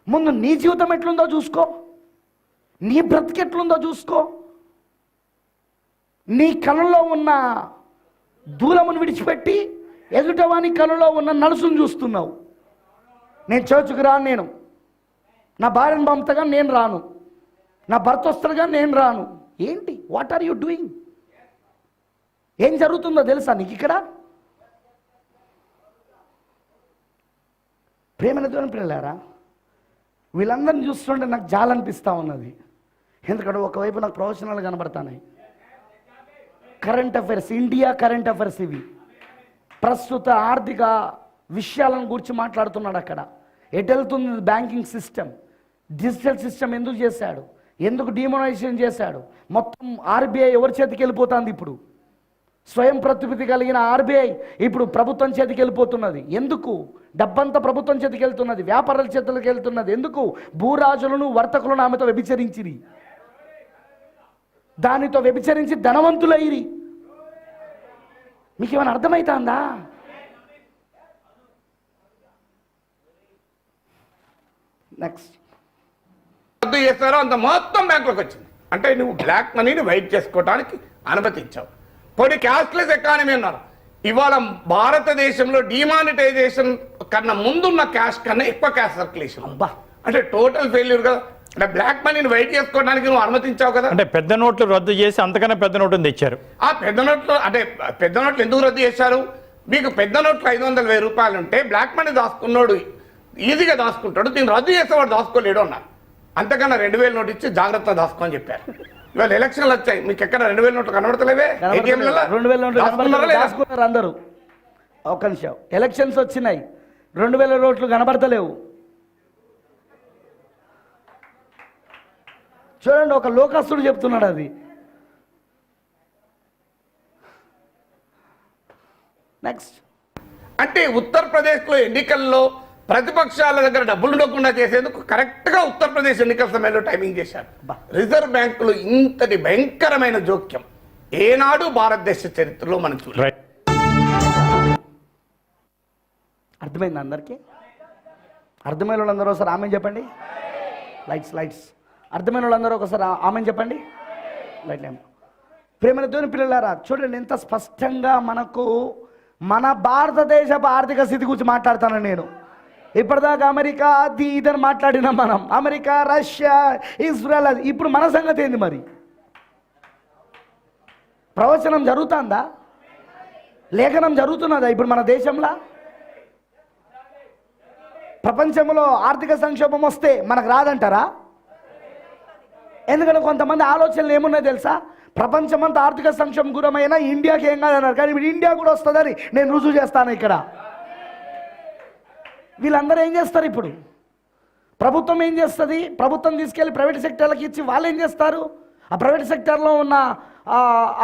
ముందు నీ జీవితం ఎట్లుందో చూసుకో, నీ బ్రతికెట్లుందో చూసుకో. నీ కళ్ళలో ఉన్న దూలమును విడిచిపెట్టి ఎదుటవాని కళ్ళలో ఉన్న నలుసును చూస్తున్నావు. నేను చర్చికి రాను, నేను నా భార్యను పంపుతగా నేను రాను, నా భర్త వస్తాడుగా నేను రాను. ఏంటి? What are you doing? ఏం జరుగుతుందో తెలుసా నీకు ఇక్కడ? ప్రేమైన దేవుని పిల్లలారా, వీళ్ళందరినీ చూస్తుంటే నాకు జాలనిపిస్తూ ఉన్నది. ఎందుకంటే ఒకవైపు నాకు ప్రవచనాలు కనబడతాయి, current affairs, India current affairs, ఇవి ప్రస్తుత ఆర్థిక విషయాలను గురించి మాట్లాడుతున్నాడు. అక్కడ ఎటు వెళ్తుంది బ్యాంకింగ్ సిస్టమ్, డిజిటల్ సిస్టమ్ ఎందుకు చేశాడు, ఎందుకు డిమానిటైజేషన్ చేశాడు, మొత్తం ఆర్బీఐ ఎవరి చేతికి వెళ్ళిపోతుంది ఇప్పుడు. స్వయం ప్రతిపత్తి కలిగిన ఆర్బీఐ ఇప్పుడు ప్రభుత్వం చేతికి వెళ్ళిపోతున్నది. ఎందుకు? డబ్బంతా ప్రభుత్వం చేతికి వెళ్తున్నది, వ్యాపారాల చేతులకు వెళ్తున్నది. ఎందుకు? భూరాజులను వర్తకులను ఆమెతో వ్యభిచరించిరి, దానితో వ్యభిచరించి ధనవంతులైరి. మీకు ఏమైనా అర్థమవుతుందా? నెక్స్ట్ రద్దు చేస్తారో అంత మొత్తం బ్యాంకులోకి వచ్చింది. అంటే నువ్వు బ్లాక్ మనీని వైట్ చేసుకోవడానికి అనుమతించావు. పోనీ క్యాష్లెస్ ఎకానమీ అన్నారు. ఇవాళ భారతదేశంలో డిమానిటైజేషన్ కన్నా ముందున్న క్యాష్ కన్నా ఎక్కువ క్యాష్ సర్క్యులేషన్. అబ్బా, అంటే టోటల్ ఫెయిల్యూర్ కదా. అంటే బ్లాక్ మనీని వైట్ చేసుకోవడానికి నువ్వు అనుమతించావు కదా. అంటే పెద్ద నోట్లు రద్దు చేసి అంతకన్నా పెద్ద నోటును తెచ్చారు. ఆ పెద్ద నోట్లు అంటే పెద్ద నోట్లు ఎందుకు రద్దు చేశారు? మీకు పెద్ద నోట్లు 500,000 రూపాయలు ఉంటే బ్లాక్ మనీ దాచుకున్నాడు ఈజీగా దాచుకుంటాడు, దీన్ని రద్దు చేసేవాడు దాచుకోలేడు అన్నారు. అంతకన్నా 2,000 నోటు ఇచ్చి జాగ్రత్తగా దాచుకోని చెప్పారు. ఇవాళ ఎలక్షన్లు వచ్చాయి, మీకు ఎక్కడ 2,000 నోట్లు కనబడతలేవే? 2,000 నోట్లు దాచుకున్నారు అందరూ. ఒక నిమిషం, ఎలక్షన్స్ వచ్చినాయి, 2,000 నోట్లు కనబడతలేవు. చూడండి, ఒక లోకస్తుడు చెప్తున్నాడు అది. నెక్స్ట్, అంటే ఉత్తరప్రదేశ్లో ఎన్నికల్లో ప్రతిపక్షాల దగ్గర డబ్బులు ఉండకుండా చేసేందుకు కరెక్ట్గా ఉత్తరప్రదేశ్ ఎన్నికల సమయంలో టైమింగ్ చేశారు. రిజర్వ్ బ్యాంకులు ఇంతటి భయంకరమైన జోక్యం ఏనాడు భారతదేశ చరిత్రలో మనం చూడాలి. రైట్. అర్థమైంది అందరికీ? అర్థమైన వాళ్ళందరూ ఒకసారి ఆమె చెప్పండి. లైట్స్. అర్థమైన వాళ్ళందరూ ఒకసారి ఆమె చెప్పండి. లైట్ లేము. ప్రేమైన దేవుని పిల్లలారా, చూడండి ఎంత స్పష్టంగా మనకు మన భారతదేశపు ఆర్థిక స్థితి గురించి మాట్లాడతాను నేను. ఇప్పటిదాకా అమెరికా అది ఇదని మాట్లాడినాం మనం, అమెరికా, రష్యా, ఇజ్రాయెల్. అది ఇప్పుడు మన సంగతి ఏంది మరి? ప్రవచనం జరుగుతుందా? లేఖనం జరుగుతున్నదా ఇప్పుడు మన దేశంలో? ప్రపంచంలో ఆర్థిక సంక్షోభం వస్తే మనకు రాదంటారా? ఎందుకంటే కొంతమంది ఆలోచనలు ఏమున్నాయో తెలుసా? ప్రపంచమంతా ఆర్థిక సంక్షోభం గురమైనా ఇండియాకి ఏం కాదన్నారు, కానీ ఇప్పుడు ఇండియా కూడా వస్తుందని నేను రుజువు చేస్తాను ఇక్కడ. వీళ్ళందరూ ఏం చేస్తారు? ఇప్పుడు ప్రభుత్వం ఏం చేస్తుంది? ప్రభుత్వం తీసుకెళ్ళి ప్రైవేట్ సెక్టర్లకు ఇచ్చి వాళ్ళు ఏం చేస్తారు? ఆ ప్రైవేట్ సెక్టర్లో ఉన్న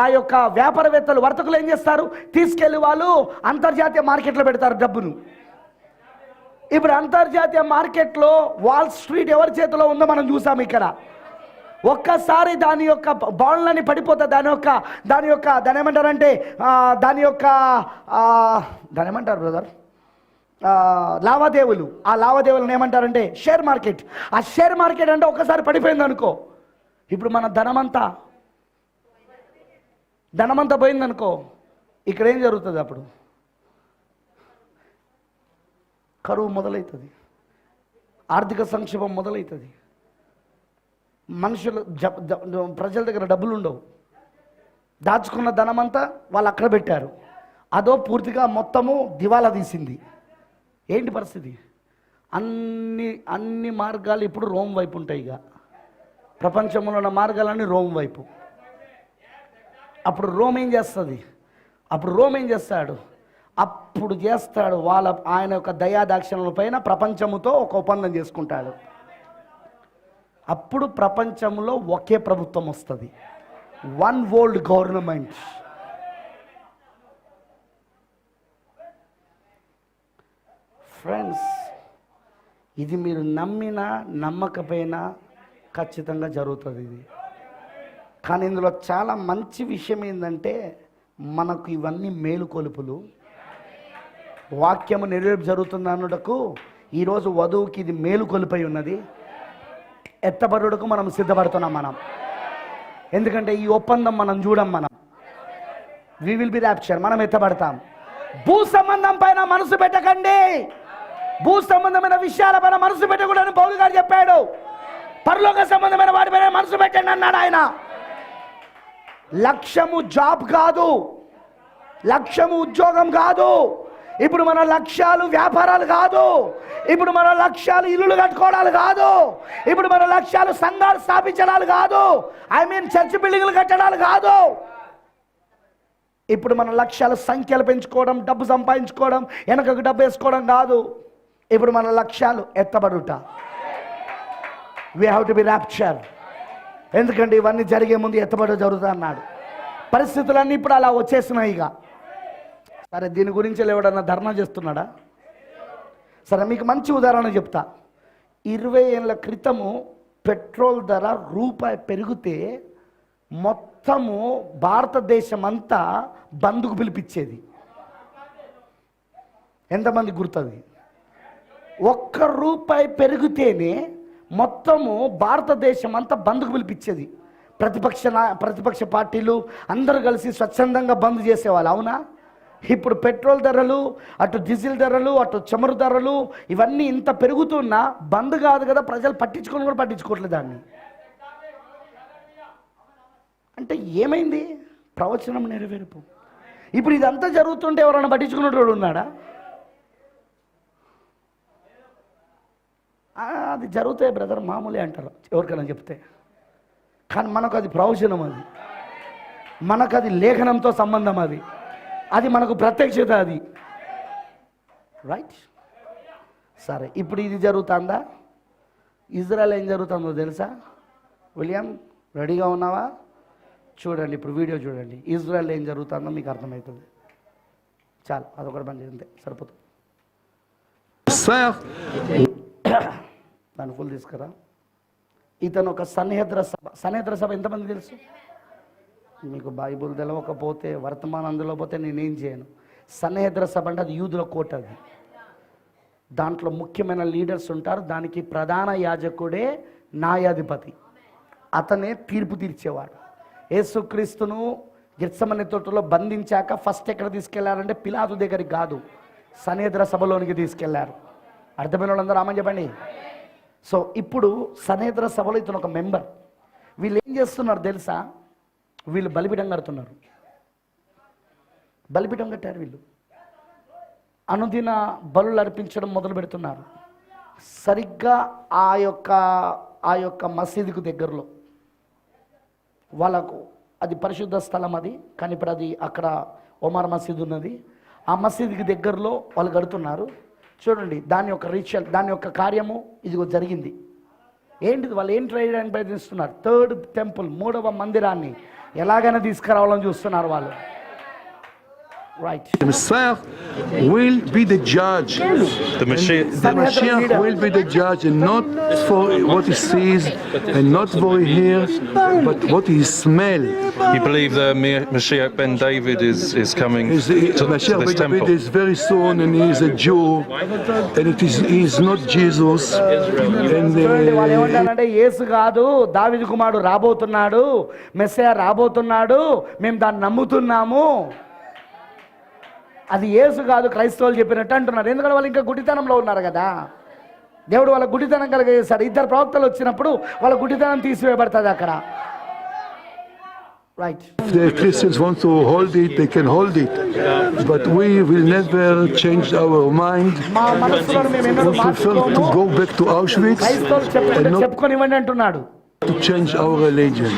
ఆ యొక్క వ్యాపారవేత్తలు, వర్తకులు ఏం చేస్తారు? తీసుకెళ్ళి వాళ్ళు అంతర్జాతీయ మార్కెట్లో పెడతారు డబ్బును. ఇప్పుడు అంతర్జాతీయ మార్కెట్లో వాల్ స్ట్రీట్ ఎవరి చేతిలో ఉందో మనం చూసాం ఇక్కడ. ఒక్కసారి దాని యొక్క బాండ్లని పడిపోతుంది, దాని ఏమంటారంటే దాని ఏమంటారు బ్రదర్, లావాదేవీలు. ఆ లావాదేవీలను ఏమంటారంటే షేర్ మార్కెట్. ఆ షేర్ మార్కెట్ అంటే ఒక్కసారి పడిపోయింది అనుకో, ఇప్పుడు మన ధనమంతా పోయిందనుకో, ఇక్కడ ఏం జరుగుతుంది? అప్పుడు కరువు మొదలవుతుంది, ఆర్థిక సంక్షోభం మొదలవుతుంది. ప్రజల దగ్గర డబ్బులు ఉండవు, దాచుకున్న ధనమంతా వాళ్ళు అక్కడ పెట్టారు, అదో పూర్తిగా మొత్తము దివాలా తీసింది. ఏంటి పరిస్థితి? అన్ని మార్గాలు ఇప్పుడు రోమ్ వైపు ఉంటాయి. ఇక ప్రపంచంలో ఉన్న మార్గాలన్నీ రోమ్ వైపు. అప్పుడు రోమ్ ఏం చేస్తుంది? అప్పుడు చేస్తాడు ఆయన యొక్క దయాదాక్షిణ్యాల పైన ప్రపంచముతో ఒక ఒప్పందం చేసుకుంటాడు. అప్పుడు ప్రపంచంలో ఒకే ప్రభుత్వం వస్తుంది, వన్ వరల్డ్ గవర్నమెంట్. ఫ్రెండ్స్, ఇది మీరు నమ్మినా నమ్మకపోయినా ఖచ్చితంగా జరుగుతుంది ఇది. కానీ ఇందులో చాలా మంచి విషయం ఏంటంటే, మనకు ఇవన్నీ మేలుకొలుపులు. వాక్యము నెరవేర్పు జరుగుతుంది అన్నటకు ఈరోజు వధువుకి ఇది మేలుకొలుపై ఉన్నది. ఎత్తబడుటకు మనం సిద్ధపడుతున్నాం మనం. ఎందుకంటే ఈ ఒప్పందం మనం చూడం, వి విల్ బి ర్యాప్చర్, మనం ఎత్తబడతాం. భూ సంబంధం పైన మనసు పెట్టకండి, భూ సంబంధమైన విషయాలపైన మనసు పెట్టకూడదని పౌలు గారు చెప్పాడు. పరలోక సంబంధమైన వాటిపైన మనసు పెట్టండి అన్నాడు ఆయన. లక్ష్యము జాబ్ కాదు, లక్ష్యము ఉద్యోగం కాదు, ఇప్పుడు మన లక్ష్యాలు వ్యాపారాలు కాదు, ఇప్పుడు మన లక్ష్యాలు ఇల్లులు కట్టుకోవడాలు కాదు, ఇప్పుడు మన లక్ష్యాలు సంఘాలు స్థాపించడాలు కాదు, చర్చ్ బిల్డింగ్లు కట్టడాలు కాదు. ఇప్పుడు మన లక్ష్యాలు సంఖ్యలు పెంచుకోవడం, డబ్బు సంపాదించుకోవడం, వెనకకు డబ్బు వేసుకోవడం కాదు. ఇప్పుడు మన లక్ష్యాలు ఎత్తబడుట. We have to be rapture. ఎందుకంటే ఇవన్నీ జరిగే ముందు ఎత్తబడ జరుగుతా అన్నాడు. పరిస్థితులన్నీ ఇప్పుడు అలా వచ్చేస్తున్నాయి. ఇక సరే, దీని గురించి ఎవడన్నా ధర్నా చేస్తున్నాడా? సరే, మీకు మంచి ఉదాహరణ చెప్తా. 20 ఏళ్ళ క్రితము పెట్రోల్ ధర రూపాయి పెరిగితే మొత్తము భారతదేశం అంతా బంద్కు పిలిపించేది. ఎంతమంది గుర్తుంది? 1 రూపాయి పెరిగితేనే మొత్తము భారతదేశం అంతా బంద్కు పిలిపించేది. ప్రతిపక్ష పార్టీలు అందరూ కలిసి స్వచ్ఛందంగా బంద్ చేసేవాళ్ళు, అవునా? ఇప్పుడు పెట్రోల్ ధరలు, అటు డీజిల్ ధరలు, అటు చమురు ధరలు, ఇవన్నీ ఇంత పెరుగుతున్నా బంద్ కాదు కదా, ప్రజలు పట్టించుకోవట్లేదు దాన్ని. అంటే ఏమైంది? ప్రవచనం నెరవేర్పు. ఇప్పుడు ఇదంతా జరుగుతుంటే ఎవరైనా పట్టించుకునేటోడు ఉన్నాడా? అది జరుగుతాయి బ్రదర్, మామూలే అంటారు ఎవరికైనా చెప్తే. కానీ మనకు అది ప్రవచనం, మనకు అది లేఖనంతో సంబంధం, అది మనకు ప్రత్యక్షత, అది రైట్. సరే, ఇప్పుడు ఇది జరుగుతుందా? ఇజ్రాయెల్ ఏం జరుగుతుందో తెలుసా? విలియం, రెడీగా ఉన్నావా? చూడండి, ఇప్పుడు వీడియో చూడండి. ఇజ్రాయెల్ ఏం జరుగుతుందో మీకు అర్థమవుతుంది. చాలు, అదొకటి పని చేయండి, సరిపోతుంది. దాన్ని ఫుల్ తీసుకురా. ఇతను ఒక సన్నిహద్ర సభ ఎంతమంది తెలుసు మీకు? బైబుల్ తెలవకపోతే, వర్తమానంలో పోతే నేనేం చేయను. సన్నిహద్ర సభ అంటే అది యూదుల కోట. అది దాంట్లో ముఖ్యమైన లీడర్స్ ఉంటారు. దానికి ప్రధాన యాజకుడే న్యాయాధిపతి, అతనే తీర్పు తీర్చేవాడు. యేసుక్రీస్తును గెత్సెమనే తోటలో బంధించాక ఫస్ట్ ఎక్కడ తీసుకెళ్లారంటే పిలాతు దగ్గరికి కాదు, సన్నిహద్ర సభలోనికి తీసుకెళ్లారు. అర్థమైన వాళ్ళందరూ ఆమె చెప్పండి. సో ఇప్పుడు సన్నిహద్ర సభలో ఇతను ఒక మెంబర్. వీళ్ళు ఏం చేస్తున్నారు తెలుసా? వీళ్ళు బలిపీఠం కడుతున్నారు. బలిపీఠం కట్టారు వీళ్ళు. అనుదిన బలులు అర్పించడం మొదలు పెడుతున్నారు. సరిగ్గా ఆ యొక్క మసీదుకు దగ్గరలో, వాళ్ళకు అది పరిశుద్ధ స్థలం అది, కానీ ఇప్పుడు అది అక్కడ ఒమర్ మసీదు ఉన్నది. ఆ మసీదుకి దగ్గరలో వాళ్ళు కడుతున్నారు. చూడండి, దాని యొక్క రిచువల్, దాని యొక్క కార్యము ఇదిగో జరిగింది. ఏంటిది? వాళ్ళు ఏం ట్రై చేయడానికి ప్రయత్నిస్తున్నారు? 3rd టెంపుల్, 3వ మందిరాన్ని ఎలాగైనా తీసుకురావాలని చూస్తున్నారు వాళ్ళు. Right. The Messiah will be the judge. The Mashiach will be the judge, and not for what he sees, and not for what he hears, but what he smells. You believe the Mashiach ben David is coming to Mashiach this ben temple? David is very soon, and he is a Jew, and he is not Jesus. And చూడండి, వాళ్ళు ఏమంటారంటే యేసు కాదు, దావీదు కుమారుడు రాబోతున్నాడు, మెస్సయా రాబోతున్నాడు, మేము దాన్ని నమ్ముతున్నాము. అది యేసు కాదు, క్రైస్తవులు చెప్పినట్టు అంటున్నారు. ఎందుకంటే వాళ్ళు ఇంకా గుడితనంలో ఉన్నారు కదా. దేవుడు వాళ్ళ గుడితనం కలిగేశాడు. 2 ప్రవక్తలు వచ్చినప్పుడు వాళ్ళ గుడితనం తీసివేయబడుతుంది అక్కడ. Right. if the Christians want to hold it, they can hold it, but we will never change our mind. మా మనసులను మేము ఎన్నడూ We prefer to మార్చుకోము. go back to Auschwitz క్రైస్తవులు చెప్పినట్టు చెప్పుకొనివ్వండి అంటున్నాడు. to change our religion.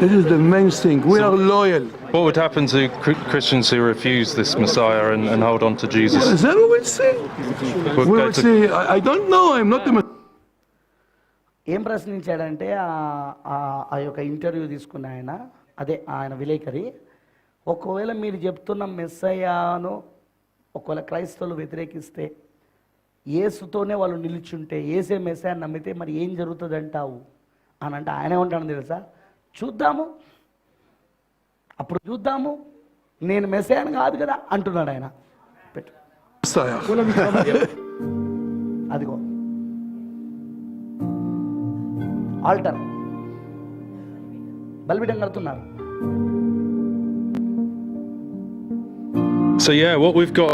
This is the main thing. We are loyal. What would happen to Christians who refuse this Messiah and hold on to Jesus? Then we will see. We'll We go will to- see. I don't know. I'm not the Messiah. ఏం ప్రశ్నించాడంటే ఆ యొక్క interview తీసుకున్న ఆయన విలేకరి, ఒకవేళ మీరు చెప్తున్న మెస్సయ్యాను ఒకవేళ క్రైస్తవులు వ్యతిరేకిస్తే, యేసుతోనే వాళ్ళు నిలుచుంటే, యేసే మెస్సయ్యాను నమ్మితే మరి ఏం జరుగుతుంది అంటావు అని అంటే ఆయన ఏమంటాడు తెలుసా? చూద్దాము, అప్పుడు చూద్దాము, నేను మెస్సయ్యాను కాదు కదా అంటున్నాడు ఆయన. పెట్టు అదిగో ఆల్టర్, బలిపీఠం కడుతున్నారు. So yeah, what we've got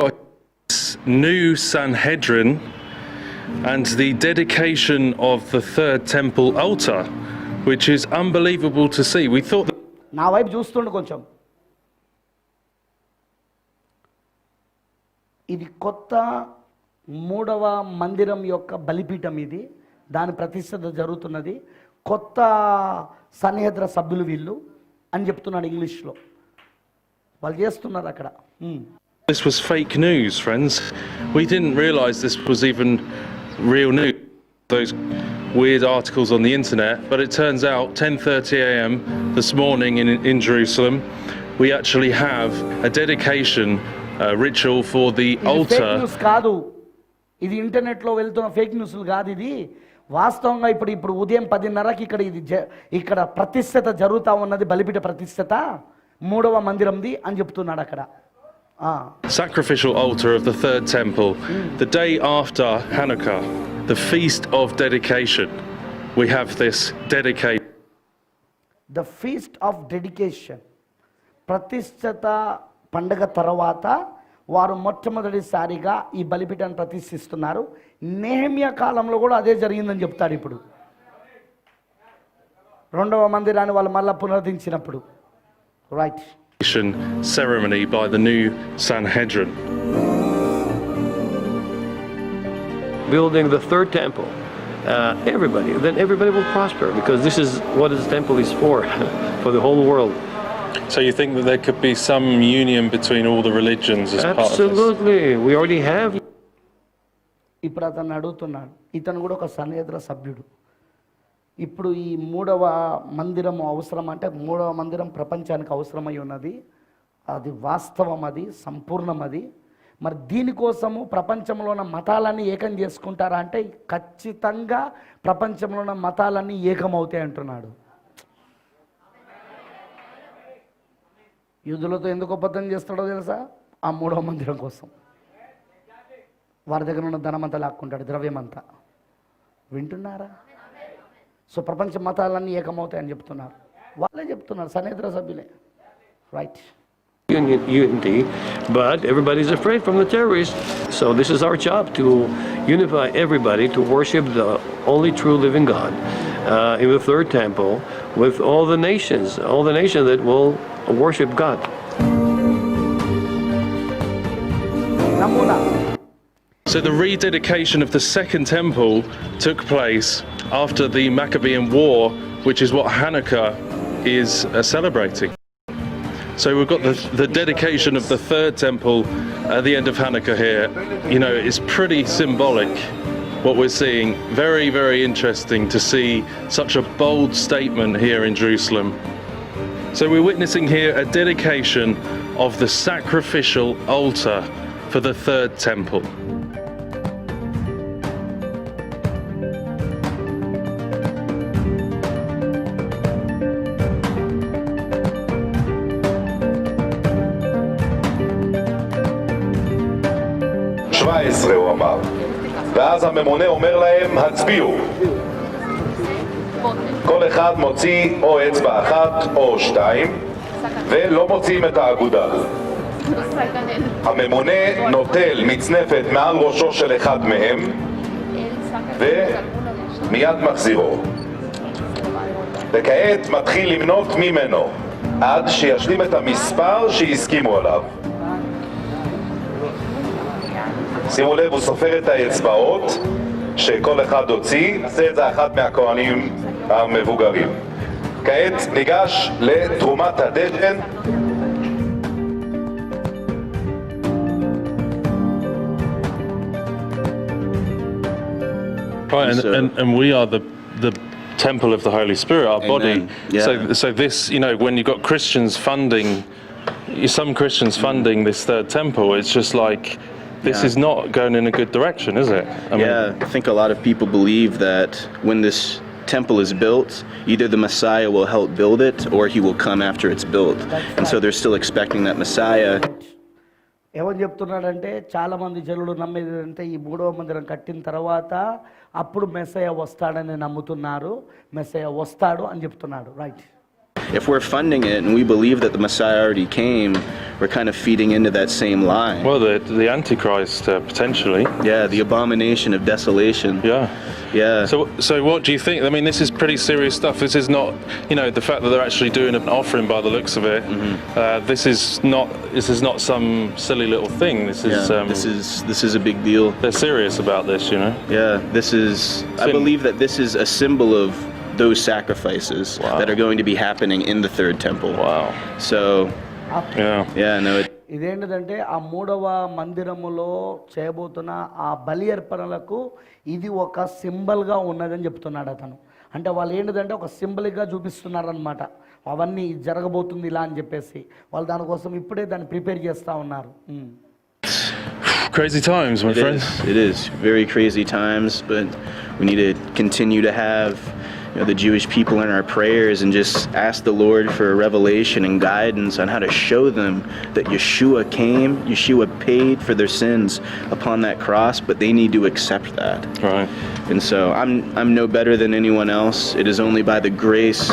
is new Sanhedrin and the dedication of the 3rd temple altar, which is unbelievable to see. We thought that నా వైపు చూస్తుండు కొంచెం. ఇది కొత్త 3వ మందిరం యొక్క బలిపీఠం. ఇది దాని ప్రతిష్ఠత జరుగుతున్నది. కొత్త సన్నిహద్ర సభ్యులు వీళ్ళు అని చెప్తున్నాడు ఇంగ్లీష్లో. వాళ్ళు చేస్తున్నారు అక్కడ. this was fake news, friends. We didn't realize this was even real news. Those weird articles on the internet, but it turns out 10:30 a.m. this morning in Jerusalem, we actually have a dedication ritual for the ఇది fake altar. News కాదు, ఇది ఇంటర్నెట్లో వెళ్తున్న fake న్యూస్లు కాదు, ఇది వాస్తవంగా ఇప్పుడు ఉదయం 10:30కి ఇక్కడ ప్రతిష్ఠత జరుగుతూ ఉన్నది, బలిపీఠ ప్రతిష్ఠత 3వ మందిరంది అని చెప్తున్నాడు అక్కడ. Sacrificial altar of the third temple, the day after Hanukkah, the feast of dedication. We have this dedication. The feast of dedication, ప్రతిష్ఠత పండగ తర్వాత వారు మొట్టమొదటిసారిగా ఈ బలిపీఠాన్ని ప్రతిష్ఠిస్తున్నారు. నెహెమ్యా కాలంలో కూడా అదే జరిగిందని చెప్తాడు. ఇప్పుడు 2వ మందిరాన్ని వాళ్ళు మళ్ళీ పునరుద్ధరించినప్పుడు, right, ceremony by the new Sanhedrin. Building the third temple, then everybody will prosper, because this is what this temple is for the whole world. So you think that there could be some union between all the religions as part of this? Absolutely, we already have. ఇప్పుడు అతను అడుగుతున్నాడు, ఇతను కూడా ఒక సన్నిహితుల సభ్యుడు. ఇప్పుడు ఈ 3వ మందిరం అవసరం అంటే 3వ మందిరం ప్రపంచానికి అవసరమై ఉన్నది, అది వాస్తవం, అది సంపూర్ణం. అది మరి దీనికోసము ప్రపంచంలో ఉన్న మతాలన్నీ ఏకం చేసుకుంటారా అంటే ఖచ్చితంగా ప్రపంచంలో ఉన్న మతాలన్నీ ఏకమవుతాయి అంటున్నాడు. యూదులతో ఎందుకు ఒప్పందం చేస్తాడో తెలుసా? ఆ 3వ మందిరం కోసం. వారి దగ్గర ఉన్న ధనమంతా లాక్కుంటాడు, ద్రవ్యమంతా. వింటున్నారా? సో ప్రపంచ మతాలన్నీ ఏకమవుతాయని చెప్తున్నారు, వాళ్ళే చెప్తున్నారు, సన్నిహితుల సభ్యులే, right. Unity, but everybody's afraid from the terrorists. So this is our job, to unify everybody to worship the only true living God in the third temple with all the nations that will worship God. నమూనా. So the rededication of the second temple took place after the Maccabean War, which is what Hanukkah is celebrating. So we've got the dedication of the third temple at the end of Hanukkah here. You know, it's pretty symbolic what we're seeing. Very, very interesting to see such a bold statement here in Jerusalem. So we're witnessing here a dedication of the sacrificial altar for the third temple. הוא אמר, ואז הממונה אומר להם, הצביעו. כל אחד מוציא או אצבע אחת או 2 ולא מוציאים את האגודל. הממונה נוטל מצנפת מעל ראשו של אחד מהם ומיד מחזירו. וכעת מתחיל למנות ממנו עד שישלים את המספר שהסכימו עליו. שימו לב, הוא סופר את האצבעות שכל אחד הוציא, עשה את זה אחת מהכהנים המבוגרים. כעת ניגש לתרומת הדשן. Right, and we are the temple of the Holy Spirit, our body. Yeah. So this, you know, when you've got Christians funding, some Christians funding this third temple, it's just like, this is not going in a good direction, is it? I mean, I think a lot of people believe that when this temple is built, either the Messiah will help build it or he will come after it's built. And so they're still expecting that Messiah. ఏమని చెప్తున్నాడంటే చాలా మంది జనులు నమ్మేది అంటే ఈ 3వ మందిరం కట్టిన తర్వాత అప్పుడు మెస్సయ్య వస్తాడని నమ్ముతున్నారు, మెస్సయ్య వస్తాడు అని చెప్తున్నాడు, right. If we're funding it and we believe that the Messiah already came, we're kind of feeding into that same lie. well, the Antichrist, potentially. Yeah, the abomination of desolation. Yeah. Yeah. So what do you think? I mean, this is pretty serious stuff. This is not, you know, the fact that they're actually doing an offering by the looks of it. This is not some silly little thing. This is a big deal. They're serious about this, you know. Yeah, I believe that this is a symbol of those sacrifices that are going to be happening in the third temple. Wow. So, no. ఇదేంటంటే ఆ 3వ మందిరములో చేయబోతున్న ఆ బలి అర్పణలకు ఇది ఒక సింబల్గా ఉన్నదని చెప్తున్నాడు అతను. అంటే వాళ్ళు ఏంటిదంటే ఒక సింబల్గా చూపిస్తున్నారనమాట. అవన్నీ జరగబోతుంది ఇలా అని చెప్పేసి వాళ్ళు దానికోసం ఇప్పుడే దాన్ని ప్రిపేర్ చేస్తూ ఉన్నారు. Crazy times, my friend. It is very crazy times, but we need to continue to have the Jewish people in our prayers and just ask the Lord for revelation and guidance on how to show them that Yeshua came, Yeshua paid for their sins upon that cross, but they need to accept that. Right. And so I'm no better than anyone else. It is only by the grace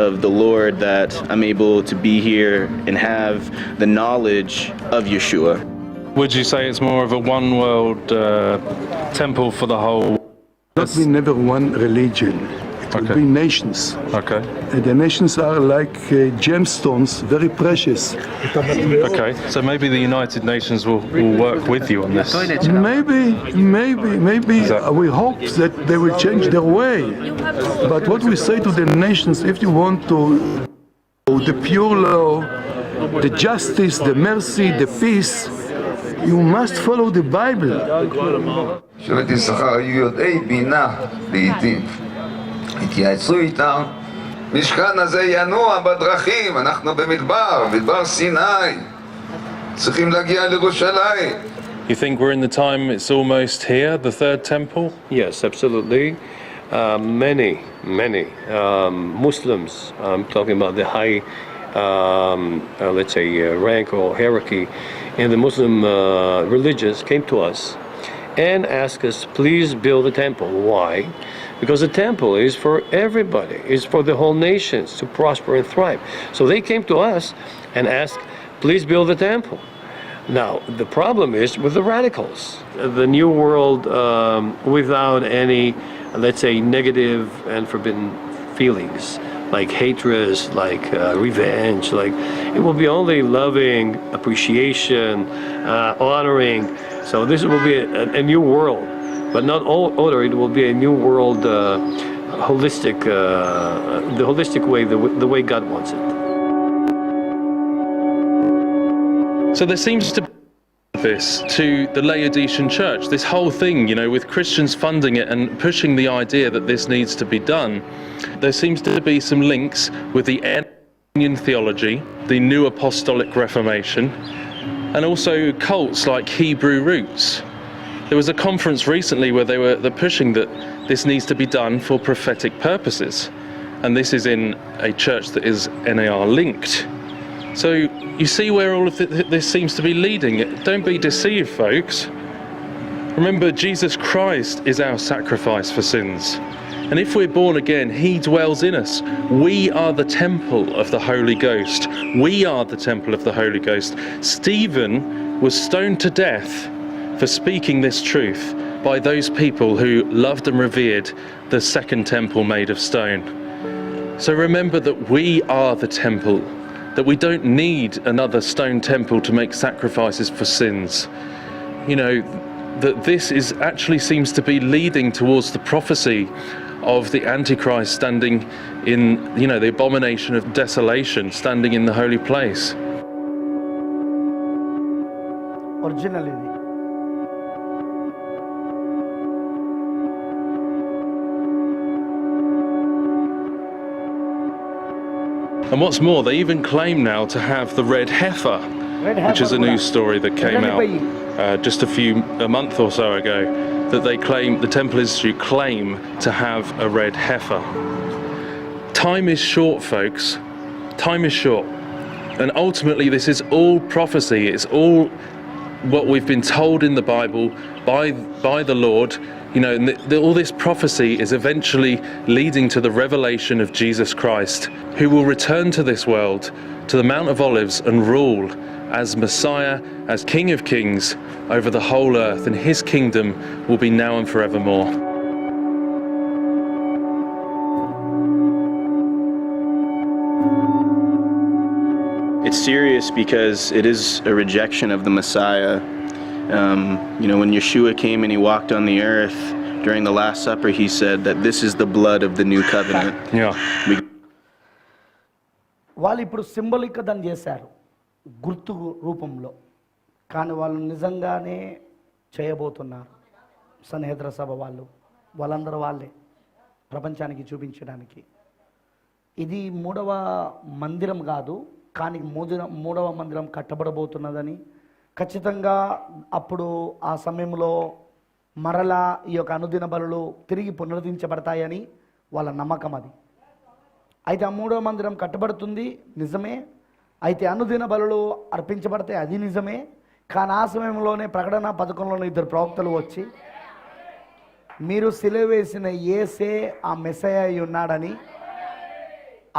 of the Lord that I'm able to be here and have the knowledge of Yeshua. Would you say it's more of a one world temple for the whole? Not be never one religion. It will Okay. be nations. Okay. And the nations are like gemstones, very precious. Okay. So maybe the United Nations will work with you on this. Maybe we hope that they will change their way. But what we say to the nations, if you want to the pure law, the justice, the mercy, the peace, you must follow the Bible. שבט יששכר היו יודעי בינה לעתים. התייעצו איתם, משכן הזה ינוע בדרכים, אנחנו במדבר סיני, צריכים להגיע לירושלים. You think we're in the time it's almost here, the third temple? Yes, absolutely. Many Muslims, I'm talking about the high, let's say, rank or hierarchy in the Muslim religions, came to us and asked us, please build a temple. Why? Because the temple is for everybody, it's for the whole nations to prosper and thrive. So they came to us and asked, please build a temple. Now, the problem is with the radicals. The new world without any, let's say, negative and forbidden feelings, like hatred, like revenge, like it will be only loving, appreciation, honoring. So this will be a new world, but not all order. It will be a new world, holistic, the holistic way, the way God wants it. So there seems to be this to the Laodicean church, this whole thing, with Christians funding it and pushing the idea that this needs to be done. There seems to be some links with the Arian theology, the New Apostolic Reformation, and also cults like Hebrew Roots. There was a conference recently where they're pushing that this needs to be done for prophetic purposes, and this is in a church that is NAR linked. So you see where all of this seems to be leading. Don't be deceived, folks. Remember, Jesus Christ is our sacrifice for sins. And if we're born again, He dwells in us. We are the temple of the Holy Ghost. We are the temple of the Holy Ghost. Stephen was stoned to death for speaking this truth by those people who loved and revered the second temple made of stone. So remember that we are the temple, that we don't need another stone temple to make sacrifices for sins. That this actually seems to be leading towards the prophecy of the Antichrist standing in, the abomination of desolation, standing in the holy place. Original ఇది. And what's more, they even claim now to have the red heifer, which is a news story that came out just a month or so ago, that they claim, the Temple Institute claim to have a red heifer. Time is short, folks. Time is short. And ultimately, this is all prophecy. It's all what we've been told in the Bible by the Lord. And all this prophecy is eventually leading to the revelation of Jesus Christ, who will return to this world, to the Mount of Olives, and rule as Messiah, as King of Kings over the whole earth, and His kingdom will be now and forevermore. It's serious because it is a rejection of the Messiah. When Yeshua came and He walked on the earth during the Last Supper, He said that this is the blood of the new covenant. Yeah. వాళ్ళు ఇప్పుడు symbolic దాన్ని చేశారు, గుర్తు రూపంలో. కానీ వాళ్ళు నిజంగానే చేయబోతున్నారు. సన్హెద్ర సభ వాళ్ళందరూ వాళ్ళే ప్రపంచానికి చూపించడానికి. ఇది మూడవ మందిరం కాదు, కానీ మూడవ మందిరం కట్టబడబోతున్నదని, ఖచ్చితంగా అప్పుడు ఆ సమయంలో మరలా ఈ యొక్క అనుదిన బలులు తిరిగి పునరుద్ధరించబడతాయని వాళ్ళ నమ్మకం. అది అయితే ఆ మూడవ మందిరం కట్టబడుతుంది నిజమే, అయితే అనుదిన బలులు అర్పించబడతాయి అది నిజమే. కానీ ఆ సమయంలోనే ప్రకటన 11లోని 2 ప్రవక్తలు వచ్చి మీరు సిలువ వేసిన యేసే ఆ మెస్సయ అయి ఉన్నాడని,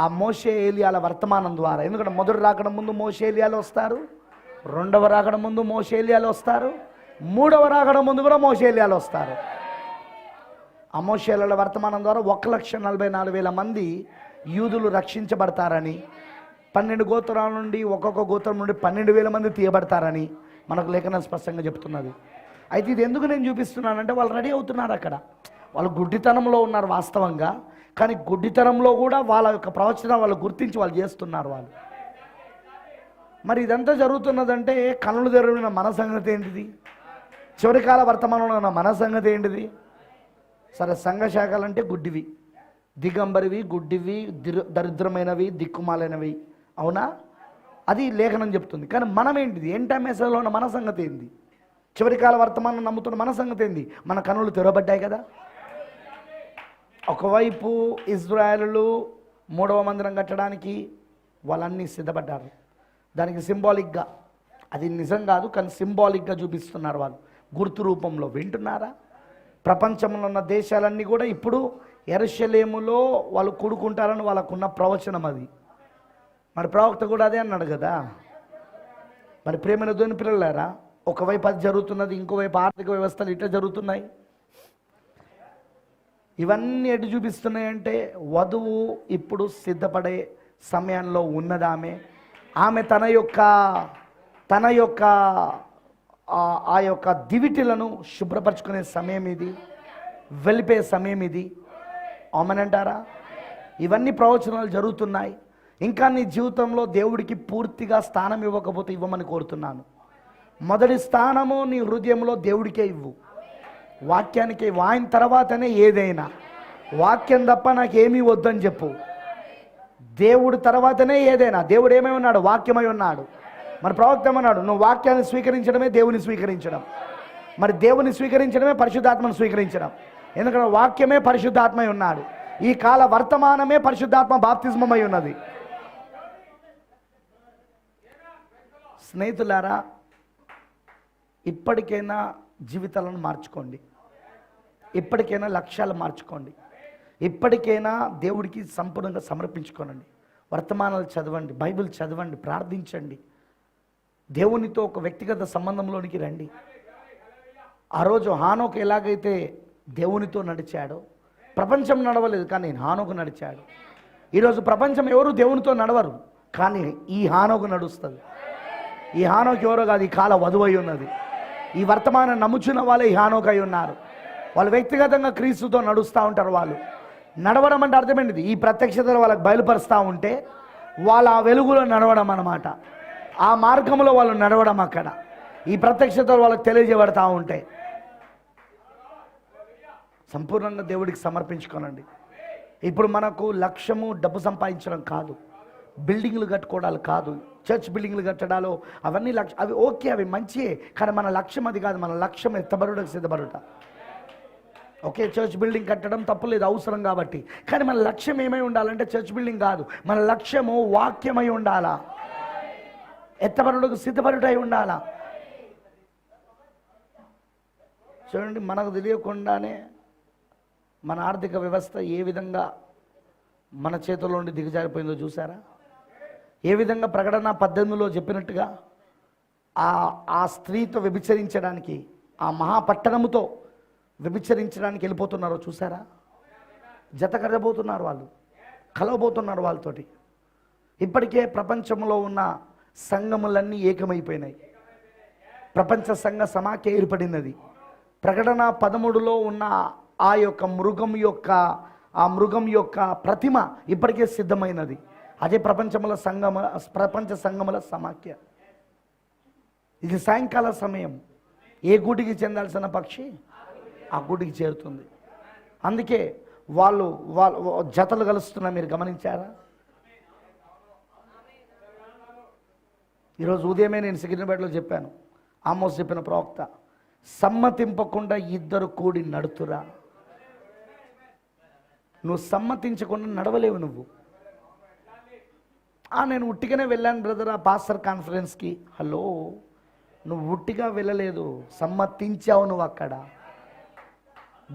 ఆ మోషే ఏలియాల వర్తమానం ద్వారా, ఎందుకంటే మొదటి రాకడ ముందు మోషే ఏలియాలు వస్తారు, రెండవ రాకడ ముందు మోషే ఏలియాలు వస్తారు, మూడవ రాకడ ముందు కూడా మోషే ఏలియాలు వస్తారు. ఆ మోషే ఏలియాల వర్తమానం ద్వారా 1,44,000 మంది యూదులు రక్షించబడతారని, 12 గోత్రాల నుండి ఒక్కొక్క గోత్రం నుండి 12,000 మంది తీయబడతారని మనకు లేఖనం స్పష్టంగా చెప్తున్నది. అయితే ఇది ఎందుకు నేను చూపిస్తున్నానంటే వాళ్ళు రెడీ అవుతున్నారు, అక్కడ వాళ్ళు గుడ్డితనంలో ఉన్నారు వాస్తవంగా, కానీ గుడ్డితనంలో కూడా వాళ్ళ యొక్క ప్రవచనం వాళ్ళు గుర్తించి వాళ్ళు చేస్తున్నారు వాళ్ళు. మరి ఇదంతా జరుగుతున్నదంటే కన్నులు తెరిచిన మన సంగతి ఏంటిది? చివరి కాల వర్తమానంలో ఉన్న మన సంగతి ఏంటిది? సరే, సంఘ శాఖలంటే గుడ్డివి, దిగంబరివి, గుడ్డివి, దరిద్రమైనవి, దిక్కుమాలైనవి, అవునా? అది లేఖనం చెప్తుంది. కానీ మనం ఏంటిది? ఎంటమేసలో ఉన్న మన సంగతి ఏంది? చివరి కాల వర్తమానం నమ్ముతున్న మన సంగతి ఏంది? మన కన్నులు తెరవబడ్డాయి కదా. ఒకవైపు ఇజ్రాయేలు మూడవ మందిరం కట్టడానికి వాళ్ళన్నీ సిద్ధపడ్డారు, దానికి సింబాలిక్గా, అది నిజం కాదు కానీ సింబాలిక్గా చూపిస్తున్నారు వాళ్ళు, గుర్తు రూపంలో. వింటున్నారా? ప్రపంచంలో ఉన్న దేశాలన్నీ కూడా ఇప్పుడు యెరూషలేములో వాళ్ళు కూడుకుంటారని వాళ్ళకున్న ప్రవచనం అది. మరి ప్రవక్త కూడా అదే అన్నాడు కదా. మరి ప్రేమైన దేవుని పిల్లలారా, ఒకవైపు అది జరుగుతున్నది, ఇంకోవైపు ఆర్థిక వ్యవస్థలు ఇట్లా జరుగుతున్నాయి. ఇవన్నీ ఎటు చూపిస్తున్నాయంటే వధువు ఇప్పుడు సిద్ధపడే సమయంలో ఉన్నదామె. ఆమె తన యొక్క ఆ యొక్క దివిటిలను శుభ్రపరచుకునే సమయం ఇది, వెళ్ళిపోయే సమయం ఇది. ఆమెనంటారా? ఇవన్నీ ప్రవచనాలు జరుగుతున్నాయి. ఇంకా నీ జీవితంలో దేవుడికి పూర్తిగా స్థానం ఇవ్వకపోతే ఇవ్వమని కోరుతున్నాను. మొదటి స్థానము నీ హృదయంలో దేవుడికే ఇవ్వు, వాక్యానికి. ఆయన తర్వాతనే ఏదైనా. వాక్యం తప్ప నాకేమీ వద్దని చెప్పు. దేవుడు తర్వాతనే ఏదైనా. దేవుడు ఏమై ఉన్నాడు? వాక్యమై ఉన్నాడు. మరి ప్రవక్త ఏమన్నాడు? నువ్వు వాక్యాన్ని స్వీకరించడమే దేవుని స్వీకరించడం. మరి దేవుని స్వీకరించడమే పరిశుద్ధాత్మను స్వీకరించడం. ఎందుకంటే వాక్యమే పరిశుద్ధాత్మై ఉన్నాడు. ఈ కాల వర్తమానమే పరిశుద్ధాత్మ బాప్తిజమై ఉన్నది. స్నేహితులారా, ఇప్పటికైనా జీవితాలను మార్చుకోండి, ఇప్పటికైనా లక్ష్యాలు మార్చుకోండి, ఇప్పటికైనా దేవుడికి సంపూర్ణంగా సమర్పించుకోనండి. వర్తమానాలు చదవండి, బైబిల్ చదవండి, ప్రార్థించండి, దేవునితో ఒక వ్యక్తిగత సంబంధంలోనికి రండి. ఆ రోజు హానోకు ఎలాగైతే దేవునితో నడిచాడో, ప్రపంచం నడవలేదు కానీ హానోకు నడిచాడు. ఈరోజు ప్రపంచం ఎవరు దేవునితో నడవరు, కానీ ఈ హానోకు నడుస్తుంది. ఈ హానోకు ఎవరో కాదు, ఈ కాల వధువై ఉన్నది. ఈ వర్తమానం నమ్ముచున్న వాళ్ళే ఈ హానోకు అయి ఉన్నారు. వాళ్ళు వ్యక్తిగతంగా క్రీస్తుతో నడుస్తూ ఉంటారు. వాళ్ళు నడవడం అంటే అర్థమైంది, ఈ ప్రత్యక్షతలు వాళ్ళకి బయలుపరుస్తూ ఉంటే వాళ్ళ ఆ వెలుగులో నడవడం అన్నమాట. ఆ మార్గంలో వాళ్ళు నడవడం. అక్కడ ఈ ప్రత్యక్షతలు వాళ్ళకి తెలియజేయబడతా ఉంటాయి. సంపూర్ణంగా దేవుడికి సమర్పించుకోనండి. ఇప్పుడు మనకు లక్ష్యము డబ్బు సంపాదించడం కాదు, బిల్డింగ్లు కట్టుకోవడాలు కాదు, చర్చ్ బిల్డింగ్లు కట్టడాలు అవన్నీ అవి ఓకే, అవి మంచియే. కానీ మన లక్ష్యం అది కాదు. మన లక్ష్యం ఎత్తబడుటకు సిద్ధపడుట. ఓకే, చర్చ్ బిల్డింగ్ కట్టడం తప్పులేదు, అవసరం కాబట్టి. కానీ మన లక్ష్యం ఏమై ఉండాలంటే చర్చ్ బిల్డింగ్ కాదు, మన లక్ష్యము వాక్యమై ఉండాలా, ఎత్తబడుటకు సిద్ధపడుటై ఉండాలా. చూడండి, మనకు తెలియకుండానే మన ఆర్థిక వ్యవస్థ ఏ విధంగా మన చేతుల్లో నుండి దిగజారిపోయిందో చూసారా? ఏ విధంగా ప్రకటన 18లో చెప్పినట్టుగా ఆ స్త్రీతో వ్యభిచరించడానికి, ఆ మహాపట్టణముతో వ్యభిచరించడానికి వెళ్ళిపోతున్నారో చూసారా? జత కరబోతున్నారు వాళ్ళు, కలవబోతున్నారు వాళ్ళతోటి. ఇప్పటికే ప్రపంచంలో ఉన్న సంఘములన్నీ ఏకమైపోయినాయి. ప్రపంచ సంఘ సమాఖ్య ఏర్పడినది. ప్రకటన 13లో ఉన్న ఆ యొక్క మృగం యొక్క ప్రతిమ ఇప్పటికే సిద్ధమైనది. అదే ప్రపంచ సంఘముల సమాఖ్య. ఇది సాయంకాల సమయం. ఏ గూటికి చెందాల్సిన పక్షి ఆ గూటికి చేరుతుంది. అందుకే వాళ్ళు జతలు కలుస్తున్నా మీరు గమనించారా? ఈరోజు ఉదయమే నేను సికింద్రాబాద్లో చెప్పాను, ఆమోస్ చెప్పిన ప్రవక్త, సమ్మతింపకుండా ఇద్దరు కూడి నడుతురా. నువ్వు సమ్మతించకుండా నడవలేవు నువ్వు. నేను ఉట్టిగానే వెళ్ళాను బ్రదర్ ఆ పాస్టర్ కాన్ఫరెన్స్కి. హలో, నువ్వు ఉట్టిగా వెళ్ళలేదు, సమ్మతించావు నువ్వు అక్కడ.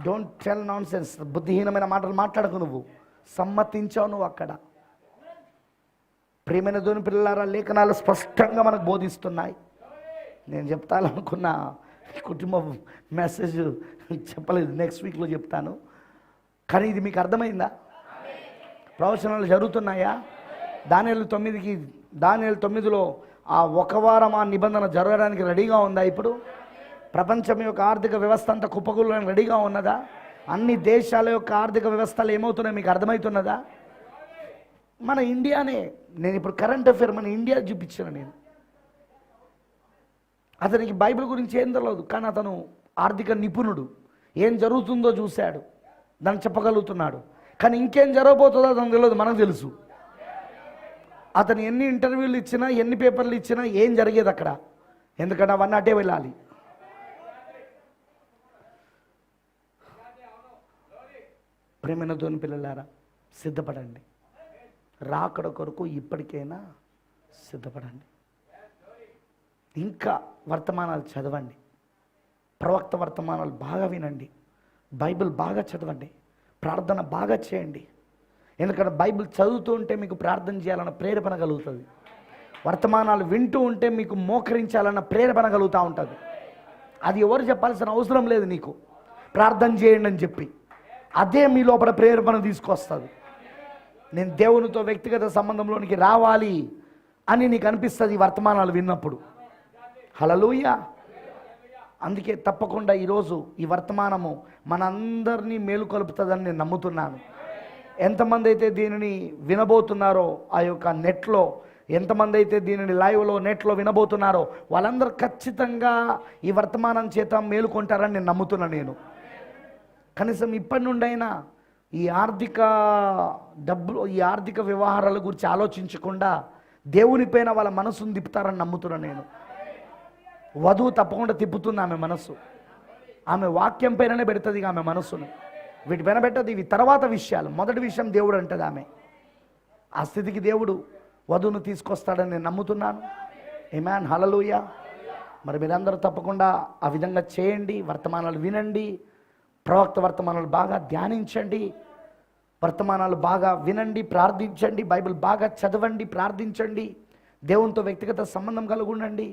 డోంట్ టెల్ నాన్ సెన్స్, బుద్ధిహీనమైన మాటలు మాట్లాడకు. నువ్వు సమ్మతించావు నువ్వు అక్కడ. ప్రియమైన దేవుని పిల్లలారా, లేఖనాలు స్పష్టంగా మనకు బోధిస్తున్నాయి. నేను చెప్తాననుకున్న కుటుంబ మెసేజ్ చెప్పలేదు, నెక్స్ట్ వీక్లో చెప్తాను. కానీ ఇది మీకు అర్థమైందా? ప్రవచనాలు జరుగుతున్నాయా? దానియేలు 9లో ఆ ఒక వారం ఆ నిబంధన జరగడానికి రెడీగా ఉందా? ఇప్పుడు ప్రపంచం యొక్క ఆర్థిక వ్యవస్థ అంతా కుప్పకూలడానికి రెడీగా ఉన్నదా? అన్ని దేశాల యొక్క ఆర్థిక వ్యవస్థలు ఏమవుతున్నాయి మీకు అర్థమవుతున్నదా? మన ఇండియానే, నేను ఇప్పుడు కరెంట్ అఫేర్ మన ఇండియా చూపించాను. నేను అతనికి బైబిల్ గురించి ఏం తెలియదు, కానీ అతను ఆర్థిక నిపుణుడు. ఏం జరుగుతుందో చూశాడు, దాన్ని చెప్పగలుగుతున్నాడు. కానీ ఇంకేం జరగబోతుందో అతనికి తెలియదు, మనకు తెలుసు. అతను ఎన్ని ఇంటర్వ్యూలు ఇచ్చినా, ఎన్ని పేపర్లు ఇచ్చినా ఏం జరిగేది అక్కడ, ఎందుకంటే అవన్నీ అటే వెళ్ళాలి. ప్రేమైన దేవుని పిల్లలారా, సిద్ధపడండి. రాకడ కొరకు ఇప్పటికైనా సిద్ధపడండి. ఇంకా వర్తమానాలు చదవండి, ప్రవక్త వర్తమానాలు బాగా వినండి, బైబిల్ బాగా చదవండి, ప్రార్థన బాగా చేయండి. ఎందుకంటే బైబిల్ చదువుతూ ఉంటే మీకు ప్రార్థన చేయాలన్న ప్రేరేపణ కలుగుతుంది. వర్తమానాలు వింటూ ఉంటే మీకు మోకరించాలన్న ప్రేరేపణ కలుగుతూ ఉంటుంది. అది ఎవరు చెప్పాల్సిన అవసరం లేదు, నీకు ప్రార్థన చేయండి అని చెప్పి అదే మీ లోపల ప్రేరేపణ తీసుకొస్తుంది. నేను దేవునితో వ్యక్తిగత సంబంధంలోనికి రావాలి అని నీకు అనిపిస్తుంది ఈ వర్తమానాలు విన్నప్పుడు. హల్లెలూయా. అందుకే తప్పకుండా ఈరోజు ఈ వర్తమానము మనందరినీ మేలుకొలుపుతుందని నేను నమ్ముతున్నాను. ఎంతమంది అయితే దీనిని వినబోతున్నారో ఆ యొక్క నెట్లో, ఎంతమంది అయితే దీనిని లైవ్లో నెట్లో వినబోతున్నారో వాళ్ళందరూ ఖచ్చితంగా ఈ వర్తమానం చేత మేలుకొంటారని నేను నమ్ముతున్నాను. నేను కనీసం ఇప్పటి నుండైనా ఈ ఆర్థిక వ్యవహారాల గురించి ఆలోచించకుండా దేవునిపైన వాళ్ళ మనసును తిప్పుతారని నమ్ముతున్నాను నేను. వధువు తప్పకుండా తిప్పుతుంది ఆమె మనసు. ఆమె వాక్యం పైననే పెడుతుంది ఆమె మనసును, వీటిపైన పెట్టదు. ఇవి తర్వాత విషయాలు. మొదటి విషయం దేవుడు అంటది ఆమె. ఆ స్థితికి దేవుడు వధువును తీసుకొస్తాడని నేను నమ్ముతున్నాను. ఆమేన్, హల్లెలూయా. మరి మీరందరూ తప్పకుండా ఆ విధంగా చేయండి. వర్తమానాలు వినండి, ప్రవక్త వర్తమానాలు బాగా ధ్యానించండి, వర్తమానాలు బాగా వినండి, ప్రార్థించండి, బైబిల్ బాగా చదవండి, ప్రార్థించండి, దేవునితో వ్యక్తిగత సంబంధం కలిగి ఉండండి.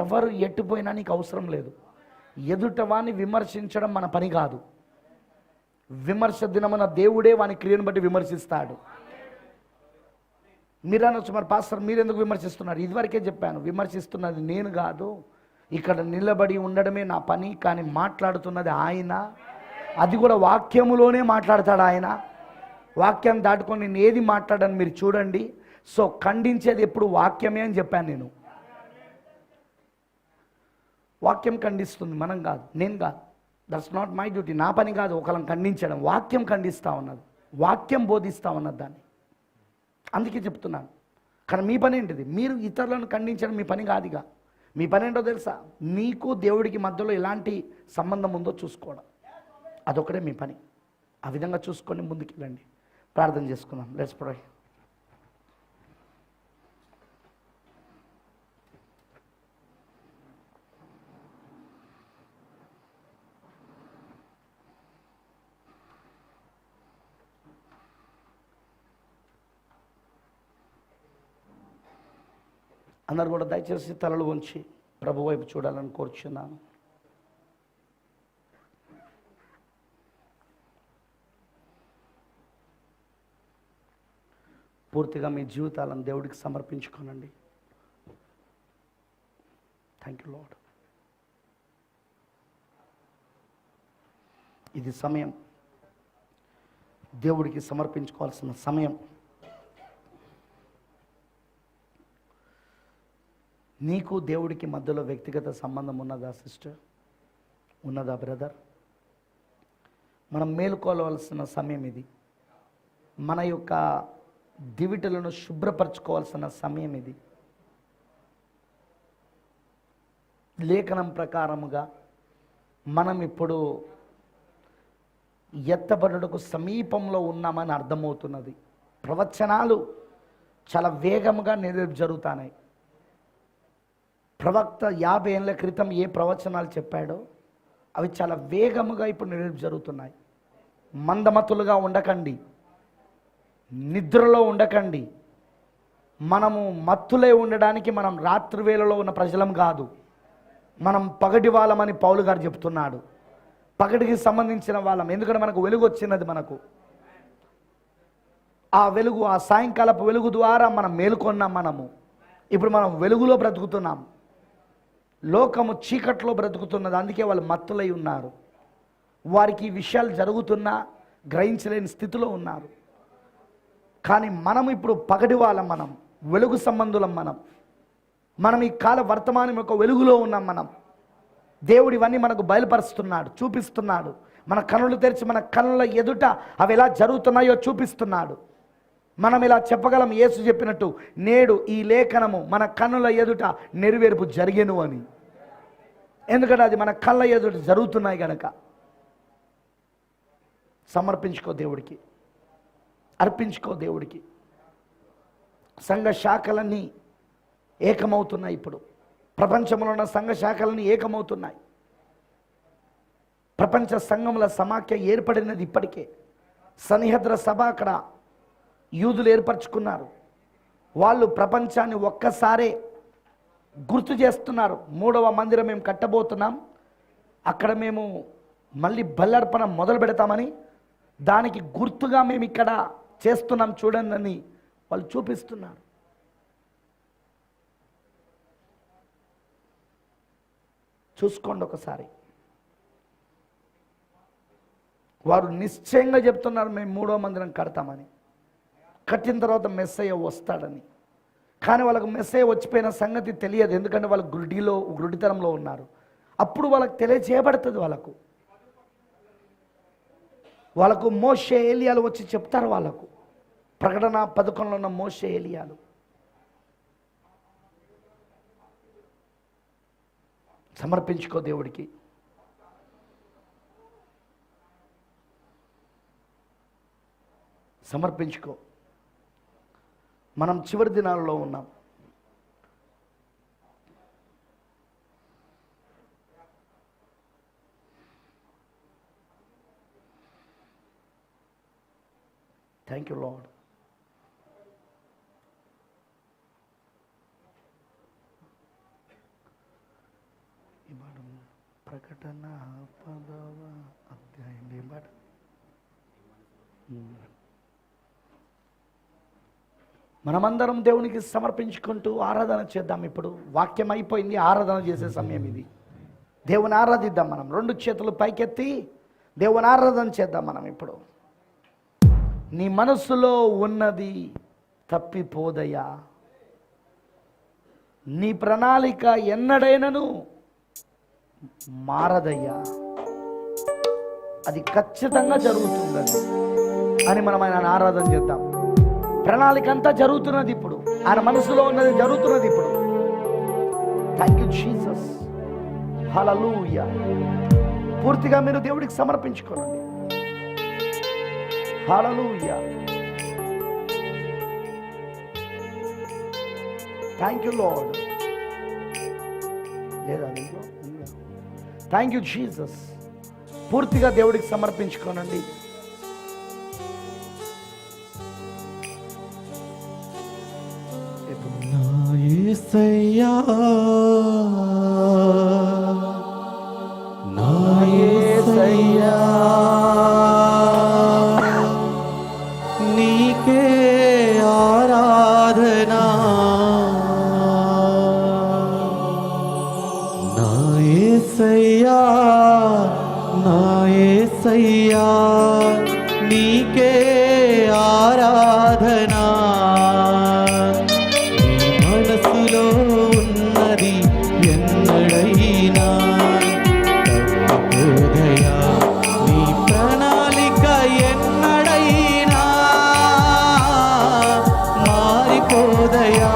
ఎవరు ఎట్టుపోయినా నీకు అవసరం లేదు. ఎదుటవాన్ని విమర్శించడం మన పని కాదు. విమర్శ దినమున దేవుడే వాని క్రియను బట్టి విమర్శిస్తాడు. మీరు అనొచ్చు, మరి పాస్టర్ మీరెందుకు విమర్శిస్తున్నారు? ఇదివరకే చెప్పాను, విమర్శిస్తున్నది నేను కాదు, ఇక్కడ నిలబడి ఉండడమే నా పని. కానీ మాట్లాడుతున్నది ఆయన. అది కూడా వాక్యములోనే మాట్లాడతాడు ఆయన. వాక్యం దాటుకొని నేను ఏది మాట్లాడని మీరు చూడండి. సో ఖండించేది ఎప్పుడు వాక్యమే అని చెప్పాను నేను. వాక్యం ఖండిస్తుంది, మనం కాదు, నేను కాదు. That's not my duty. నా పని కాదు ఒకళ్ళని ఖండించడం. వాక్యం ఖండిస్తూ ఉన్నది, వాక్యం బోధిస్తూ ఉన్నది దాన్ని. అందుకే చెప్తున్నాను. కానీ మీ పని ఏంటిది? మీరు ఇతరులను ఖండించడం మీ పని కాదుగా. మీ పని ఏంటో తెలుసా? నీకు దేవుడికి మధ్యలో ఎలాంటి సంబంధం ఉందో చూసుకోవడం, అదొకటే మీ పని. ఆ విధంగా చూసుకొని ముందుకు వెళ్ళండి. ప్రార్థన చేసుకుందాం. Let's pray. అందరు కూడా దయచేసి తలలు వంచి ప్రభు వైపు చూడాలని కోరుచున్నాను. పూర్తిగా మీ జీవితాలను దేవుడికి సమర్పించుకోనండి. Thank you lord. ఇది సమయం, దేవుడికి సమర్పించుకోవాల్సిన సమయం. నీకు దేవుడికి మధ్యలో వ్యక్తిగత సంబంధం ఉన్నదా సిస్టర్? ఉన్నదా బ్రదర్? మనం మేలుకోవాల్సిన సమయం ఇది. మన యొక్క దివిటలను శుభ్రపరచుకోవాల్సిన సమయం ఇది. లేఖనం ప్రకారముగా మనం ఇప్పుడు ఎత్తబడుటకు సమీపంలో ఉన్నామని అర్థమవుతున్నది. ప్రవచనాలు చాలా వేగముగా జరుగుతున్నాయి. ప్రవక్త 50 ఏళ్ల క్రితం ఏ ప్రవచనాలు చెప్పాడో అవి చాలా వేగముగా ఇప్పుడు జరుగుతున్నాయి. మందమతులుగా ఉండకండి, నిద్రలో ఉండకండి. మనము మత్తులే ఉండడానికి మనం రాత్రి వేళలో ఉన్న ప్రజలం కాదు, మనం పగటి వాళ్ళమని పౌలు గారు చెప్తున్నాడు. పగటికి సంబంధించిన వాళ్ళం, ఎందుకంటే మనకు వెలుగు వచ్చినది. మనకు ఆ వెలుగు, ఆ సాయంకాలపు వెలుగు ద్వారా మనం మేలుకొన్నాం. ఇప్పుడు మనం వెలుగులో బ్రతుకుతున్నాం. లోకము చీకట్లో బ్రతుకుతున్నది, అందుకే వాళ్ళు మత్తులై ఉన్నారు. వారికి ఈ విషయాలు జరుగుతున్నా గ్రహించలేని స్థితిలో ఉన్నారు. కానీ మనం ఇప్పుడు పగటి వాళ్ళం, మనం వెలుగు సంబంధులం. మనం ఈ కాల వర్తమానం యొక్క వెలుగులో ఉన్నాం. దేవుడు ఇవన్నీ మనకు బయలుపరుస్తున్నాడు, చూపిస్తున్నాడు. మన కన్నులు తెరిచి మన కన్నుల ఎదుట అవి ఎలా జరుగుతున్నాయో చూపిస్తున్నాడు. మనం ఇలా చెప్పగలం, యేసు చెప్పినట్టు, నేడు ఈ లేఖనము మన కన్నుల ఎదుట నెరవేర్పు జరిగెను అని. ఎందుకంటే అది మన కళ్ళ ఎదుట జరుగుతున్నాయి కనుక. సమర్పించుకో దేవుడికి, అర్పించుకో దేవుడికి. సంఘ శాఖలన్నీ ఏకమవుతున్నాయి. ఇప్పుడు ప్రపంచంలో ఉన్న సంఘ శాఖలన్నీ ఏకమవుతున్నాయి. ప్రపంచ సంఘముల సమాఖ్య ఏర్పడినది ఇప్పటికే. సన్నిహద్ర సభ అక్కడ యూదులు ఏర్పరచుకున్నారు. వాళ్ళు ప్రపంచాన్ని ఒక్కసారే గుర్తు చేస్తున్నారు. 3వ మందిరం మేము కట్టబోతున్నాం, అక్కడ మేము మళ్ళీ బల్లర్పణ మొదలు పెడతామని, దానికి గుర్తుగా మేము ఇక్కడ చేస్తున్నాం చూడండి అని వాళ్ళు చూపిస్తున్నారు. చూసుకోండి ఒకసారి. వారు నిశ్చయంగా చెప్తున్నారు మేము 3వ మందిరం కడతామని. కట్టిన తర్వాత మెస్సయ్య వస్తాడని. కానీ వాళ్ళకు మెస్సయ్య వచ్చిపోయిన సంగతి తెలియదు, ఎందుకంటే వాళ్ళు గురుడితనంలో ఉన్నారు. అప్పుడు వాళ్ళకు తెలియజేయబడుతుంది. వాళ్ళకు మోషే ఏలియాలు వచ్చి చెప్తారు. వాళ్ళకు ప్రకటన 11లో ఉన్న మోషే ఏలియాలు. సమర్పించుకో దేవుడికి. సమర్పించుకో. మనం చివరి దినాల్లో ఉన్నాం. Thank you lord. ప్రకటన 10వ అధ్యాయం. మనమందరం దేవునికి సమర్పించుకుంటూ ఆరాధన చేద్దాం. ఇప్పుడు వాక్యం అయిపోయింది, ఆరాధన చేసే సమయం ఇది. దేవుని ఆరాధిద్దాం. మనం 2 చేతులు పైకెత్తి దేవుని ఆరాధన చేద్దాం. మనం ఇప్పుడు నీ మనస్సులో ఉన్నది తప్పిపోదయ్యా. నీ ప్రణాళిక ఎన్నడైనను మారదయ్యా. అది ఖచ్చితంగా జరుగుతుందని అని మనం ఆయన ఆరాధన చేద్దాం. ప్రణాళిక అంతా జరుగుతున్నది ఇప్పుడు. ఆయన మనసులో ఉన్నది జరుగుతున్నది ఇప్పుడు. Thank you Jesus. హల్లెలూయా. పూర్తిగా మీరు దేవుడికి సమర్పించుకోండి. హల్లెలూయా. Thank you Lord. లేదా థ్యాంక్ యూ జీసస్. పూర్తిగా దేవుడికి సమర్పించుకోనండి. యేసయ్యా నా యేసయ్యా నీకే ఆరాధనా నా యేసయ్యా నా యేసయ్యా నీకే ఆరాధనా ఉన్నది ఎన్నడైనా తప్పిపోదయా. నీ ప్రణాళిక ఎన్నడైనా మారిపోదయా.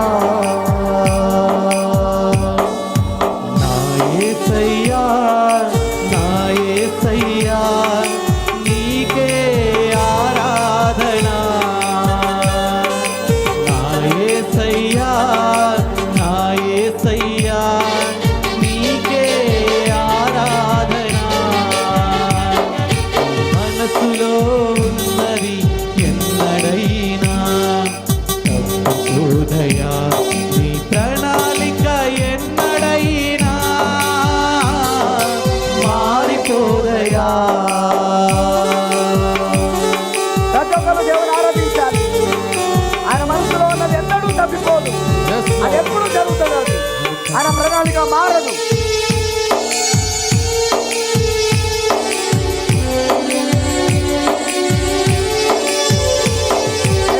నా అది ఎప్పుడు జరుగుతుంది. అది ఆయన ప్రణాళిక మారదు.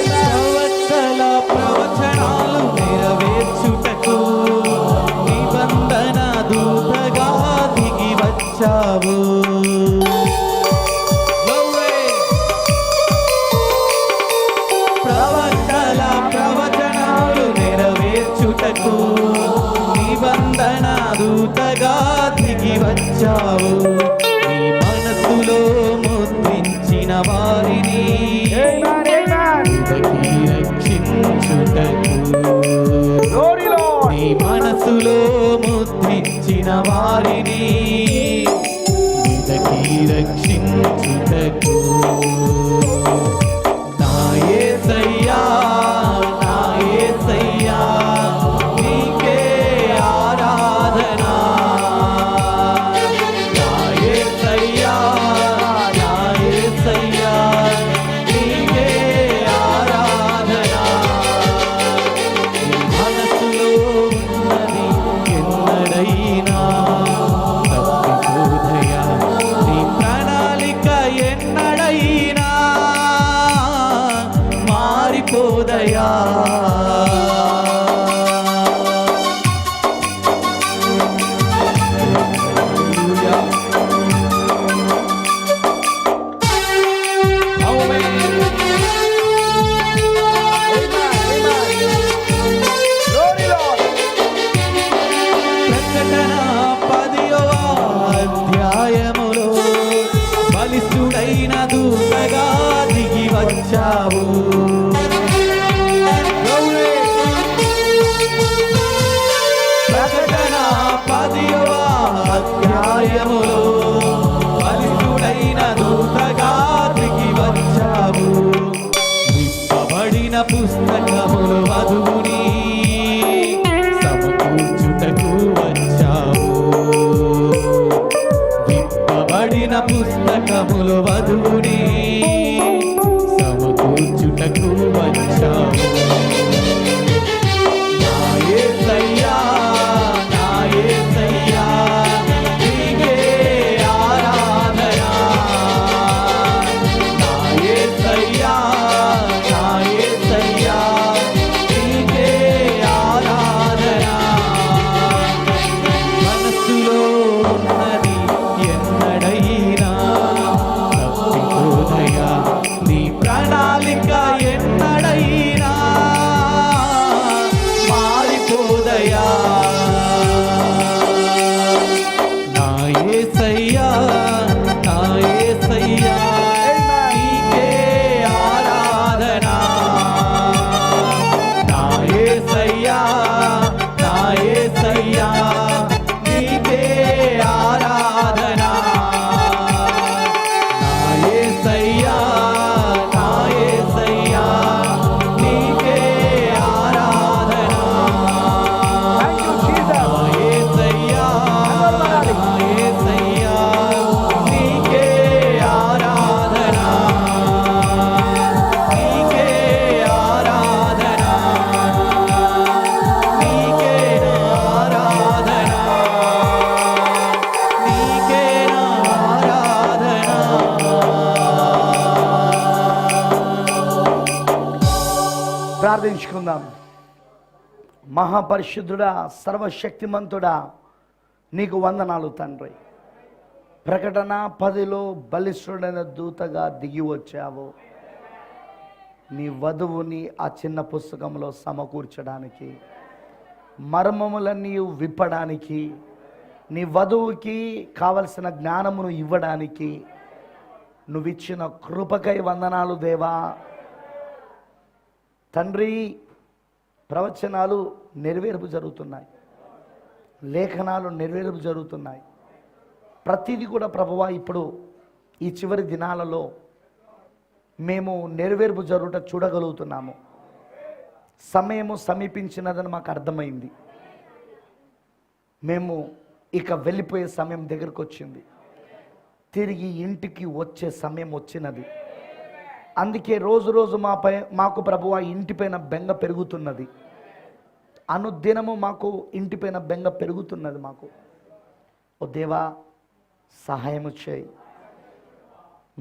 ప్రవక్తల ప్రవచనాలు నెరవేర్చుటకు నిబంధన దూతగా దిగి వచ్చావు. ప్రవక్తల ప్రవచనాలు నెరవేర్చుటకు నిబంధన దూతగా దిగి వచ్చావు. నీ మనసులో ముద్రించిన వారిని వెదకి రక్షించుటకు. నీ మనసులో ముద్రించిన వారిని వెదకి రక్షించుటకు. నా యేసయ్యా, నా యేసయ్యా, నీకే ఆరాధన. నా యేసయ్యా, నా యేసయ్యా, నీకే ఆరాధన. నీ మనసులో ఉన్నది ఎన్నడైనా తప్పిపోదయా. నీ ప్రణాళిక ఎన్నడైనా మారిపోదయా. ప్రకటన 10వ అధ్యాయములో బలిష్ఠుడైన దూతగా దిగి వచ్చావు. ప్రకటన 10వ అధ్యాయములో బలిష్ఠుడైన దూతగా దిగి వచ్చావు. విప్పబడిన పుస్తకములు వధువుని సమకూర్చుటకు వచ్చావు. విప్పబడిన పుస్తకములు వధువుని సమకూర్చుటకు వచ్చావు. నా యేసయ్యా, నా యేసయ్యా, నీకే ఆరాధన. నా యేసయ్యా, నా యేసయ్యా, నీకే ఆరాధన. మనసులో ఉన్నది ఎన్నడైనా తప్పిపోదయా. నీ ప్రణాళిక ఎన్నడైనా మారిపోదయా. నా యేసయ్యా, నా యేసయ్యా, నీకే ఆరాధన. నా యేసయ్యా, నా యేసయ్యా, నీకే ఆరాధన. నా యేసయ్యా, నా యేసయ్యా, నీకే ఆరాధన. నా యేసయ్యా, నా యేసయ్యా, నీకే ఆరాధన. నీకే ఆరాధన. నీకే ఆరాధన. నీకే ఆరాధన. ప్రార్థించుకుందాం. మహాపరిశుద్ధుడా, సర్వశక్తిమంతుడా, నీకు వందనాలు తండ్రి. ప్రకటన 10లో బలిష్ఠుడైన దూతగా దిగి వచ్చావు. నీ వధువుని ఆ చిన్న పుస్తకంలో సమకూర్చడానికి, మర్మములన్నీ విప్పడానికి, నీ వధువుకి కావలసిన జ్ఞానమును ఇవ్వడానికి నువ్విచ్చిన కృపకై వందనాలు దేవా. తండ్రి, ప్రవచనాలు నెరవేర్పు జరుగుతున్నాయి, లేఖనాలు నెరవేర్పు జరుగుతున్నాయి. ప్రతిదీ కూడా ప్రభువా ఇప్పుడు ఈ చివరి దినాలలో మేము నెరవేర్పు జరుగుట చూడగలుగుతున్నాము. సమయము సమీపించినదని మాకు అర్థమైంది. మేము ఇక వెళ్ళిపోయే సమయం దగ్గరకు వచ్చింది. తిరిగి ఇంటికి వచ్చే సమయం వచ్చినది. అందుకే రోజు రోజు మాకు ప్రభువా ఇంటిపైన బెంగ పెరుగుతున్నది. అనుదినము మాకు ఇంటిపైన బెంగ పెరుగుతున్నది మాకు. ఓ దేవా సహాయము చేయి.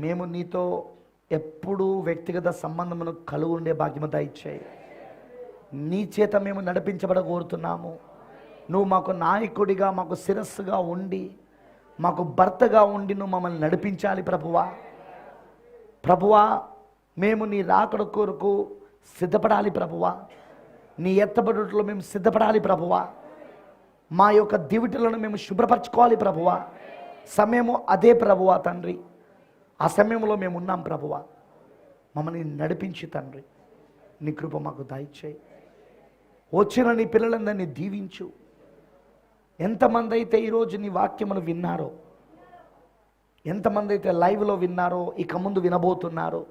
మేము నీతో ఎప్పుడూ వ్యక్తిగత సంబంధమును కలిగి ఉండే భాగ్యము దయచేయి. నీ చేత మేము నడిపించబడ కోరుతున్నాము. నువ్వు మాకు నాయకుడిగా, మాకు శిరస్సుగా ఉండి, మాకు భర్తగా ఉండి నువ్వు మమ్మల్ని నడిపించాలి ప్రభువా. ప్రభువా, మేము నీ రాకడ కొరకు సిద్ధపడాలి ప్రభువా. నీ ఎత్తబడుటలో మేము సిద్ధపడాలి ప్రభువా. మా యొక్క దివిటలను మేము శుభ్రపరచుకోవాలి ప్రభువా. సమయము అదే ప్రభువా తండ్రి. ఆ సమయంలో మేము ఉన్నాం ప్రభువా. మమ్మల్ని నడిపించి తండ్రి, నీ కృప మాకు దయచేయి. వచ్చిన నీ పిల్లలందరినీ దీవించు. ఎంతమంది అయితే ఈరోజు నీ వాక్యమును విన్నారో, ఎంతమంది అయితే లైవ్లో విన్నారో, ఇక ముందు వినబోతున్నారో,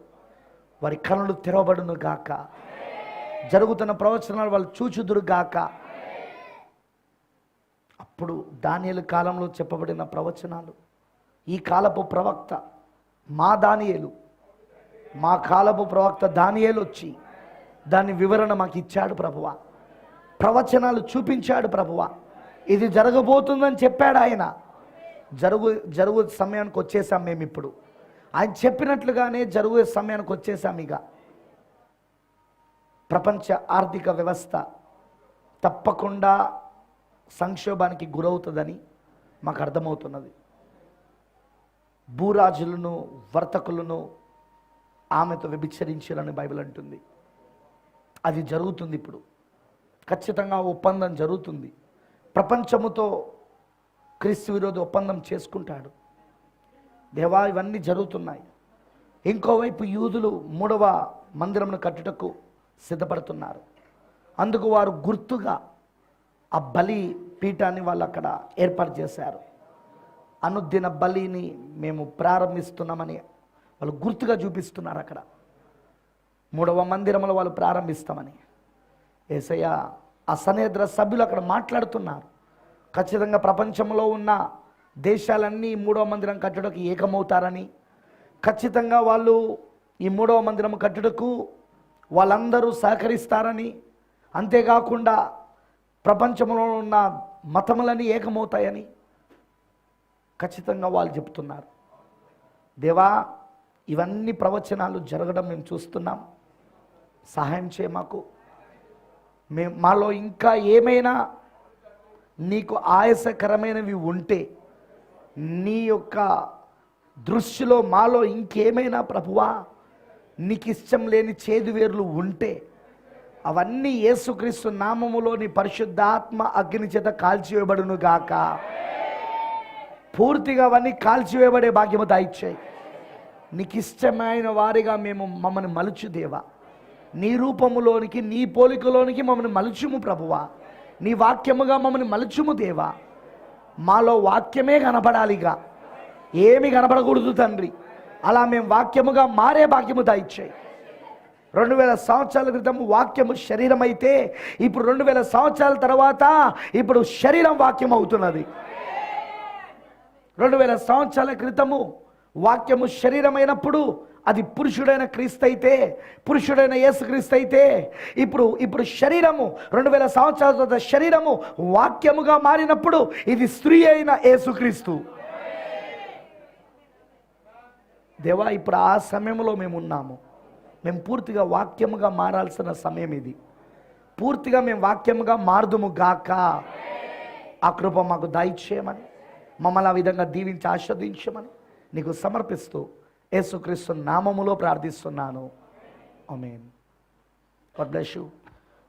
వారి కనులు తెరవబడును గాక. జరుగుతున్న ప్రవచనాలు వాళ్ళు చూచుదురు గాక. అప్పుడు దానియేలు కాలంలో చెప్పబడిన ప్రవచనాలు, ఈ కాలపు ప్రవక్త మా దానియేలు, మా కాలపు ప్రవక్త దానియేలు వచ్చి దాని వివరణ మాకు ఇచ్చాడు ప్రభువా. ప్రవచనాలు చూపించాడు ప్రభువా. ఇది జరగబోతుందని చెప్పాడు ఆయన. జరుగు సమయానికి వచ్చేసాం మేము. ఇప్పుడు ఆయన చెప్పినట్లుగానే జరుగు సమయానికి వచ్చేసాం. ఇక ప్రపంచ ఆర్థిక వ్యవస్థ తప్పకుండా సంక్షోభానికి గురవుతుందని మాకు అర్థమవుతున్నది. భూరాజులను, వర్తకులను ఆమెతో వ్యభిచరించాలని బైబిల్ అంటుంది. అది జరుగుతుంది. ఇప్పుడు ఖచ్చితంగా ఒప్పందం జరుగుతుంది. ప్రపంచముతో క్రీస్తు విరోధి ఒప్పందం చేసుకుంటాడు. దేవా, ఇవన్నీ జరుగుతున్నాయి. ఇంకోవైపు యూదులు 3వ మందిరమును కట్టుటకు సిద్ధపడుతున్నారు. అందుకు వారు గుర్తుగా ఆ బలి పీఠాన్ని వాళ్ళు అక్కడ ఏర్పాటు చేశారు. అనుదిన బలిని మేము ప్రారంభిస్తున్నామని వాళ్ళు గుర్తుగా చూపిస్తున్నారు. అక్కడ 3వ మందిరంలో వాళ్ళు ప్రారంభిస్తామని యేసయ్య ఆ సన్నిహిత సభ్యులు అక్కడ మాట్లాడుతున్నారు. ఖచ్చితంగా ప్రపంచంలో ఉన్న దేశాలన్నీ 3వ మందిరం కట్టుటకు ఏకమవుతారని, ఖచ్చితంగా వాళ్ళు ఈ 3వ మందిరం కట్టుటకు వాళ్ళందరూ సహకరిస్తారని, అంతేకాకుండా ప్రపంచంలో ఉన్న మతములన్నీ ఏకమవుతాయని ఖచ్చితంగా వాళ్ళు చెప్తున్నారు. దేవా, ఇవన్నీ ప్రవచనాలు జరగడం మేము చూస్తున్నాం. సహాయం చేయ మాకు. మాలో ఇంకా ఏమైనా నీకు ఆయాసకరమైనవి ఉంటే, నీ యొక్క దృష్టిలో మాలో ఇంకేమైనా ప్రభువా నీకు ఇష్టం లేని చేదు వేర్లు ఉంటే, అవన్నీ యేసుక్రీస్తు నామములో నీ పరిశుద్ధాత్మ అగ్ని చేత కాల్చివేయబడును గాక. పూర్తిగా అవన్నీ కాల్చివేయబడే భాగ్యము దయచేయి. నీకు ఇష్టమైన వారిగా మమ్మల్ని మలుచు దేవా. నీ రూపములోనికి, నీ పోలికలోనికి మమ్మల్ని మలుచుము ప్రభువా. నీ వాక్యముగా మమ్మల్ని మలుచుము దేవా. మాలో వాక్యమే కనబడాలిగా, ఏమి కనబడకూడదు తండ్రి. అలా మేము వాక్యముగా మారే భాగ్యము దయచేయి. 2000 సంవత్సరాల క్రితం వాక్యము శరీరం అయితే, ఇప్పుడు 2000 సంవత్సరాల తర్వాత ఇప్పుడు శరీరం వాక్యం అవుతున్నది. 2000 సంవత్సరాల క్రితము వాక్యము శరీరమైనప్పుడు అది పురుషుడైన క్రీస్తు అయితే, పురుషుడైన యేసుక్రీస్తు అయితే, ఇప్పుడు శరీరము 2000 సంవత్సరాల తర్వాత శరీరము వాక్యముగా మారినప్పుడు ఇది స్త్రీ అయిన యేసుక్రీస్తు. దేవా, ఇప్పుడు ఆ సమయంలో మేము ఉన్నాము. మేము పూర్తిగా వాక్యముగా మారాల్సిన సమయం ఇది. పూర్తిగా మేము వాక్యముగా మారుదుము గాక. ఆ కృప మాకు దయచేయమని, మమ్మల్ని ఆ విధంగా దీవించి ఆస్వాదించమని నీకు సమర్పిస్తూ యేసుక్రీస్తు నామములో ప్రార్థిస్తున్నాను. ఆమేన్. God bless you.